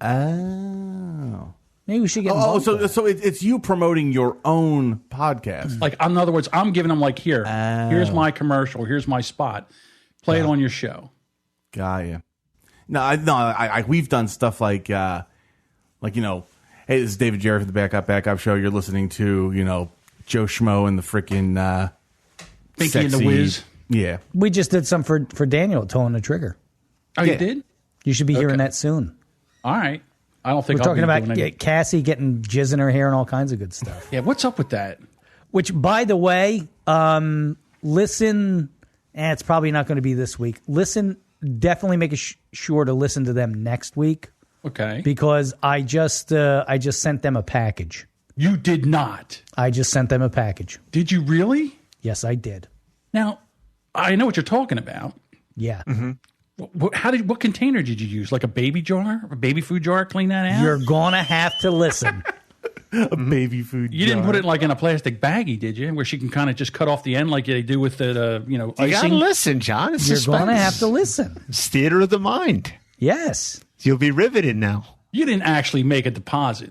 Speaker 4: Oh.
Speaker 3: Maybe we should get involved.
Speaker 4: So it's you promoting your own podcast.
Speaker 1: Like, in other words, I'm giving them here's my commercial, here's my spot. Play it on your show.
Speaker 4: Got you. No, we've done stuff like hey, this is David Jarrett from the Backup Show. You're listening to, Joe Schmo and the freaking
Speaker 1: Pinky and the Wiz.
Speaker 4: Yeah.
Speaker 3: We just did some for Daniel towing the trigger.
Speaker 1: Oh,
Speaker 4: Yeah.
Speaker 1: you did?
Speaker 3: You should be hearing that soon.
Speaker 1: All right. I don't think
Speaker 3: We're
Speaker 1: I'll
Speaker 3: talking
Speaker 1: be
Speaker 3: about
Speaker 1: doing any-
Speaker 3: Cassie getting jizz in her hair and all kinds of good stuff.
Speaker 1: Yeah, what's up with that?
Speaker 3: Which, by the way, listen, and it's probably not going to be this week. Listen, definitely make sure to listen to them next week.
Speaker 1: Okay.
Speaker 3: Because I just sent them a package.
Speaker 1: You did not.
Speaker 3: I just sent them a package.
Speaker 1: Did you really?
Speaker 3: Yes, I did.
Speaker 1: Now, I know what you're talking about.
Speaker 3: Yeah.
Speaker 1: Mm-hmm. What container did you use? Like a baby jar? A baby food jar? Clean that out?
Speaker 3: You're going to have to listen.
Speaker 4: A baby food
Speaker 1: You didn't put it in a plastic baggie, did you? Where she can kind of just cut off the end like they do with the,
Speaker 2: You
Speaker 1: icing?
Speaker 2: gotta listen, John. It's
Speaker 3: You're
Speaker 2: suspense.
Speaker 3: going to have to listen.
Speaker 2: It's theater of the mind.
Speaker 3: Yes.
Speaker 2: You'll be riveted now.
Speaker 1: You didn't actually make a deposit.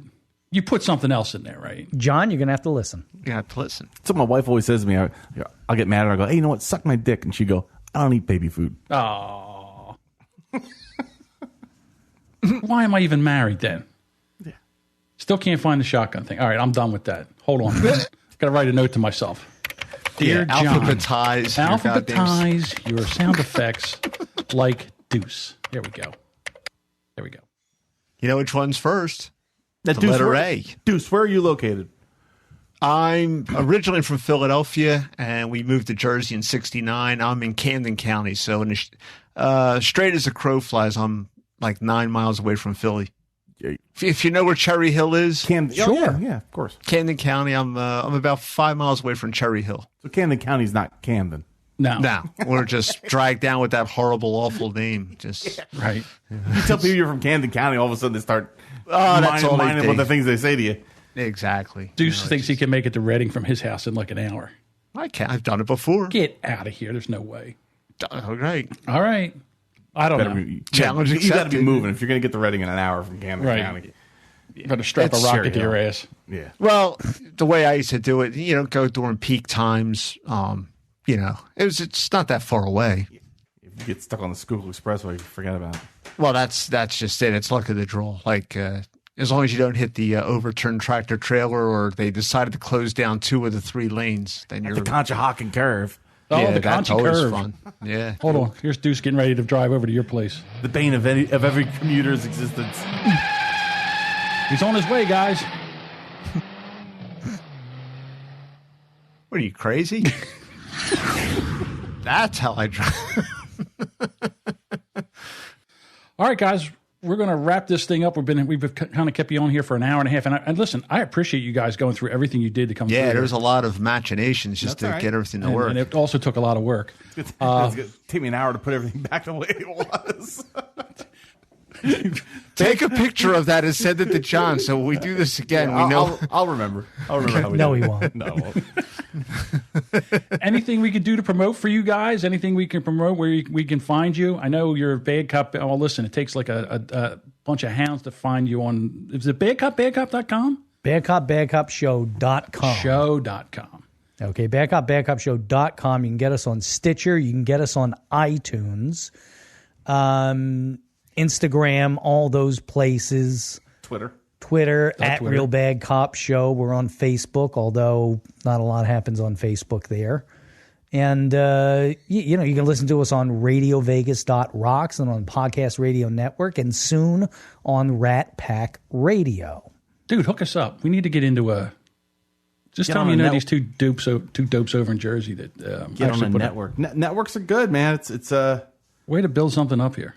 Speaker 1: You put something else in there, right?
Speaker 3: John, you're going to have to listen.
Speaker 2: You have to listen.
Speaker 4: So my wife always says to me, I'll get mad and I go, hey, you know what? Suck my dick. And she go, I don't eat baby food.
Speaker 1: Oh. Why am I even married then?
Speaker 4: Yeah.
Speaker 1: Still can't find the shotgun thing. All right, I'm done with that. Hold on. Got to write a note to myself. Dear John,
Speaker 2: alphabetize
Speaker 1: your sound effects like Deuce. There we go. There we go.
Speaker 2: You know which one's first?
Speaker 4: Now,
Speaker 2: The letter A.
Speaker 4: Deuce, where are you located?
Speaker 2: I'm originally from Philadelphia, and we moved to Jersey in '69. I'm in Camden County, so straight as a crow flies, I'm like 9 miles away from Philly. If you know where Cherry Hill is,
Speaker 4: Camden.
Speaker 3: Sure.
Speaker 4: Oh, yeah, of course.
Speaker 2: Camden County. I'm about 5 miles away from Cherry Hill.
Speaker 4: So Camden County's not Camden.
Speaker 1: No.
Speaker 2: Now we're just dragged down with that horrible, awful name. Just
Speaker 1: Right.
Speaker 4: You tell people you're from Camden County, all of a sudden they start
Speaker 2: that's all they
Speaker 4: minding what
Speaker 2: think.
Speaker 4: the things they say to you.
Speaker 2: exactly.
Speaker 1: Deuce thinks he can make it to Reading from his house in like an hour.
Speaker 2: I can't. I've done it before.
Speaker 1: Get out of here. There's no way.
Speaker 2: All right.
Speaker 1: All right. I don't know.
Speaker 2: Challenge
Speaker 4: You got to be
Speaker 2: accepted.
Speaker 4: moving if you're going to get to Reading in an hour from Camden
Speaker 1: Right.
Speaker 4: County.
Speaker 1: Better strap
Speaker 2: That's
Speaker 1: a rocket to
Speaker 4: Cherry
Speaker 1: your
Speaker 4: Hill.
Speaker 1: ass.
Speaker 4: Yeah.
Speaker 2: Well, the way I used to do it, go during peak times. It's not that far away.
Speaker 4: If you get stuck on the Schuylkill Expressway, you forget about it.
Speaker 2: Well, that's just it. It's luck of the draw. Like as long as you don't hit the overturned tractor trailer, or they decided to close down 2 of the 3 lanes, then you're
Speaker 4: The Conshohocken curve.
Speaker 1: Oh,
Speaker 2: yeah,
Speaker 1: the
Speaker 2: that's
Speaker 1: Conchi
Speaker 2: always
Speaker 1: curve.
Speaker 2: fun. Yeah.
Speaker 1: Hold on. Here's Deuce getting ready to drive over to your place.
Speaker 4: The bane of every commuter's existence.
Speaker 1: He's on his way, guys.
Speaker 2: What are you, crazy? That's how I drive.
Speaker 1: All right, guys. We're going to wrap this thing up. We've kind of kept you on here for an hour and a half. And listen, I appreciate you guys going through everything you did to come through.
Speaker 2: Yeah, there's a lot of machinations just to get everything to work.
Speaker 1: And it also took a lot of work.
Speaker 4: It's going to take me an hour to put everything back the way it was.
Speaker 2: Take a picture of that and send it to John. So when we do this again, we know.
Speaker 4: I'll remember. I'll remember how we
Speaker 3: No,
Speaker 4: did
Speaker 3: he
Speaker 4: it.
Speaker 3: won't.
Speaker 4: No, I won't.
Speaker 1: Anything we could do to promote for you guys? Anything we can promote where we can find you? I know you're a bad cop. Oh, listen, it takes like a bunch of hounds to find you on. Is it badcop.com?
Speaker 3: Badcopshow.com.
Speaker 1: Show.com.
Speaker 3: Okay, badcopshow.com. You can get us on Stitcher. You can get us on iTunes, Instagram, all those places. Twitter at Real Bad Cop Show. We're on Facebook, although not a lot happens on Facebook there. And, you can listen to us on RadioVegas.rocks and on Podcast Radio Network and soon on Rat Pack Radio.
Speaker 1: Dude, hook us up. We need to get into just tell me these two dopes over in Jersey that
Speaker 4: get on a network. Networks are good, man. It's a
Speaker 1: way to build something up here.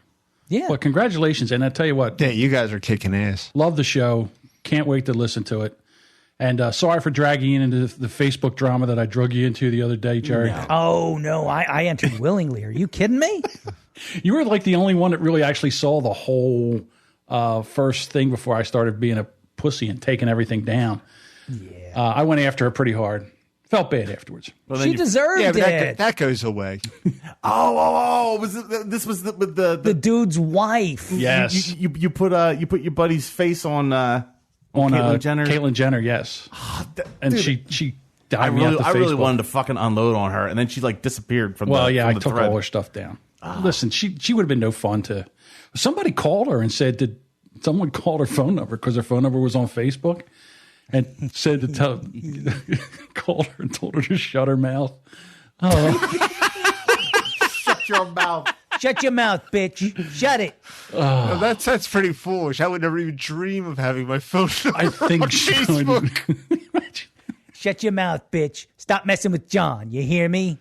Speaker 3: Yeah.
Speaker 1: Well, congratulations. And I tell you what.
Speaker 2: Yeah, you guys are kicking ass.
Speaker 1: Love the show. Can't wait to listen to it. And sorry for dragging you into the Facebook drama that I drug you into the other day, Jerry.
Speaker 3: No. Oh, no. I entered willingly. Are you kidding me?
Speaker 1: You were like the only one that really actually saw the whole first thing before I started being a pussy and taking everything down. Yeah. I went after her pretty hard. Felt bad afterwards.
Speaker 3: Well, she deserved it.
Speaker 2: That goes away.
Speaker 4: This was the
Speaker 3: dude's wife.
Speaker 1: Yes.
Speaker 4: You put your buddy's face on Caitlyn Jenner.
Speaker 1: Caitlyn Jenner, yes. And dude, she died.
Speaker 4: I really wanted to fucking unload on her, and then she like disappeared from.
Speaker 1: Well,
Speaker 4: I
Speaker 1: took all her stuff down. Listen, she would have been no fun to. Somebody called her and said, someone called her phone number because her phone number was on Facebook. And said called her and told her to shut her mouth. Oh.
Speaker 2: Shut your mouth.
Speaker 3: Shut your mouth, bitch. Shut it.
Speaker 2: No, that's pretty foolish. I would never even dream of having my phone
Speaker 1: I think
Speaker 2: on Facebook.
Speaker 3: Shut your mouth, bitch. Stop messing with John. You hear me?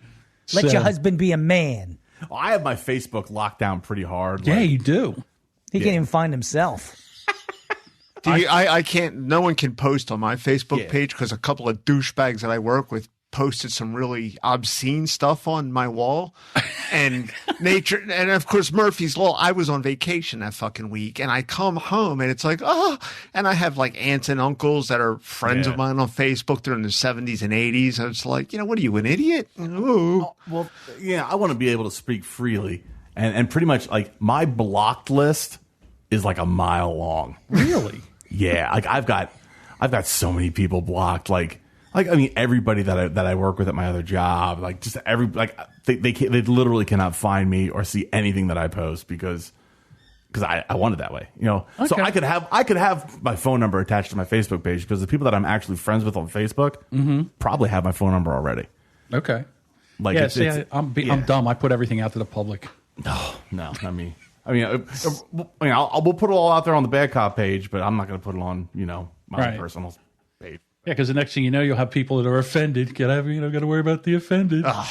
Speaker 3: Let your husband be a man.
Speaker 4: Well, I have my Facebook locked down pretty hard.
Speaker 1: Yeah, you do.
Speaker 3: He can't even find himself.
Speaker 2: I can't. No one can post on my Facebook page because a couple of douchebags that I work with posted some really obscene stuff on my wall, and nature. And of course, Murphy's Law. I was on vacation that fucking week, and I come home and it's like, and I have like aunts and uncles that are friends of mine on Facebook. They're in their 70s and 80s. And it's like, what are you, an idiot?
Speaker 4: Well, yeah, I want to be able to speak freely, and pretty much like my blocked list is like a mile long.
Speaker 1: Really?
Speaker 4: Yeah, like I've got so many people blocked. Like I mean, everybody that I work with at my other job, like just they literally cannot find me or see anything that I post because I want it that way, Okay. So I could have my phone number attached to my Facebook page because the people that I'm actually friends with on Facebook probably have my phone number already.
Speaker 1: Okay.
Speaker 4: Like
Speaker 1: I'm dumb. I put everything out to the public.
Speaker 4: No, not me. We'll put it all out there on the Bad Cop page, but I'm not going to put it on, my own personal page.
Speaker 1: Yeah, because the next thing you know, you'll have people that are offended. Got to worry about the offended.
Speaker 2: I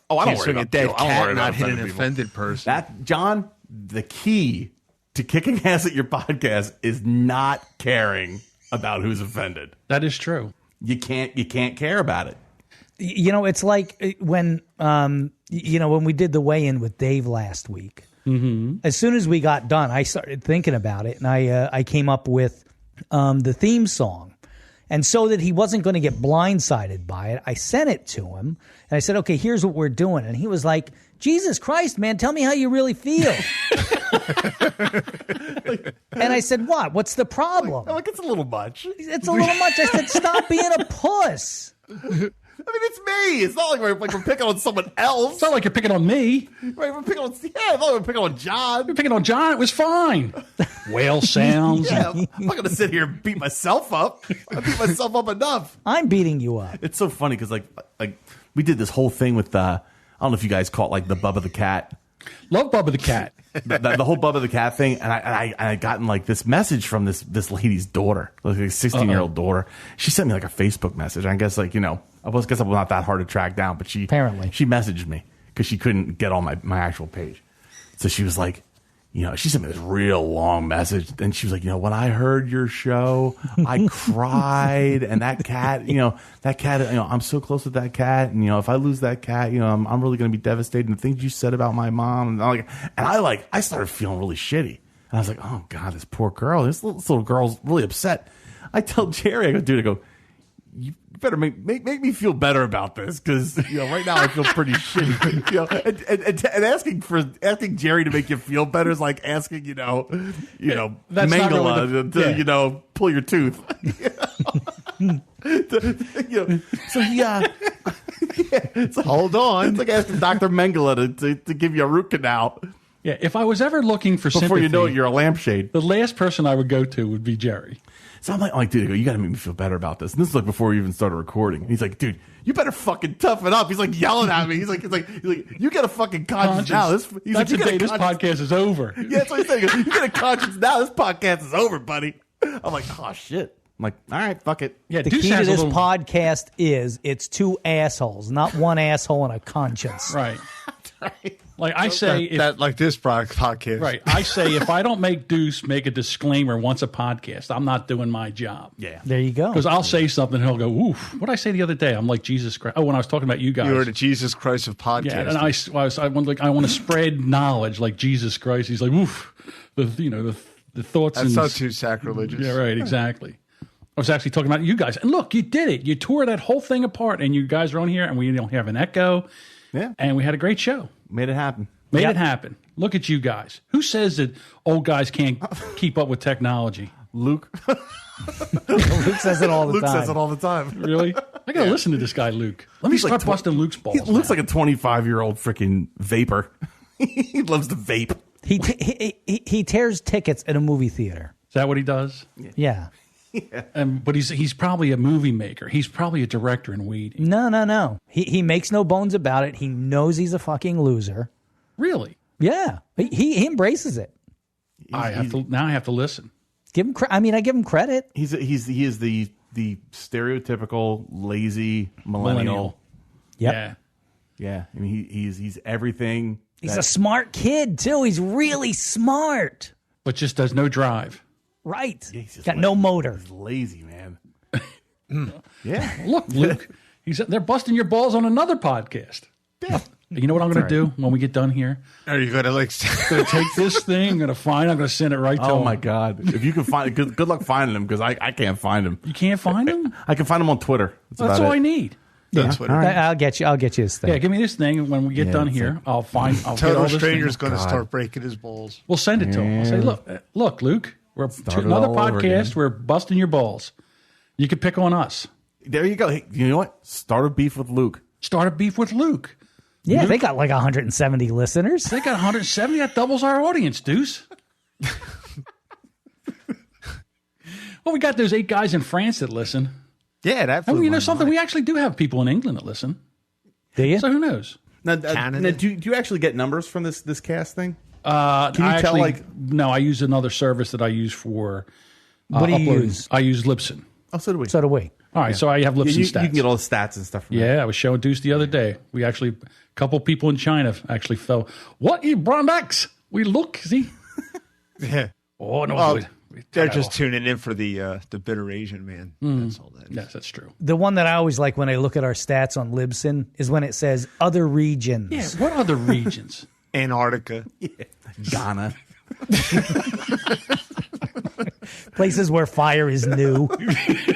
Speaker 2: don't worry about a dead cat, not hit an offended person.
Speaker 4: John, the key to kicking ass at your podcast is not caring about who's offended.
Speaker 1: That is true.
Speaker 4: You can't care about it.
Speaker 3: It's like when when we did the weigh-in with Dave last week. Mm-hmm. As soon as we got done, I started thinking about it, and I came up with the theme song. And so that he wasn't going to get blindsided by it, I sent it to him, and I said, okay, here's what we're doing. And he was like, Jesus Christ, man, tell me how you really feel. And I said, what? What's the problem?
Speaker 4: Like it's a little much.
Speaker 3: It's a little much. I said, stop being a puss.
Speaker 4: It's me. It's not like we're picking on someone else.
Speaker 1: It's not like you're picking on me.
Speaker 4: Right, we're picking on. Yeah, it's not like we're picking on John.
Speaker 1: You're picking on John. It was fine. Whale sounds.
Speaker 4: Yeah, I'm not going to sit here and beat myself up. I beat myself up enough.
Speaker 3: I'm beating you up.
Speaker 4: It's so funny because like we did this whole thing with I don't know if you guys caught like the Bubba the Cat.
Speaker 1: Love Bubba the Cat.
Speaker 4: the whole Bubba the Cat thing, and I gotten like this message from this lady's daughter, like a 16-year-old daughter. She sent me like a Facebook message. I guess I'm not that hard to track down, but she messaged me because she couldn't get on my actual page. So she was like, she sent me this real long message, and she was like, when I heard your show, I cried, and that cat, I'm so close with that cat, and if I lose that cat, I'm really going to be devastated. And the things you said about my mom, and I started feeling really shitty, and I was like, oh God, this poor girl, this little girl's really upset. I tell Jerry, I go, dude, you better make me feel better about this because right now I feel pretty shitty. And asking Jerry to make you feel better is like asking Mangala to pull your tooth. So it's like, hold on. It's like asking Dr. Mengele to give you a root canal.
Speaker 1: Yeah, if I was ever looking for
Speaker 4: before
Speaker 1: sympathy,
Speaker 4: you know it, you're a lampshade.
Speaker 1: The last person I would go to would be Jerry.
Speaker 4: So I'm like, dude, you got to make me feel better about this. And this is like before we even started recording. And he's like, dude, you better fucking toughen up. He's like yelling at me. He's like, you got a fucking conscience now.
Speaker 1: That's the day this podcast is over.
Speaker 4: Yeah, that's what he said. You got a conscience now. This podcast is over, buddy. I'm like, oh shit. I'm like, all right, fuck it.
Speaker 3: Yeah, the key to this podcast is it's two assholes, not one asshole and a conscience.
Speaker 1: Right. Like I say,
Speaker 2: like this podcast.
Speaker 1: Right. I say if I don't make Deuce make a disclaimer once a podcast, I'm not doing my job.
Speaker 4: Yeah.
Speaker 3: There you go.
Speaker 1: Because I'll say something and he'll go, oof. What did I say the other day? I'm like Jesus Christ. Oh, when I was talking about you guys.
Speaker 2: You were the Jesus Christ of podcasts.
Speaker 1: Yeah, and I want to spread knowledge like Jesus Christ. He's like, oof. The thoughts.
Speaker 2: That's not too sacrilegious.
Speaker 1: Yeah, right. Exactly. I was actually talking about you guys. And look, you did it. You tore that whole thing apart, and you guys are on here, and we don't have an echo.
Speaker 4: Yeah.
Speaker 1: And we had a great show.
Speaker 4: Made it happen.
Speaker 1: Made it happen. Look at you guys. Who says that old guys can't keep up with technology?
Speaker 4: Luke.
Speaker 3: Luke says it all the time.
Speaker 4: Luke says it all the time.
Speaker 1: Really? I got to listen to this guy, Luke. Let me start busting Luke's balls.
Speaker 4: He looks like a 25-year-old freaking vapor. He loves to vape.
Speaker 3: He tears tickets at a movie theater.
Speaker 1: Is that what he does?
Speaker 3: Yeah.
Speaker 1: But he's probably a movie maker. He's probably a director in weed.
Speaker 3: No. He makes no bones about it. He knows he's a fucking loser.
Speaker 1: Really?
Speaker 3: Yeah. He embraces it.
Speaker 1: I have to listen.
Speaker 3: Give him. I give him credit.
Speaker 4: He is the stereotypical lazy millennial.
Speaker 3: Yep.
Speaker 4: Yeah. I mean, he's everything.
Speaker 3: He's a smart kid too. He's really smart.
Speaker 1: But just does no drive.
Speaker 3: Right.
Speaker 4: Yeah, he's
Speaker 3: got no motor.
Speaker 4: He's lazy, man. Yeah.
Speaker 1: Look, Luke, they're busting your balls on another podcast.
Speaker 4: Yeah.
Speaker 1: You know what I'm going to do when we get done here?
Speaker 2: Are you going to
Speaker 1: going to take this thing? I'm going to send it right to him.
Speaker 4: Oh my God! If you can find, good luck finding him because I can't find him.
Speaker 1: You can't find him?
Speaker 4: I can find him on Twitter.
Speaker 1: That's all I need.
Speaker 3: Yeah. Right. I'll get you this thing.
Speaker 1: Yeah, give me this thing, and when we get done here, I'll
Speaker 2: Total stranger's going to start breaking his balls.
Speaker 1: We'll send it to him. I'll say, look, Luke, we're another podcast. We're busting your balls. You can pick on us.
Speaker 4: There you go. Hey, you know what? Start a beef with Luke.
Speaker 3: Yeah, they got like 170 listeners.
Speaker 1: They got 170. That doubles our audience, Deuce. Well, we got those 8 guys in France that listen.
Speaker 2: Yeah, that.
Speaker 1: And you know something? We actually do have people in England that listen.
Speaker 3: Do you?
Speaker 1: So who knows?
Speaker 4: Now, do you actually get numbers from this cast thing?
Speaker 1: Can you tell? No, I use another service that I use for.
Speaker 3: What do you use?
Speaker 1: I use Libsyn.
Speaker 4: Oh, so do we.
Speaker 1: All right, so I have Libsyn stats.
Speaker 4: You can get all the stats and stuff from that.
Speaker 1: Yeah, I was showing Deuce the other day. We actually, a couple people in China actually fell. What you Brondax? We look, see?
Speaker 2: Yeah.
Speaker 1: Oh no.
Speaker 2: They're just tuning in for the bitter Asian man. That's all that is.
Speaker 1: Yes, that's true.
Speaker 3: The one that I always like when I look at our stats on Libsyn is when it says other regions.
Speaker 1: Yeah, what other regions?
Speaker 2: Antarctica.
Speaker 4: Yeah. Ghana.
Speaker 3: Places where fire is new.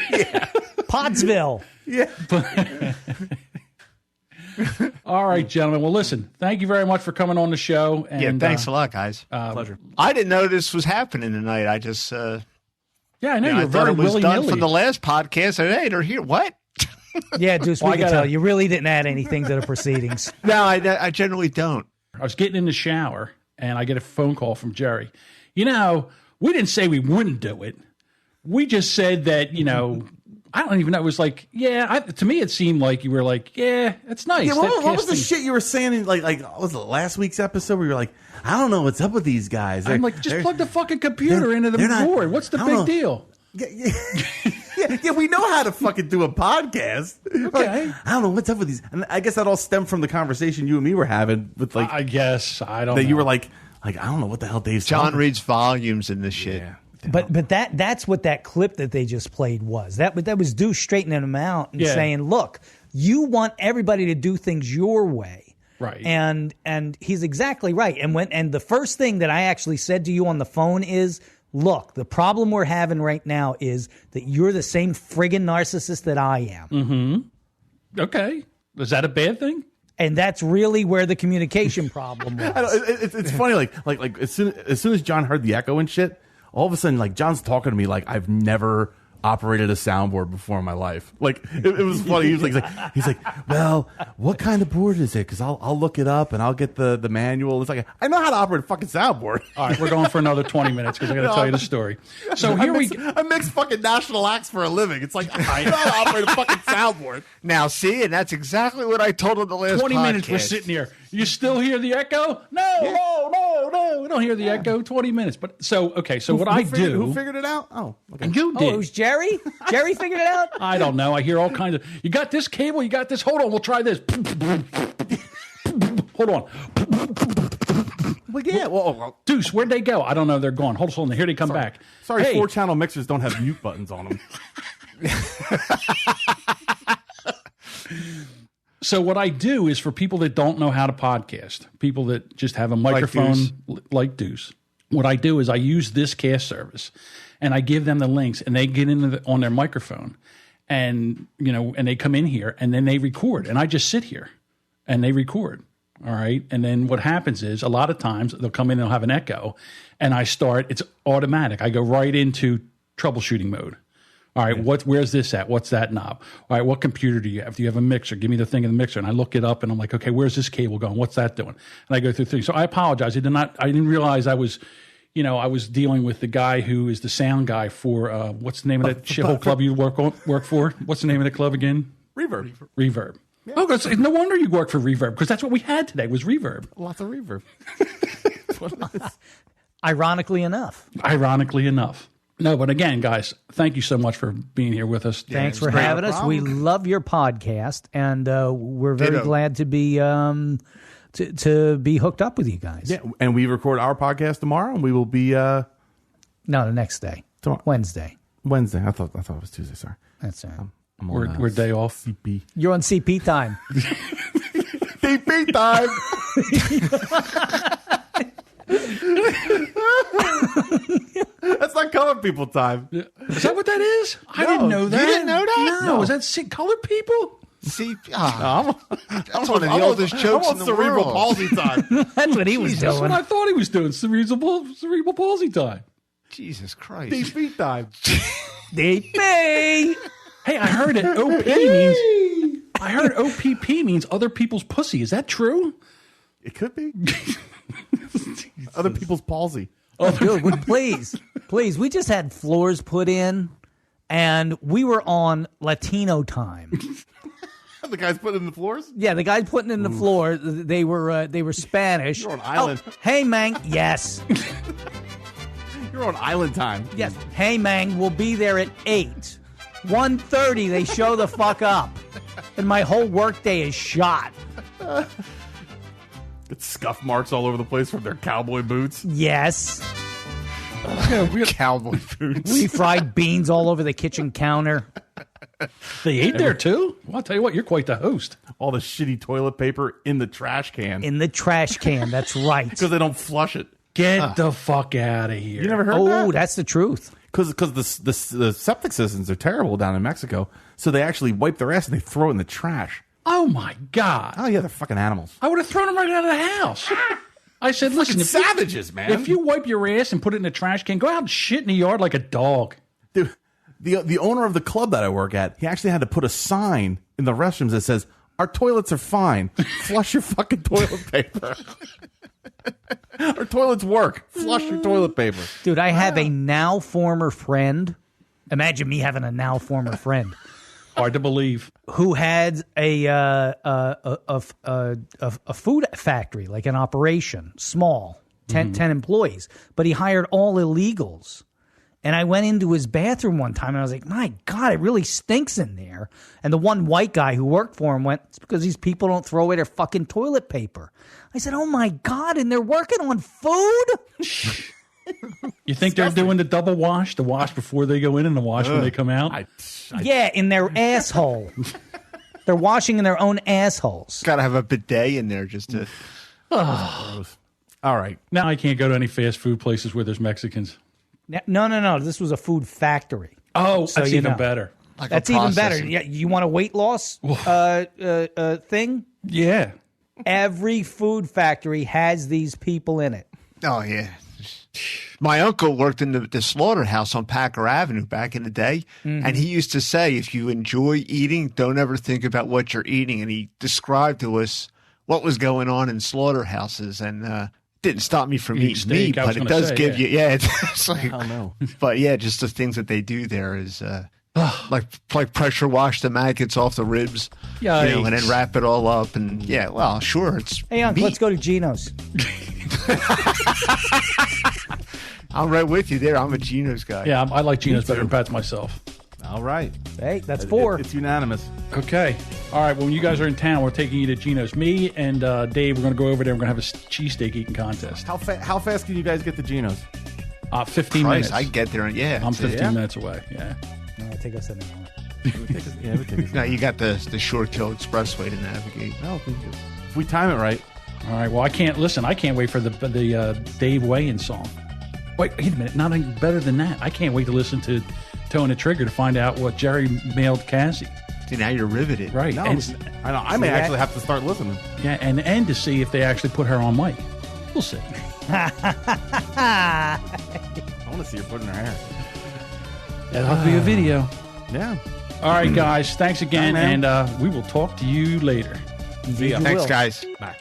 Speaker 4: Yeah.
Speaker 3: Pottsville.
Speaker 4: Yeah.
Speaker 1: All right, gentlemen. Well, listen, thank you very much for coming on the show. And,
Speaker 2: thanks a lot, guys.
Speaker 4: Pleasure.
Speaker 2: I didn't know this was happening tonight. I just,
Speaker 1: I know
Speaker 2: I
Speaker 1: you're
Speaker 2: thought
Speaker 1: very
Speaker 2: it was done
Speaker 1: willy-nilly.
Speaker 2: from the last podcast. And hey, they're here. What?
Speaker 3: Yeah, Deuce, we can tell you really didn't add anything to the proceedings.
Speaker 2: No, I generally don't.
Speaker 1: I was getting in the shower, and I get a phone call from Jerry. You know, we didn't say we wouldn't do it. We just said that, I don't even know. It was like, to me, it seemed like you were like, yeah, it's nice.
Speaker 4: Yeah, what was the shit you were saying in what was it, last week's episode where you were like, I don't know what's up with these guys.
Speaker 1: I'm like, just plug the fucking computer into the board. What's the big deal?
Speaker 4: Yeah, we know how to fucking do a podcast.
Speaker 1: Okay.
Speaker 4: I don't know what's up with these. And I guess that all stemmed from the conversation you and me were having with
Speaker 1: I guess, I don't know.
Speaker 4: That you were like, I don't know what the hell Dave's
Speaker 2: John
Speaker 4: talking.
Speaker 2: reads volumes in this shit.
Speaker 4: Yeah.
Speaker 3: But that's what that clip that they just played was. That was Deuce straightening them out and saying, look, you want everybody to do things your way.
Speaker 1: Right.
Speaker 3: And he's exactly right. And the first thing that I actually said to you on the phone is, look, the problem we're having right now is that you're the same friggin' narcissist that I am.
Speaker 1: Mm-hmm. Okay. Is that a bad thing?
Speaker 3: And that's really where the communication problem was.
Speaker 4: I know, it's funny, like as soon as John heard the echo and shit, all of a sudden, like, John's talking to me like I've never operated a soundboard before in my life. Like, it was funny. He's like, well, what kind of board is it? Because I'll look it up and I'll get the manual. It's like, I know how to operate a fucking soundboard.
Speaker 1: All right, we're going for another 20 minutes because I got to tell you the story. So I
Speaker 4: mix fucking national acts for a living. It's like, I know how to operate a fucking soundboard.
Speaker 2: Now, see, and that's exactly what I told him the last
Speaker 1: 20
Speaker 2: podcast.
Speaker 1: minutes we're sitting here. You still hear the echo? No. We don't hear the echo. 20 minutes. But so what I do.
Speaker 4: Who figured it out? Oh, okay.
Speaker 1: You did.
Speaker 3: Oh, it was Jerry? Jerry figured it out?
Speaker 1: I don't know. I hear all kinds of. You got this cable? You got this? Hold on. We'll try this. Hold on.
Speaker 4: Well, yeah. Well,
Speaker 1: Deuce, where'd they go? I don't know. They're gone. Hold on. Here they come back.
Speaker 4: Sorry,
Speaker 1: Hey.
Speaker 4: 4-channel mixers don't have mute buttons on them.
Speaker 1: So what I do is for people that don't know how to podcast, people that just have a microphone like Deuce, what I do is I use this cast service and I give them the links and they get on their microphone and, and they come in here and then they record and I just sit here and they record. All right. And then what happens is a lot of times they'll come in and they'll have an echo and it's automatic. I go right into troubleshooting mode. All right, where's this at? What's that knob? All right, what computer do you have? Do you have a mixer? Give me the thing in the mixer. And I look it up and I'm like, okay, where's this cable going? What's that doing? And I go through things. So I apologize. I didn't realize I was dealing with the guy who is the sound guy for what's the name of that shithole club you work for? What's the name of the club again?
Speaker 4: Reverb.
Speaker 1: Yeah. Oh, no wonder you work for Reverb because that's what we had today was Reverb.
Speaker 4: Lots of reverb.
Speaker 3: Ironically enough.
Speaker 1: No, but again, guys, thank you so much for being here with us.
Speaker 3: Thanks for having us. We love your podcast, and we're very glad to be to be hooked up with you guys.
Speaker 4: Yeah, and we record our podcast tomorrow, and we will be
Speaker 3: no, the next day,
Speaker 4: tomorrow.
Speaker 3: Wednesday.
Speaker 4: I thought it was Tuesday. Sorry,
Speaker 3: that's all right.
Speaker 1: We're day off.
Speaker 4: CP.
Speaker 3: You're on CP time.
Speaker 4: CP time. That's not colored people time.
Speaker 1: Is that what that is? I didn't know that.
Speaker 2: You didn't know that?
Speaker 1: No. Is that colored people?
Speaker 2: See, that's one of the oldest jokes in the
Speaker 4: cerebral
Speaker 2: world.
Speaker 4: palsy time.
Speaker 3: That's what he was
Speaker 1: That's
Speaker 3: doing.
Speaker 1: what I thought he was doing. Cerebral palsy time.
Speaker 2: Jesus Christ.
Speaker 4: CP time.
Speaker 3: DP.
Speaker 1: Hey, I heard it. OPP means other people's pussy. Is that true?
Speaker 4: It could be. Other people's palsy.
Speaker 3: Oh, dude, please. We just had floors put in, and we were on Latino time.
Speaker 4: The guys putting in the floors?
Speaker 3: Yeah, the guys putting in the floor. They were Spanish.
Speaker 4: You're on island.
Speaker 3: Oh, hey, man. Yes.
Speaker 4: You're on island time.
Speaker 3: Yes. Hey, man. We'll be there at 8. 1:30. They show the fuck up, and my whole workday is shot.
Speaker 4: It's scuff marks all over the place from their cowboy boots.
Speaker 3: Yes.
Speaker 2: Cowboy boots.
Speaker 3: We fried beans all over the kitchen counter.
Speaker 1: They ate there too? Well, I'll tell you what, you're quite the host.
Speaker 4: All the shitty toilet paper in the trash can.
Speaker 3: In the trash can, that's right.
Speaker 4: Because they don't flush it.
Speaker 1: Get the fuck out of here.
Speaker 4: You never heard that?
Speaker 3: Oh, that's the truth.
Speaker 4: Because the septic systems are terrible down in Mexico. So they actually wipe their ass and they throw it in the trash.
Speaker 1: Oh, my God.
Speaker 4: Oh, yeah, they're fucking animals.
Speaker 1: I would have thrown them right out of the house. I said, listen.
Speaker 4: Savages, man.
Speaker 1: If you wipe your ass and put it in a trash can, go out and shit in the yard like a dog.
Speaker 4: Dude, the owner of the club that I work at, he actually had to put a sign in the restrooms that says, our toilets are fine. Flush your fucking toilet paper. Our toilets work. Flush your toilet paper.
Speaker 3: Dude, I have a now former friend. Imagine me having a now former friend.
Speaker 1: Hard to believe.
Speaker 3: Who had a food factory, like an operation, small, 10 employees, but he hired all illegals. And I went into his bathroom one time and I was like, my God, it really stinks in there. And the one white guy who worked for him went, it's because these people don't throw away their fucking toilet paper. I said, oh my God, and they're working on food?
Speaker 1: You think they're doing the double wash, the wash before they go in and the wash when they come out?
Speaker 3: Yeah, in their asshole. They're washing in their own assholes.
Speaker 2: Got to have a bidet in there just to.
Speaker 4: All right.
Speaker 1: Now I can't go to any fast food places where there's Mexicans.
Speaker 3: No. This was a food factory.
Speaker 1: Oh,
Speaker 3: So
Speaker 1: that's
Speaker 3: you
Speaker 1: even
Speaker 3: know.
Speaker 1: better.
Speaker 2: Like
Speaker 3: That's
Speaker 2: a
Speaker 3: even better.
Speaker 2: processing.
Speaker 3: Yeah, you want a weight loss thing?
Speaker 1: Yeah.
Speaker 3: Every food factory has these people in it.
Speaker 2: Oh, yeah. My uncle worked in the slaughterhouse on Packer Avenue back in the day, and he used to say, if you enjoy eating, don't ever think about what you're eating. And he described to us what was going on in slaughterhouses, and didn't stop me from eating
Speaker 1: steak,
Speaker 2: meat,
Speaker 1: I was
Speaker 2: but it
Speaker 1: gonna
Speaker 2: does
Speaker 1: say,
Speaker 2: give
Speaker 1: yeah.
Speaker 2: you, it's like,
Speaker 4: Oh no.
Speaker 2: but yeah, just the things that they do there is like pressure wash the maggots off the ribs,
Speaker 1: Yikes.
Speaker 2: and then wrap it all up, and yeah, well, sure, it's
Speaker 3: Hey, Unc,
Speaker 2: meat.
Speaker 3: let's go to Gino's.
Speaker 2: I'm right with you there. I'm a Geno's guy.
Speaker 1: Yeah, I like Gino's better than Pat's myself.
Speaker 4: All right.
Speaker 3: Hey, that's 4.
Speaker 4: It's unanimous.
Speaker 1: Okay. All right. Well, when you guys are in town, we're taking you to Gino's. Me and Dave, we're going to go over there. We're going to have a cheesesteak eating contest.
Speaker 4: How fast can you guys get to Geno's?
Speaker 1: 15
Speaker 2: Christ,
Speaker 1: minutes.
Speaker 2: I get there, and yeah.
Speaker 1: I'm
Speaker 2: it's a-
Speaker 1: 15 minutes away. Yeah.
Speaker 3: No, take us in a moment.
Speaker 4: Yeah, we take it.
Speaker 2: Now you got the Short Kill Expressway to navigate.
Speaker 4: No, if we time it right.
Speaker 1: All right. Well, I can't wait for the Dave Weigh-in song. Wait a minute. Not even better than that. I can't wait to listen to Toe and the Trigger to find out what Jerry mailed Cassie.
Speaker 2: See, now you're riveted.
Speaker 1: Right.
Speaker 4: No,
Speaker 1: And,
Speaker 4: I know. I may actually have to start listening.
Speaker 1: yeah, and to see if they actually put her on mic. We'll see.
Speaker 4: I want to see her putting her hair.
Speaker 1: That'll be a video.
Speaker 4: Yeah.
Speaker 1: All right, guys. Thanks again,
Speaker 4: Bye, man.
Speaker 1: and we will talk to you later.
Speaker 3: Indeed you
Speaker 2: Thanks,
Speaker 3: will.
Speaker 2: guys.
Speaker 1: Bye.